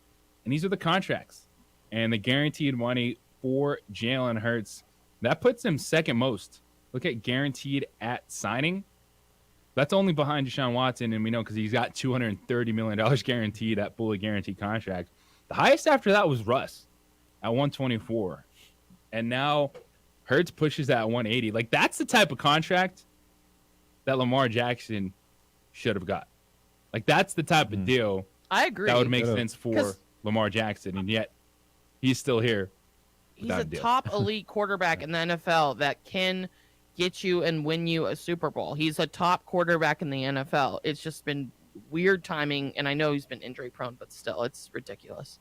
and these are the contracts and the guaranteed money for Jalen Hurts. That puts him second most. Look at guaranteed at signing. That's only behind Deshaun Watson, and we know because he's got $230 million guaranteed, that fully guaranteed contract. The highest after that was Russ at 124. And now Hurts pushes that 180. Like, that's the type of contract that Lamar Jackson should have got. Like, that's the type of deal I agree. That would make sense for Lamar Jackson, and yet he's still here. He's a top elite quarterback in the NFL that can get you and win you a Super Bowl. He's a top quarterback in the NFL. It's just been weird timing, and I know he's been injury prone, but still, it's ridiculous.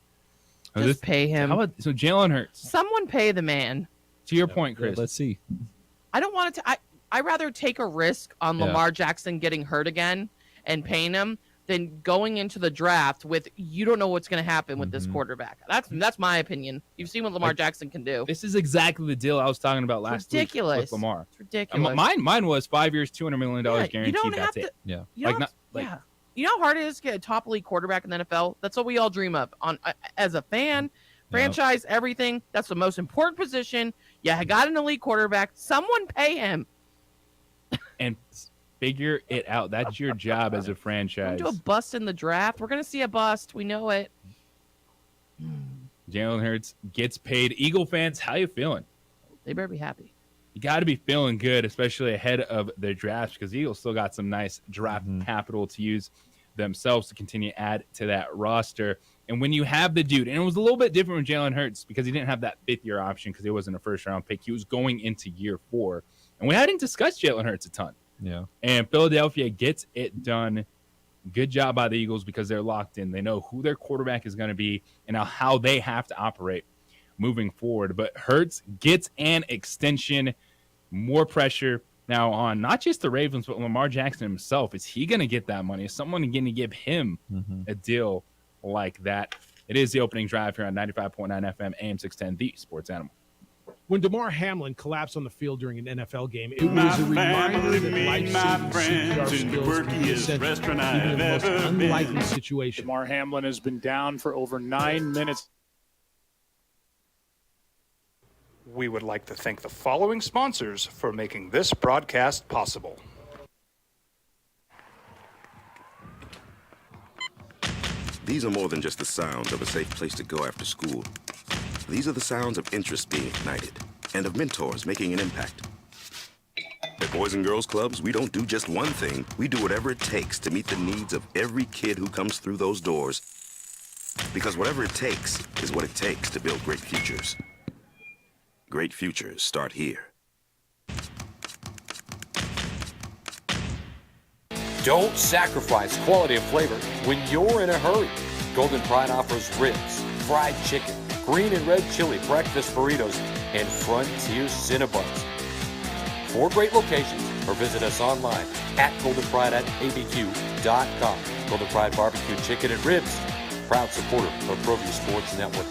Oh, Just pay him. So Jalen Hurts. Someone pay the man. To your point, Chris. Let's see. I don't want it to. I rather take a risk on Lamar Jackson getting hurt again and paying him than going into the draft with you don't know what's going to happen with this quarterback. That's my opinion. You've seen what Lamar Jackson can do. This is exactly the deal I was talking about last week with Lamar. It's ridiculous. Mine was 5 years, $200 million guaranteed. You don't have That's to, it. Yeah. You know how hard it is to get a top elite quarterback in the NFL? That's what we all dream of. As a fan, franchise, everything. That's the most important position. Yeah, I got an elite quarterback. Someone pay him. And figure it out. That's your job as a franchise. Do a bust in the draft. We're going to see a bust. We know it. Jalen Hurts gets paid. Eagle fans, how you feeling? They better be happy. You got to be feeling good, especially ahead of their drafts, because the Eagles still got some nice draft capital to use themselves to continue to add to that roster. And when you have the dude, and it was a little bit different with Jalen Hurts because he didn't have that fifth-year option because he wasn't a first-round pick. He was going into year 4. And we hadn't discussed Jalen Hurts a ton. Yeah. And Philadelphia gets it done. Good job by the Eagles because they're locked in. They know who their quarterback is going to be and how they have to operate moving forward. But Hurts gets an extension, more pressure now on not just the Ravens, but Lamar Jackson himself. Is he going to get that money? Is someone going to give him a deal like that? It is the opening drive here on 95.9 FM, AM 610, the Sports Animal. When DeMar Hamlin collapsed on the field during an NFL game, it My was a reminder family, that me, my life-saving friends, CPR and the skills can be workiest essential, restaurant even in I've the most ever unlikely been. situation. DeMar Hamlin has been down for over 9 minutes. We would like to thank the following sponsors for making this broadcast possible. These are more than just the sounds of a safe place to go after school. These are the sounds of interest being ignited and of mentors making an impact. At Boys and Girls Clubs, we don't do just one thing. We do whatever it takes to meet the needs of every kid who comes through those doors. Because whatever it takes is what it takes to build great futures. Great futures start here. Don't sacrifice quality of flavor when you're in a hurry. Golden Pride offers ribs, fried chicken, green and red chili breakfast burritos, and Frontier Cinnabons. 4 great locations, or visit us online at goldenpride@abq.com. Golden Pride Barbecue Chicken and Ribs, proud supporter of ProView Sports Network.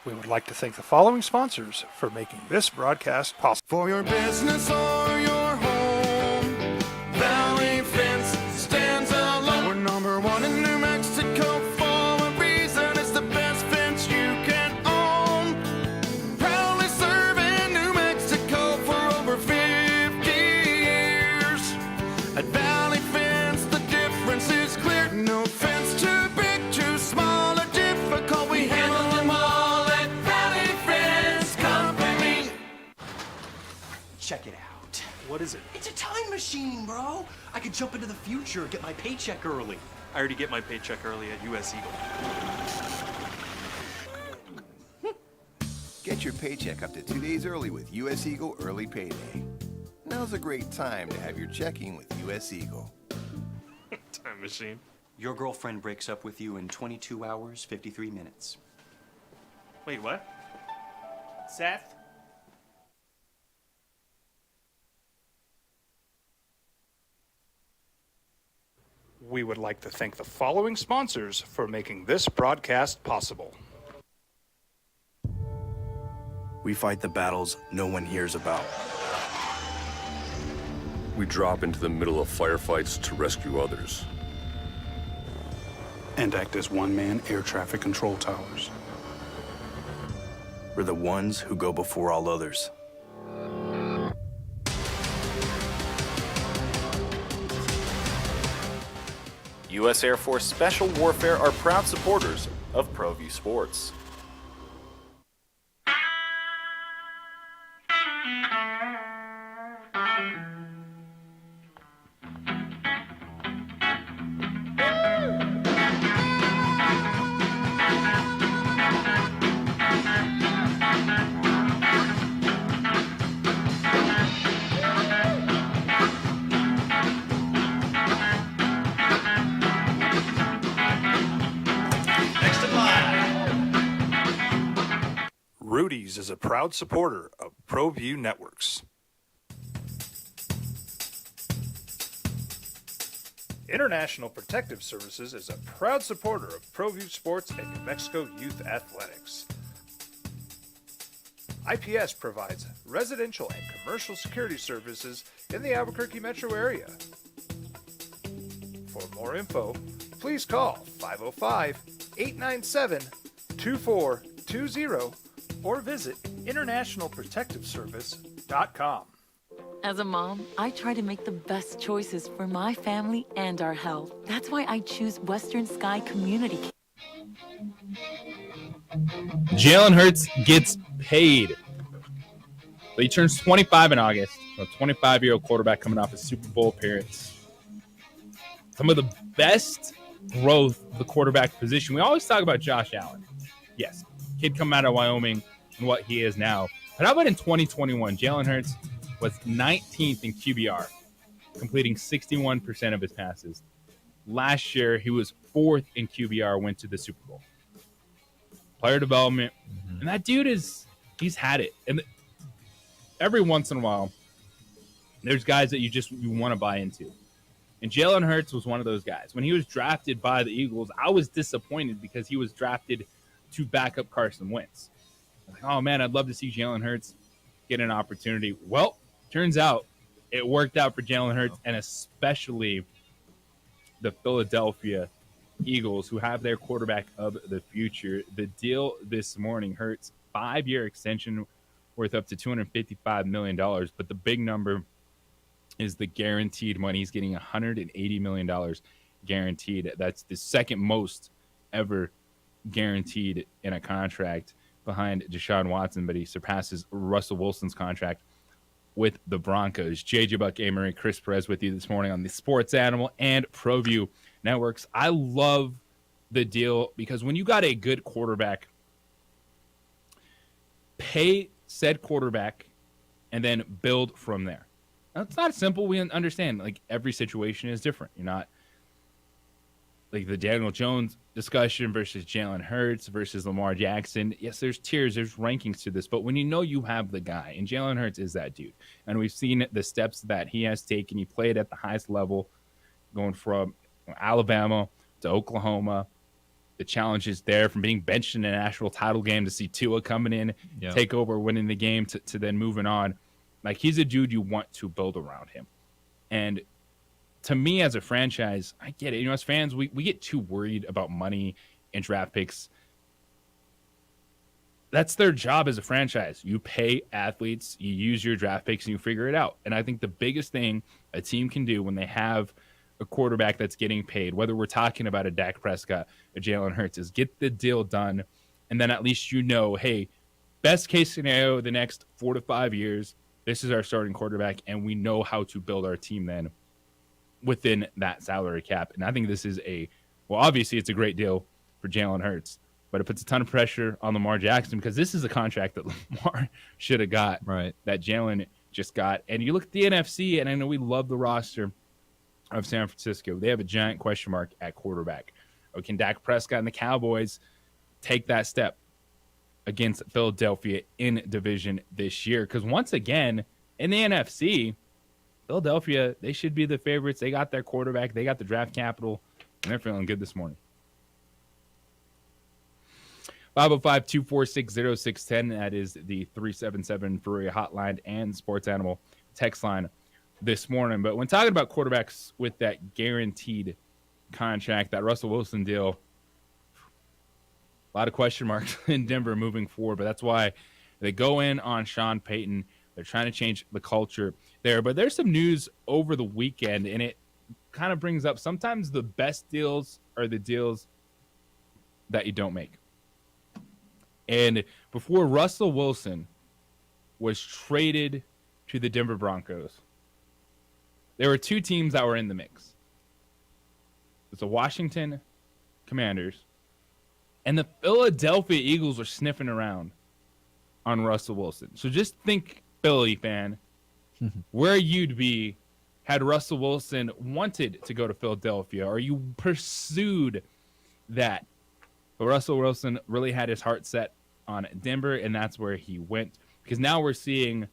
We would like to thank the following sponsors for making this broadcast possible. For your business or your home, Valley Fence stands alone. We're number 1 in New Mexico for a reason. It's the best fence you can own. Proudly serving New Mexico for over 50 years. At Valley Fence, the difference is clear. No fence too big, too small, or difficult. We handle them all at Valley Fence Company. Check it out. What is it? It's a time machine, bro. I could jump into the future, get my paycheck early. I already get my paycheck early at US Eagle. Get your paycheck up to 2 days early with US Eagle Early Payday. Now's a great time to have your checking with US Eagle. Time machine. Your girlfriend breaks up with you in 22 hours, 53 minutes. Wait, what? Seth? We would like to thank the following sponsors for making this broadcast possible. We fight the battles no one hears about. We drop into the middle of firefights to rescue others. And act as one-man air traffic control towers. We're the ones who go before all others. U.S. Air Force Special Warfare are proud supporters of ProView Sports. Rudy's is a proud supporter of ProView Networks. International Protective Services is a proud supporter of ProView Sports and New Mexico Youth Athletics. IPS provides residential and commercial security services in the Albuquerque metro area. For more info, please call 505-897-2420 or visit internationalprotectiveservice.com. As a mom, I try to make the best choices for my family and our health. That's why I choose Western Sky Community Care. Jalen Hurts gets paid. So he turns 25 in August. A 25-year-old quarterback coming off a Super Bowl appearance. Some of the best growth of the quarterback position. We always talk about Josh Allen. Yes, kid coming out of Wyoming and what he is now. But how about in 2021? Jalen Hurts was 19th in QBR, completing 61% of his passes. Last year, he was 4th in QBR, went to the Super Bowl. Player development. And that dude he's had it. And every once in a while, there's guys that you want to buy into. And Jalen Hurts was one of those guys. When he was drafted by the Eagles, I was disappointed because he was drafted to back up Carson Wentz. Like, oh, man, I'd love to see Jalen Hurts get an opportunity. Well, turns out it worked out for Jalen Hurts and especially the Philadelphia Eagles, who have their quarterback of the future. The deal this morning, Hurts, 5-year extension worth up to $255 million. But the big number is the guaranteed money. He's getting $180 million guaranteed. That's the second most ever guaranteed in a contract behind Deshaun Watson, but he surpasses Russell Wilson's contract with the Broncos. JJ Buck, Amory, Chris Perez with you this morning on the Sports Animal and ProView Networks. I love the deal because when you got a good quarterback, pay said quarterback and then build from there. Now, it's not simple. We understand, like, every situation is different. You're not like the Daniel Jones discussion versus Jalen Hurts versus Lamar Jackson. Yes, there's tiers, there's rankings to this, but when you know you have the guy, and Jalen Hurts is that dude, and we've seen the steps that he has taken. He played at the highest level, going from Alabama to Oklahoma. The challenges there from being benched in a national title game to see Tua coming in, take over, winning the game to then moving on. Like, he's a dude you want to build around him. And to me, as a franchise, I get it. You know, as fans, we get too worried about money and draft picks. That's their job as a franchise. You pay athletes, you use your draft picks, and you figure it out. And I think the biggest thing a team can do when they have a quarterback that's getting paid, whether we're talking about a Dak Prescott, a Jalen Hurts, is get the deal done. And then at least you know, hey, best case scenario, the next 4 to 5 years, this is our starting quarterback, and we know how to build our team then within that salary cap. And I think this is obviously it's a great deal for Jalen Hurts, but it puts a ton of pressure on Lamar Jackson because this is a contract that Lamar should have got, right? That Jalen just got. And you look at the NFC, and I know we love the roster of San Francisco. They have a giant question mark at quarterback. Can Dak Prescott and the Cowboys take that step against Philadelphia in division this year? Because once again, in the NFC, Philadelphia, they should be the favorites. They got their quarterback. They got the draft capital, and they're feeling good this morning. 505-246-0610. That is the 377 Ferrari hotline and Sports Animal text line this morning. But when talking about quarterbacks with that guaranteed contract, that Russell Wilson deal, A lot of question marks in Denver moving forward, but that's why they go in on Sean Payton. They're trying to change the culture there. But there's some news over the weekend, and it kind of brings up sometimes the best deals are the deals that you don't make. And before Russell Wilson was traded to the Denver Broncos, there were two teams that were in the mix. It's the Washington Commanders, and the Philadelphia Eagles were sniffing around on Russell Wilson. So just think, Philly fan, where you'd be had Russell Wilson wanted to go to Philadelphia, or you pursued that. But Russell Wilson really had his heart set on Denver, and that's where he went. Because now we're seeing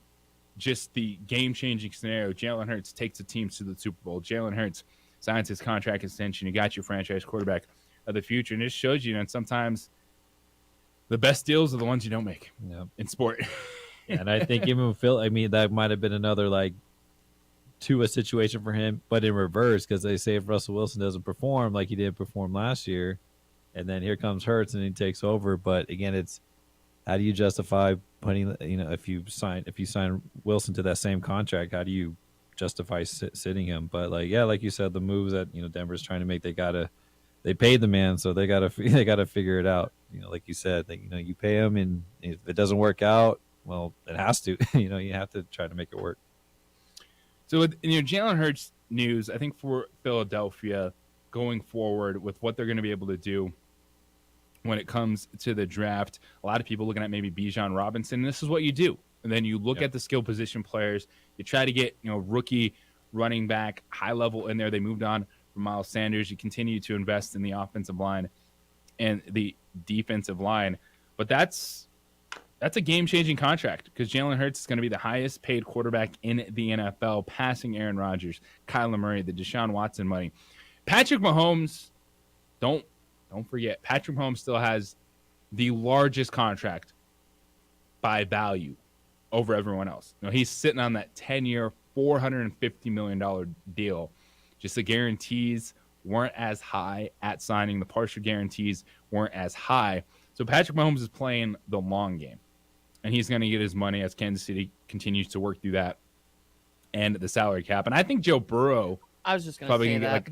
just the game-changing scenario. Jalen Hurts takes the team to the Super Bowl. Jalen Hurts signs his contract extension. You got your franchise quarterback of the future. And it shows you that sometimes the best deals are the ones you don't make in sport. And I think even Phil, I mean, that might have been another like Tua situation for him, but in reverse, because they say if Russell Wilson doesn't perform like he didn't perform last year, and then here comes Hurts and he takes over. But again, it's how do you justify putting, if you sign Wilson to that same contract, how do you justify sitting him? But like you said, the moves that Denver's trying to make, they paid the man, so they gotta figure it out. Like you said, you pay him, and if it doesn't work out, well, it has to. You have to try to make it work. So with Jalen Hurts news, I think for Philadelphia going forward with what they're going to be able to do when it comes to the draft, a lot of people looking at maybe Bijan Robinson. This is what you do. And then you look at the skill position players. You try to get rookie running back, high level in there. They moved on from Miles Sanders. You continue to invest in the offensive line and the defensive line. But that's a game-changing contract because Jalen Hurts is going to be the highest-paid quarterback in the NFL, passing Aaron Rodgers, Kyler Murray, the Deshaun Watson money. Patrick Mahomes, don't forget, Patrick Mahomes still has the largest contract by value over everyone else. He's sitting on that 10-year, $450 million deal. Just the guarantees weren't as high at signing. The partial guarantees weren't as high. So Patrick Mahomes is playing the long game. And he's going to get his money as Kansas City continues to work through that and the salary cap. And I think Joe Burrow, I was just going to say that.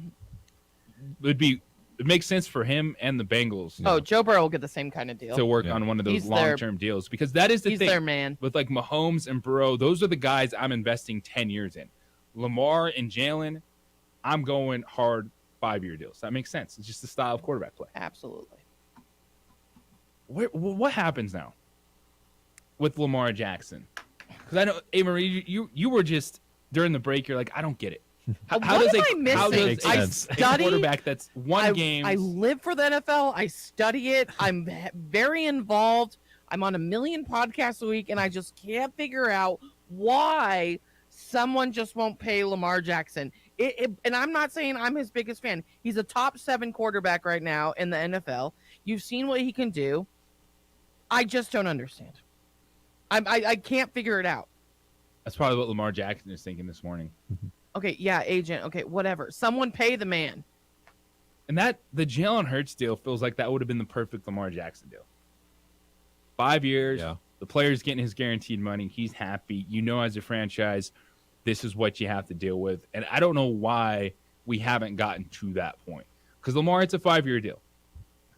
It makes sense for him and the Bengals. Oh, Joe Burrow will get the same kind of deal to work on one of those long-term deals, because that is the thing. He's their man. With like Mahomes and Burrow, those are the guys I'm investing 10 years in. Lamar and Jalen, I'm going hard 5-year deals. That makes sense. It's just the style of quarterback play. Absolutely. What happens now with Lamar Jackson? Because I know, Marie, you were just during the break. You're like, I don't get it. How does a quarterback that's won games? I live for the NFL. I study it. I'm very involved. I'm on 1 million podcasts a week, and I just can't figure out why someone just won't pay Lamar Jackson. And I'm not saying I'm his biggest fan. He's a top 7 quarterback right now in the NFL. You've seen what he can do. I just don't understand. I can't figure it out. That's probably what Lamar Jackson is thinking this morning. Okay, yeah, agent. Okay, whatever. Someone pay the man. And the Jalen Hurts deal feels like that would have been the perfect Lamar Jackson deal. 5 years. Yeah. The player's getting his guaranteed money. He's happy. As a franchise, this is what you have to deal with. And I don't know why we haven't gotten to that point. Because Lamar, it's a 5-year deal.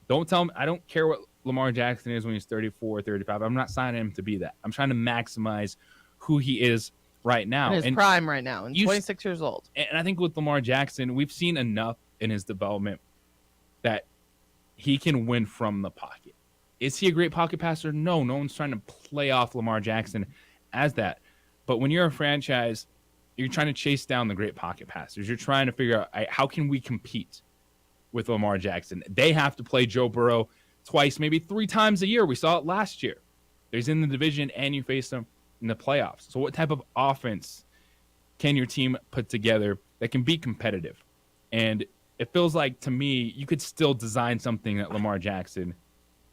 Don't tell me. I don't care what Lamar Jackson is when he's 34, 35. I'm not signing him to be that. I'm trying to maximize who he is right now. In his prime right now, and 26 years old. And I think with Lamar Jackson, we've seen enough in his development that he can win from the pocket. Is he a great pocket passer? No one's trying to play off Lamar Jackson as that. But when you're a franchise, you're trying to chase down the great pocket passers. You're trying to figure out how can we compete with Lamar Jackson. They have to play Joe Burrow twice, maybe 3 times a year. We saw it last year. He's in the division, and you face them in the playoffs. So what type of offense can your team put together that can be competitive? And it feels like, to me, you could still design something that Lamar Jackson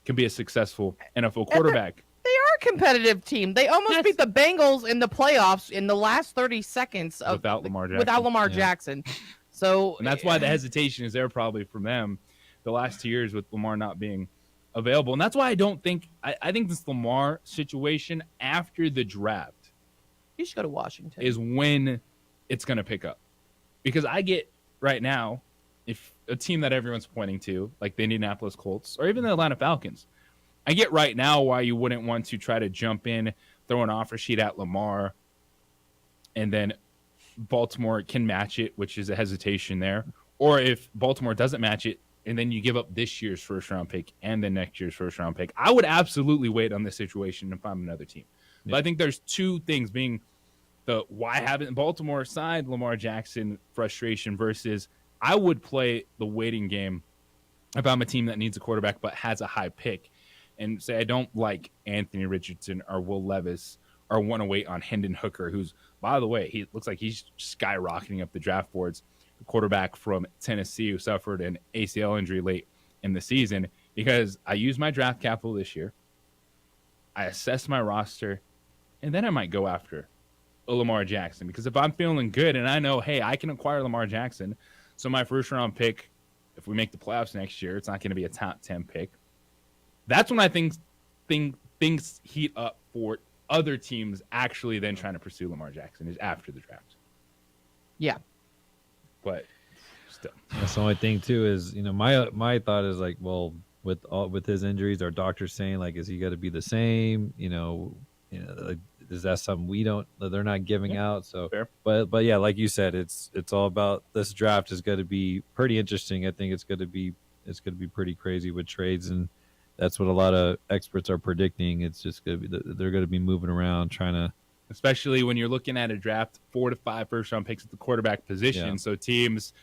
can be a successful NFL quarterback. They are a competitive team. They almost beat the Bengals in the playoffs in the last 30 seconds without Lamar Jackson. So, and that's why the hesitation is there probably from them the last 2 years with Lamar not being available. And that's why I don't think I think this Lamar situation after the draft, he should go to Washington, is when it's going to pick up. Because I get right now, if a team that everyone's pointing to, like the Indianapolis Colts or even the Atlanta Falcons, I get right now why you wouldn't want to try to jump in, throw an offer sheet at Lamar, and then Baltimore can match it, which is a hesitation there. Or if Baltimore doesn't match it, and then you give up this year's first-round pick and then next year's first-round pick, I would absolutely wait on this situation if I'm another team. Yeah. But I think there's two things being the why haven't Baltimore signed Lamar Jackson frustration versus I would play the waiting game if I'm a team that needs a quarterback but has a high pick and say I don't like Anthony Richardson or Will Levis or want to wait on Hendon Hooker, who's, by the way, he looks like he's skyrocketing up the draft boards, the quarterback from Tennessee who suffered an ACL injury late in the season, because I used my draft capital this year, I assessed my roster, and then I might go after a Lamar Jackson, because if I'm feeling good and I know, hey, I can acquire Lamar Jackson, so my first-round pick, if we make the playoffs next year, it's not going to be a top 10 pick. That's when I think things heat up for other teams actually then trying to pursue Lamar Jackson, is after the draft. Yeah. But still. That's the only thing, too, is, my thought is like, well, with his injuries, our doctor's saying, like, is he going to be the same? Like, is that something they're not giving out? So, fair. But yeah, like you said, it's all about, this draft is going to be pretty interesting. I think it's going to be pretty crazy with trades, and that's what a lot of experts are predicting. It's just going to be, they're going to be moving around trying to, especially when you're looking at a draft 4 to 5 first-round picks at the quarterback position. Yeah. So teams,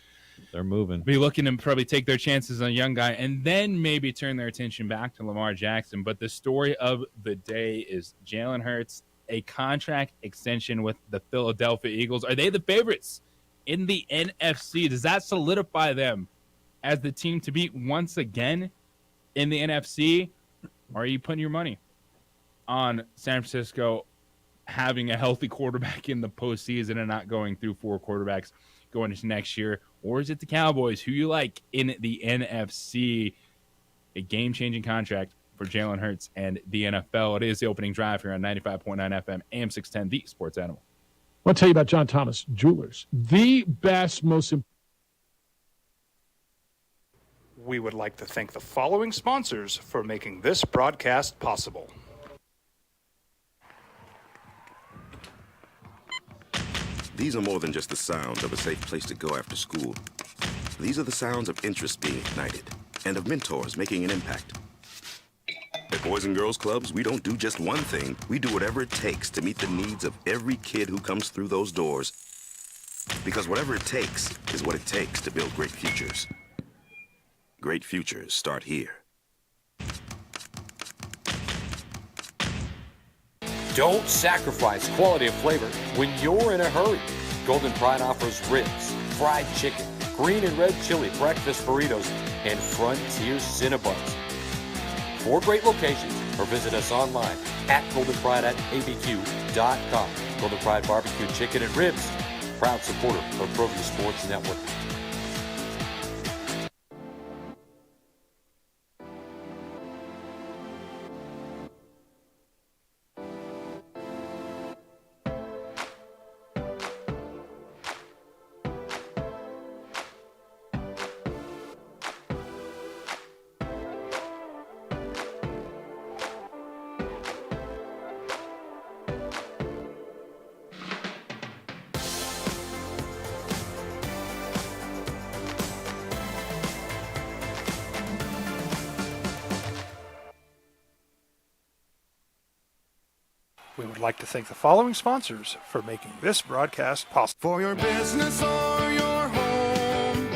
they're moving, be looking to probably take their chances on a young guy and then maybe turn their attention back to Lamar Jackson. But the story of the day is Jalen Hurts, a contract extension with the Philadelphia Eagles. Are they the favorites in the NFC? Does that solidify them as the team to beat once again in the NFC? Or are you putting your money on San Francisco having a healthy quarterback in the postseason and not going through 4 quarterbacks going into next year? Or is it the Cowboys, who you like in the NFC? A game-changing contract for Jalen Hurts and the NFL. It is the opening drive here on 95.9 FM, AM 610, the Sports Animal. I want to tell you about John Thomas Jewelers. The best, most important. We would like to thank the following sponsors for making this broadcast possible. These are more than just the sounds of a safe place to go after school. These are the sounds of interest being ignited and of mentors making an impact. At Boys and Girls Clubs, we don't do just one thing. We do whatever it takes to meet the needs of every kid who comes through those doors. Because whatever it takes is what it takes to build great futures. Great futures start here. Don't sacrifice quality and flavor when you're in a hurry. Golden Pride offers ribs, fried chicken, green and red chili breakfast burritos, and Frontier Cinnabons. 4 great locations, or visit us online at goldenpride@abq.com. Golden Pride Barbecue Chicken and Ribs, proud supporter of ProView Sports Network. We would like to thank the following sponsors for making this broadcast possible. For your business or your home,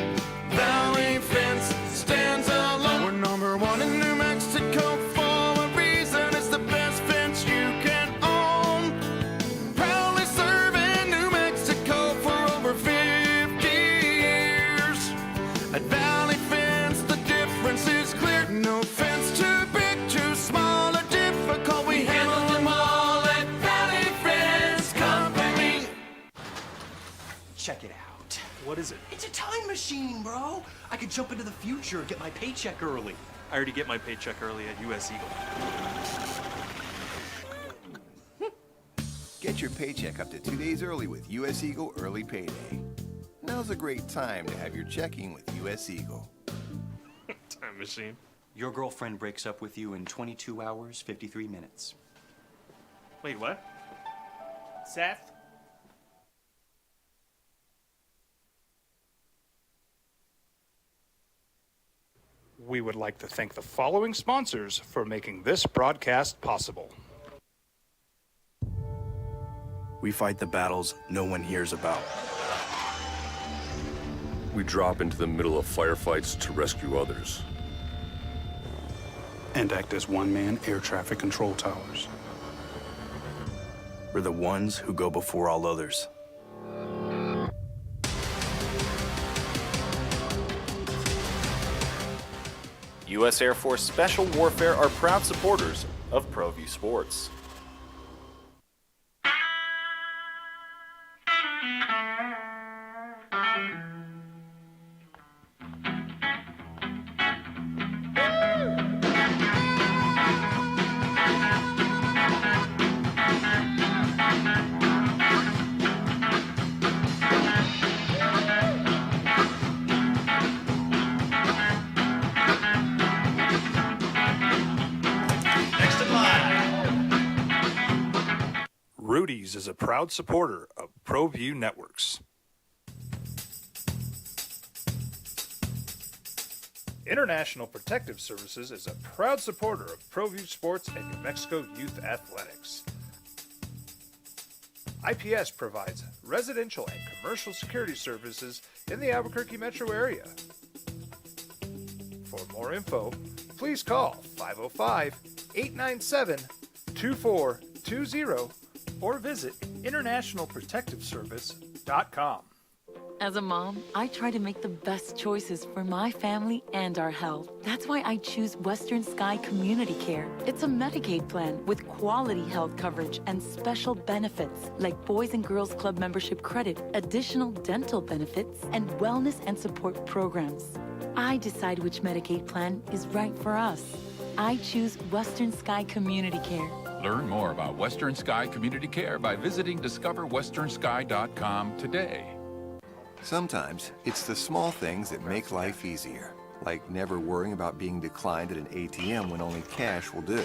Valley Fence stands alone. We're number 1 in New Mexico for a reason. It's the best fence you can own. Proudly serving New Mexico for over 50 years. At Valley Fence, the difference is clear. No fence too big, too small, or difficult. We handle them all. Check it out. What is it? It's a time machine, bro. I could jump into the future, get my paycheck early. I already get my paycheck early at US Eagle. Get your paycheck up to 2 days early with US Eagle Early Payday. Now's a great time to have your checking with US Eagle. Time machine. Your girlfriend breaks up with you in 22 hours, 53 minutes. Wait, what? Seth? We would like to thank the following sponsors for making this broadcast possible. We fight the battles no one hears about. We drop into the middle of firefights to rescue others. And act as one-man air traffic control towers. We're the ones who go before all others. U.S. Air Force Special Warfare are proud supporters of ProView Sports. Rudy's is a proud supporter of ProView Networks. International Protective Services is a proud supporter of ProView Sports and New Mexico Youth Athletics. IPS provides residential and commercial security services in the Albuquerque metro area. For more info, please call 505-897-2420 or visit internationalprotectiveservice.com. As a mom, I try to make the best choices for my family and our health. That's why I choose Western Sky Community Care. It's a Medicaid plan with quality health coverage and special benefits like Boys and Girls Club membership credit, additional dental benefits, and wellness and support programs. I decide which Medicaid plan is right for us. I choose Western Sky Community Care. Learn more about Western Sky Community Care by visiting discoverwesternsky.com today. Sometimes it's the small things that make life easier, like never worrying about being declined at an ATM when only cash will do.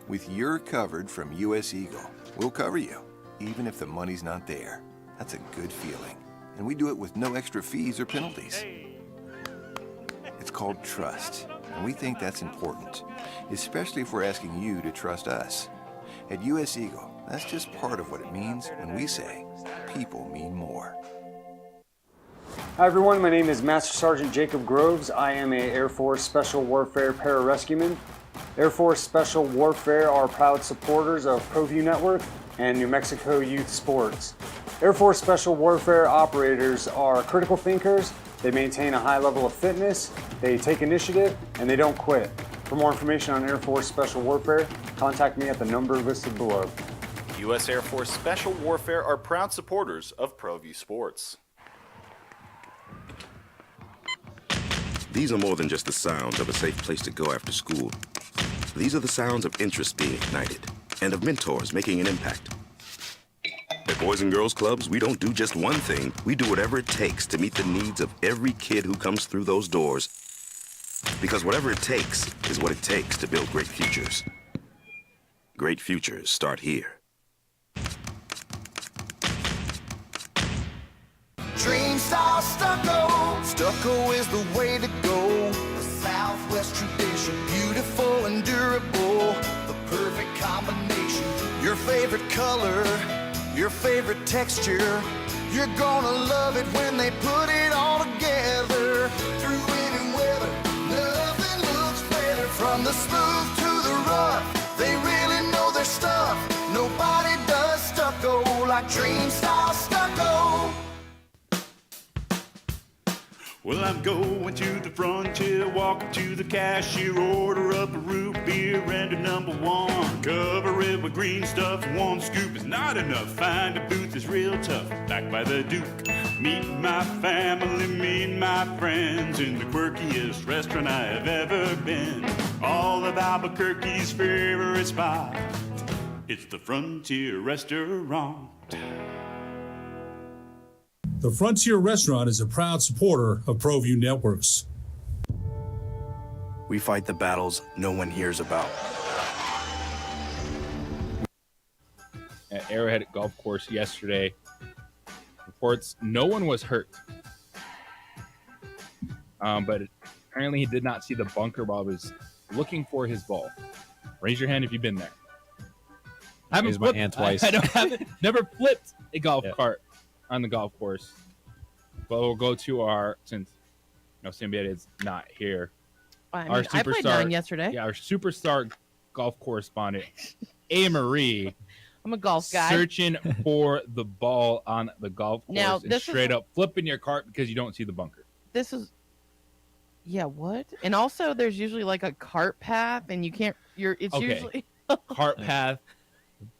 With You're Covered from US Eagle, we'll cover you, even if the money's not there. That's a good feeling. And we do it with no extra fees or penalties. It's called trust, and we think that's important, especially if we're asking you to trust us. At US Eagle, that's just part of what it means when we say people mean more. Hi everyone, my name is Master Sergeant Jacob Groves. I am a Air Force Special Warfare Pararescueman. Air Force Special Warfare are proud supporters of ProView Network and New Mexico Youth Sports. Air Force Special Warfare operators are critical thinkers. They maintain a high level of fitness, they take initiative, and they don't quit. For more information on Air Force Special Warfare, contact me at the number listed below. U.S. Air Force Special Warfare are proud supporters of ProView Sports. These are more than just the sounds of a safe place to go after school. These are the sounds of interest being ignited and of mentors making an impact. At Boys and Girls Clubs, we don't do just one thing. We do whatever it takes to meet the needs of every kid who comes through those doors. Because whatever it takes is what it takes to build great futures. Great futures start here. Dream style stucco. Stucco is the way to go. The Southwest tradition, beautiful and durable. The perfect combination. Your favorite color, your favorite texture. You're gonna love it when they put it all together. Through any weather, nothing looks better. From the smooth to the rough, they really know their stuff. Nobody does stucco like Dream style stucco. Well, I'm going to the frontier, walking to the cashier, order up a root beer and a number one. Cover it with green stuff, one scoop is not enough. Find a booth is real tough, back by the Duke. Meet my family, meet my friends in the quirkiest restaurant I have ever been. all of Albuquerque's favorite spot. It's the Frontier Restaurant. The Frontier Restaurant is a proud supporter of ProView Networks. We fight the battles no one hears about. At Arrowhead Golf Course yesterday, reports no one was hurt. But apparently he did not see the bunker while he was looking for his ball. Raise your hand if you've been there. I haven't Raise my hand twice. I haven't never flipped a golf cart on the golf course. But we'll go to our, since Sambieta is not here. I played 9 yesterday. Yeah, our superstar golf correspondent, A. Marie. I'm a golf guy. Searching for the ball on the golf course Now, and straight up flipping your cart because you don't see the bunker. This is, yeah, what? And also, there's usually like a cart path, and you can't. It's usually cart path.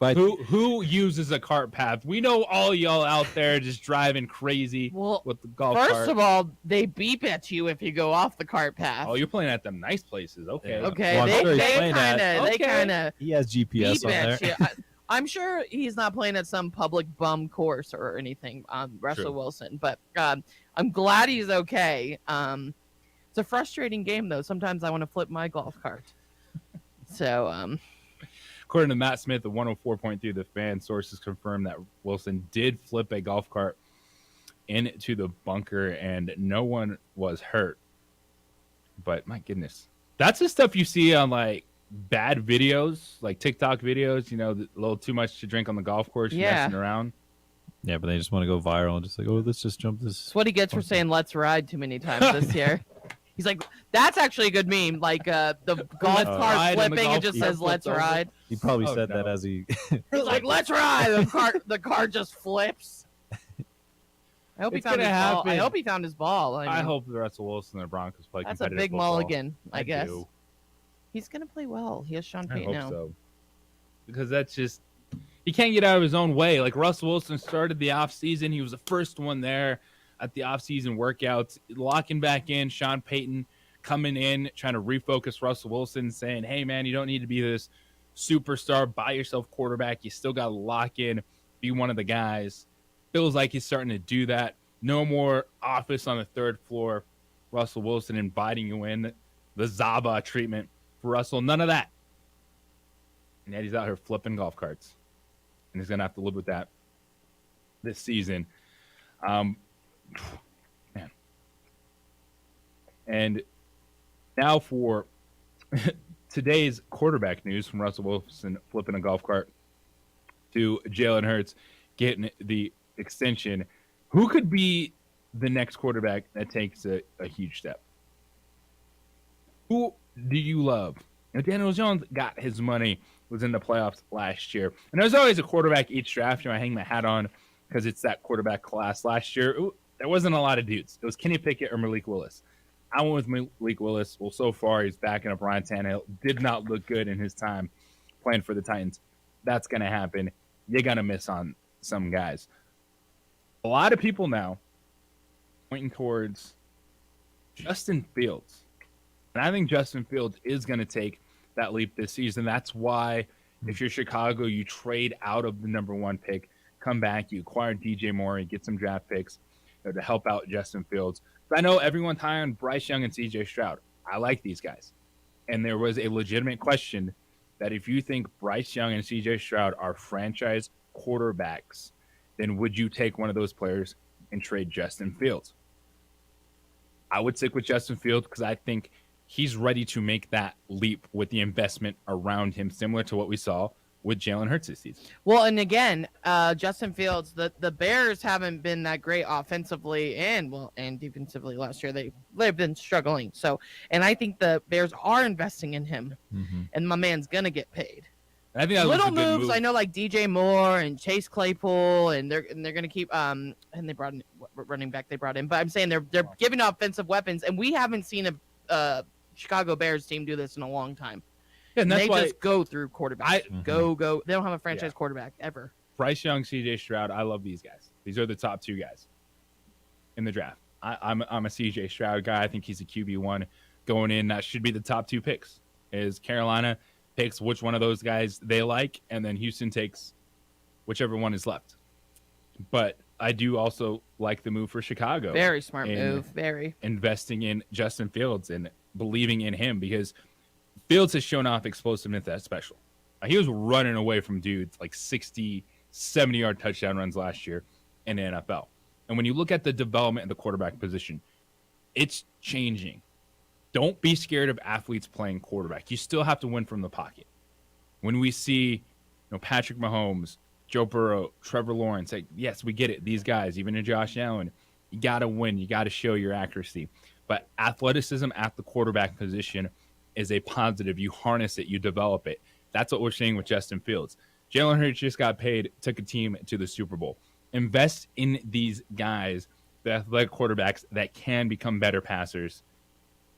But who uses a cart path? We know all y'all out there just driving crazy with the golf cart. First of all, they beep at you if you go off the cart path. Oh, you're playing at them nice places. Okay. Okay. Well, they kind of. He has GPS on there. I'm sure he's not playing at some public bum course or anything, Russell Wilson. But I'm glad he's okay. It's a frustrating game though. Sometimes I want to flip my golf cart. So. According to Matt Smith of 104.3 The Fan, sources confirmed that Wilson did flip a golf cart into the bunker and no one was hurt. But my goodness, that's the stuff you see on like bad videos, like TikTok videos, a little too much to drink on the golf course, messing around. Yeah, but they just want to go viral and just like, oh, let's just jump this. That's what he gets for saying "let's ride" too many times this year. He's like, that's actually a good meme. Like the golf cart flipping, it just says "let's ride." He probably said that as he. He's like, "Let's ride." The car just flips. I hope he found his ball. I hope he found his ball. I hope the Russell Wilson and the Broncos play. That's a big mulligan, I guess. He's gonna play well. He has Sean Payton now. So. Because that's just he can't get out of his own way. Like Russell Wilson started the offseason. He was the first one there at the offseason workouts, locking back in. Sean Payton coming in, trying to refocus Russell Wilson, saying, hey, man, you don't need to be this superstar, buy yourself quarterback. You still got to lock in, be one of the guys. Feels like he's starting to do that. No more office on the third floor. Russell Wilson inviting you in. The Zaba treatment for Russell. None of that. And yet he's out here flipping golf carts. And he's going to have to live with that this season. Man. And now for today's quarterback news from Russell Wilson flipping a golf cart to Jalen Hurts getting the extension. Who could be the next quarterback that takes a huge step? Who do you love? Daniel Jones got his money, was in the playoffs last year. And there's always a quarterback each draft. I hang my hat on because it's that quarterback class. Last year, there wasn't a lot of dudes. It was Kenny Pickett or Malik Willis. I went with Malik Willis. Well, so far, he's backing up Ryan Tannehill. Did not look good in his time playing for the Titans. That's going to happen. You're going to miss on some guys. A lot of people now pointing towards Justin Fields. And I think Justin Fields is going to take that leap this season. That's why if you're Chicago, you trade out of the number one pick, come back, you acquire DJ Moore, and get some draft picks to help out Justin Fields. But I know everyone's high on Bryce Young and CJ Stroud. I like these guys. And there was a legitimate question that if you think Bryce Young and CJ Stroud are franchise quarterbacks, then would you take one of those players and trade Justin Fields? I would stick with Justin Fields because I think he's ready to make that leap with the investment around him, similar to what we saw with Jalen Hurts this season. Well, and again, Justin Fields, the Bears haven't been that great offensively and defensively last year. They've been struggling. So, and I think the Bears are investing in him, and my man's gonna get paid. I think that little was a good moves. move. I know, like DJ Moore and Chase Claypool, and they're gonna keep and they brought in running back. They brought in, but I'm saying they're giving offensive weapons, and we haven't seen a Chicago Bears team do this in a long time. Yeah, and that's they why just go through quarterbacks. Go. They don't have a franchise quarterback ever. Bryce Young, CJ Stroud. I love these guys. These are the top two guys in the draft. I'm a CJ Stroud guy. I think he's a QB1 going in. That should be the top two picks is Carolina picks which one of those guys they like, and then Houston takes whichever one is left. But I do also like the move for Chicago. Very smart move. Very. Investing in Justin Fields and believing in him, because Fields has shown off explosiveness that's special. He was running away from dudes like 60, 70-yard touchdown runs last year in the NFL. And when you look at the development of the quarterback position, it's changing. Don't be scared of athletes playing quarterback. You still have to win from the pocket. When we see, Patrick Mahomes, Joe Burrow, Trevor Lawrence, yes, we get it. These guys, even in Josh Allen, you got to win. You got to show your accuracy. But athleticism at the quarterback position is a positive. You harness it. You develop it. That's what we're seeing with Justin Fields. Jalen Hurts just got paid, took a team to the Super Bowl. Invest in these guys, the athletic quarterbacks that can become better passers,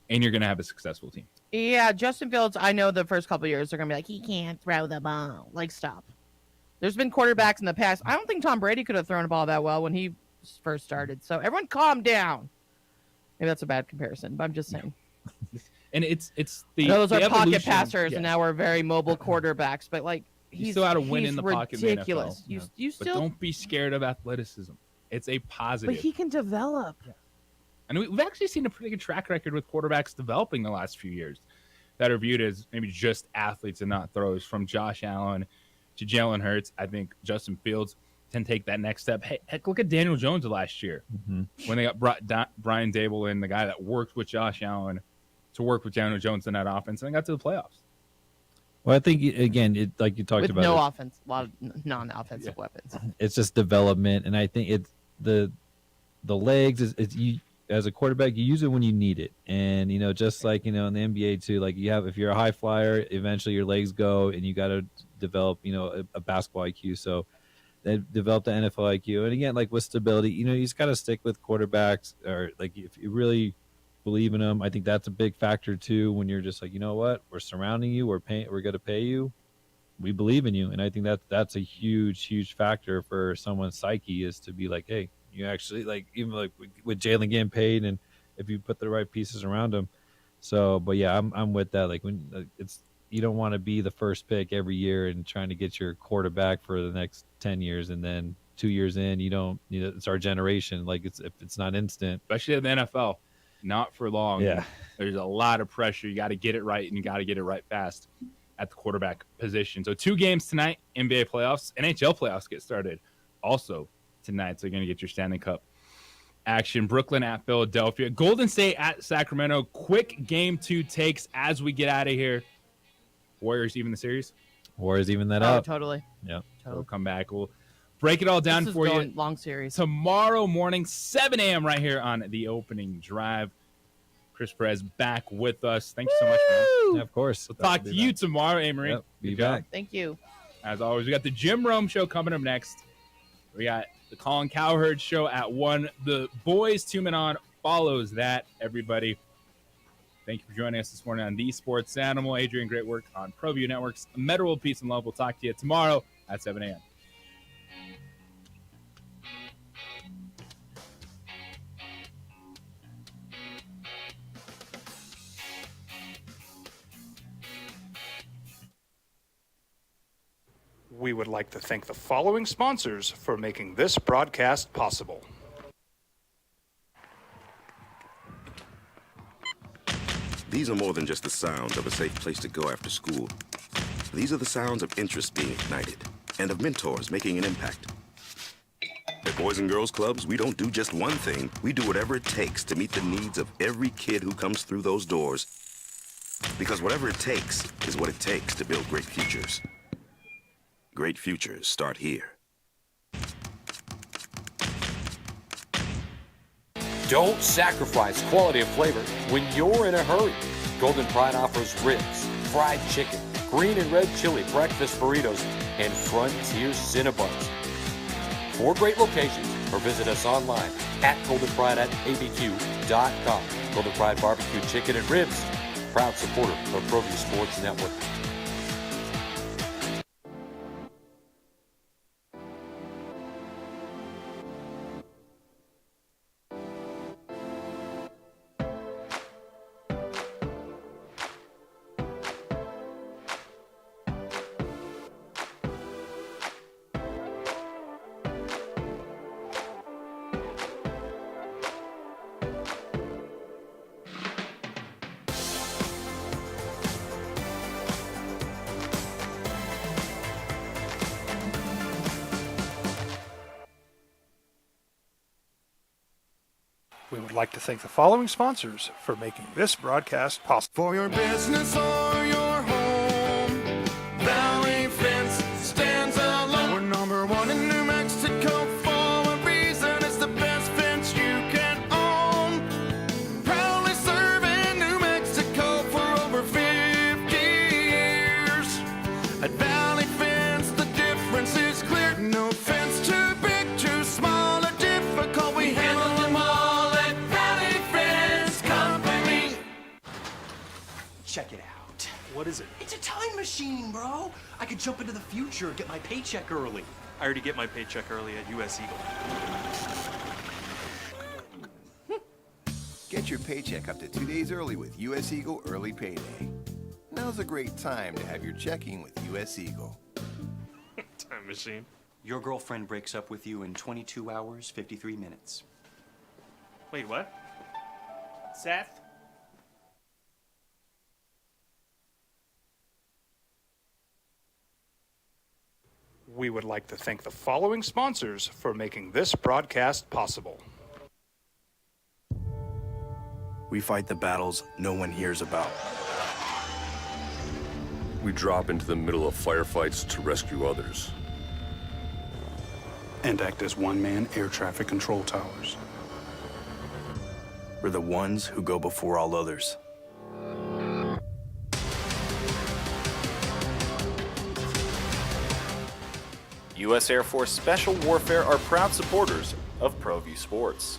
and you're going to have a successful team. Yeah, Justin Fields, I know the first couple of years they're going to be like, he can't throw the ball. Like, stop. There's been quarterbacks in the past. I don't think Tom Brady could have thrown a ball that well when he first started. So everyone calm down. Maybe that's a bad comparison, but I'm just saying. And it's the those the are pocket evolution, passers, yes. and now we're very mobile quarterbacks. But like, You still got to win in the pocket in the ridiculous. NFL. You But still, don't be scared of athleticism. It's a positive. but he can develop. And we've actually seen a pretty good track record with quarterbacks developing the last few years that are viewed as maybe just athletes and not throws, from Josh Allen to Jalen Hurts. I think Justin Fields can take that next step. Hey, heck, look at Daniel Jones last year when they got Brian Dable in, the guy that worked with Josh Allen to work with Daniel Jones in that offense, and they got to the playoffs. Well, I think, again, like you talked With about, no offense, a lot of non-offensive weapons. it's just development, and I think it's the legs is you as a quarterback, you use it when you need it. And just like in the NBA too, like if you're a high flyer, eventually your legs go, and you got to develop a basketball IQ. So they develop the NFL IQ, and again, like with stability, you just got to stick with quarterbacks, or like if you really believe in them. I think that's a big factor too, when you're just like, what, we're surrounding you, we're going to pay you, we believe in you. And I think that's a huge factor for someone's psyche, is to be like, hey, you actually, like, even like with Jalen getting paid, and if you put the right pieces around him. So, but yeah, I'm with that. Like, when you don't want to be the first pick every year and trying to get your quarterback for the next 10 years, and then 2 years in, it's our generation. Like, if it's not instant, Especially in the NFL, not for long. Yeah. There's a lot of pressure. You got to get it right, and you got to get it right fast at the quarterback position. So 2 games tonight, NBA playoffs, NHL playoffs get started also tonight. So you're going to get your Stanley Cup action. Brooklyn at Philadelphia, Golden State at Sacramento. Quick game 2 takes as we get out of here. Warriors even the series? Warriors even that Oh, up. totally. Yeah. We'll come back. We'll break it all down This is for you. going long series. Tomorrow morning, 7 a.m. right here on The Opening Drive. Chris Perez back with us. Thank you so much, man. Yeah, of course. We'll talk to you tomorrow, Amory. Yep, be Good job. back. Thank you. As always, we got the Jim Rome Show coming up next. We got the Colin Cowherd Show at 1. The Boys 2 Men On follows that, everybody. Thank you for joining us this morning on The Sports Animal. Adrian, great work on ProView Networks. Metal World Peace and Love. We'll talk to you tomorrow at 7 a.m. We would like to thank the following sponsors for making this broadcast possible. These are more than just the sounds of a safe place to go after school. These are the sounds of interest being ignited and of mentors making an impact. At Boys and Girls Clubs, we don't do just one thing. We do whatever it takes to meet the needs of every kid who comes through those doors. Because whatever it takes is what it takes to build great futures. Great futures start here. Don't sacrifice quality of flavor when you're in a hurry. Golden Pride offers ribs, fried chicken, green and red chili breakfast burritos, and Frontier Cinnabons. 4 great locations, or visit us online at goldenpride@abq.com. Golden Pride Barbecue Chicken and Ribs, proud supporter of ProView Sports Network. We would like to thank the following sponsors for making this broadcast possible. For your business or your home, Valley Fence stands alone. We're number one in New Mexico for a reason. It's the best fence you can own. Proudly serving New Mexico for over 50 years. At Valley Fence, the difference is clear. No fence too big, too small, or difficult. We handle them all at Valley Fence Company. Check it out. What is it? It's a time machine, bro. I could jump into the future, get my paycheck early. I already get my paycheck early at US Eagle. Get your paycheck up to 2 days early with US Eagle Early Payday. Now's a great time to have your checking with US Eagle. Time machine. Your girlfriend breaks up with you in 22 hours, 53 minutes. Wait, what? Seth? We would like to thank the following sponsors for making this broadcast possible. We fight the battles no one hears about. We drop into the middle of firefights to rescue others. And act as one-man air traffic control towers. We're the ones who go before all others. U.S. Air Force Special Warfare are proud supporters of ProView Sports.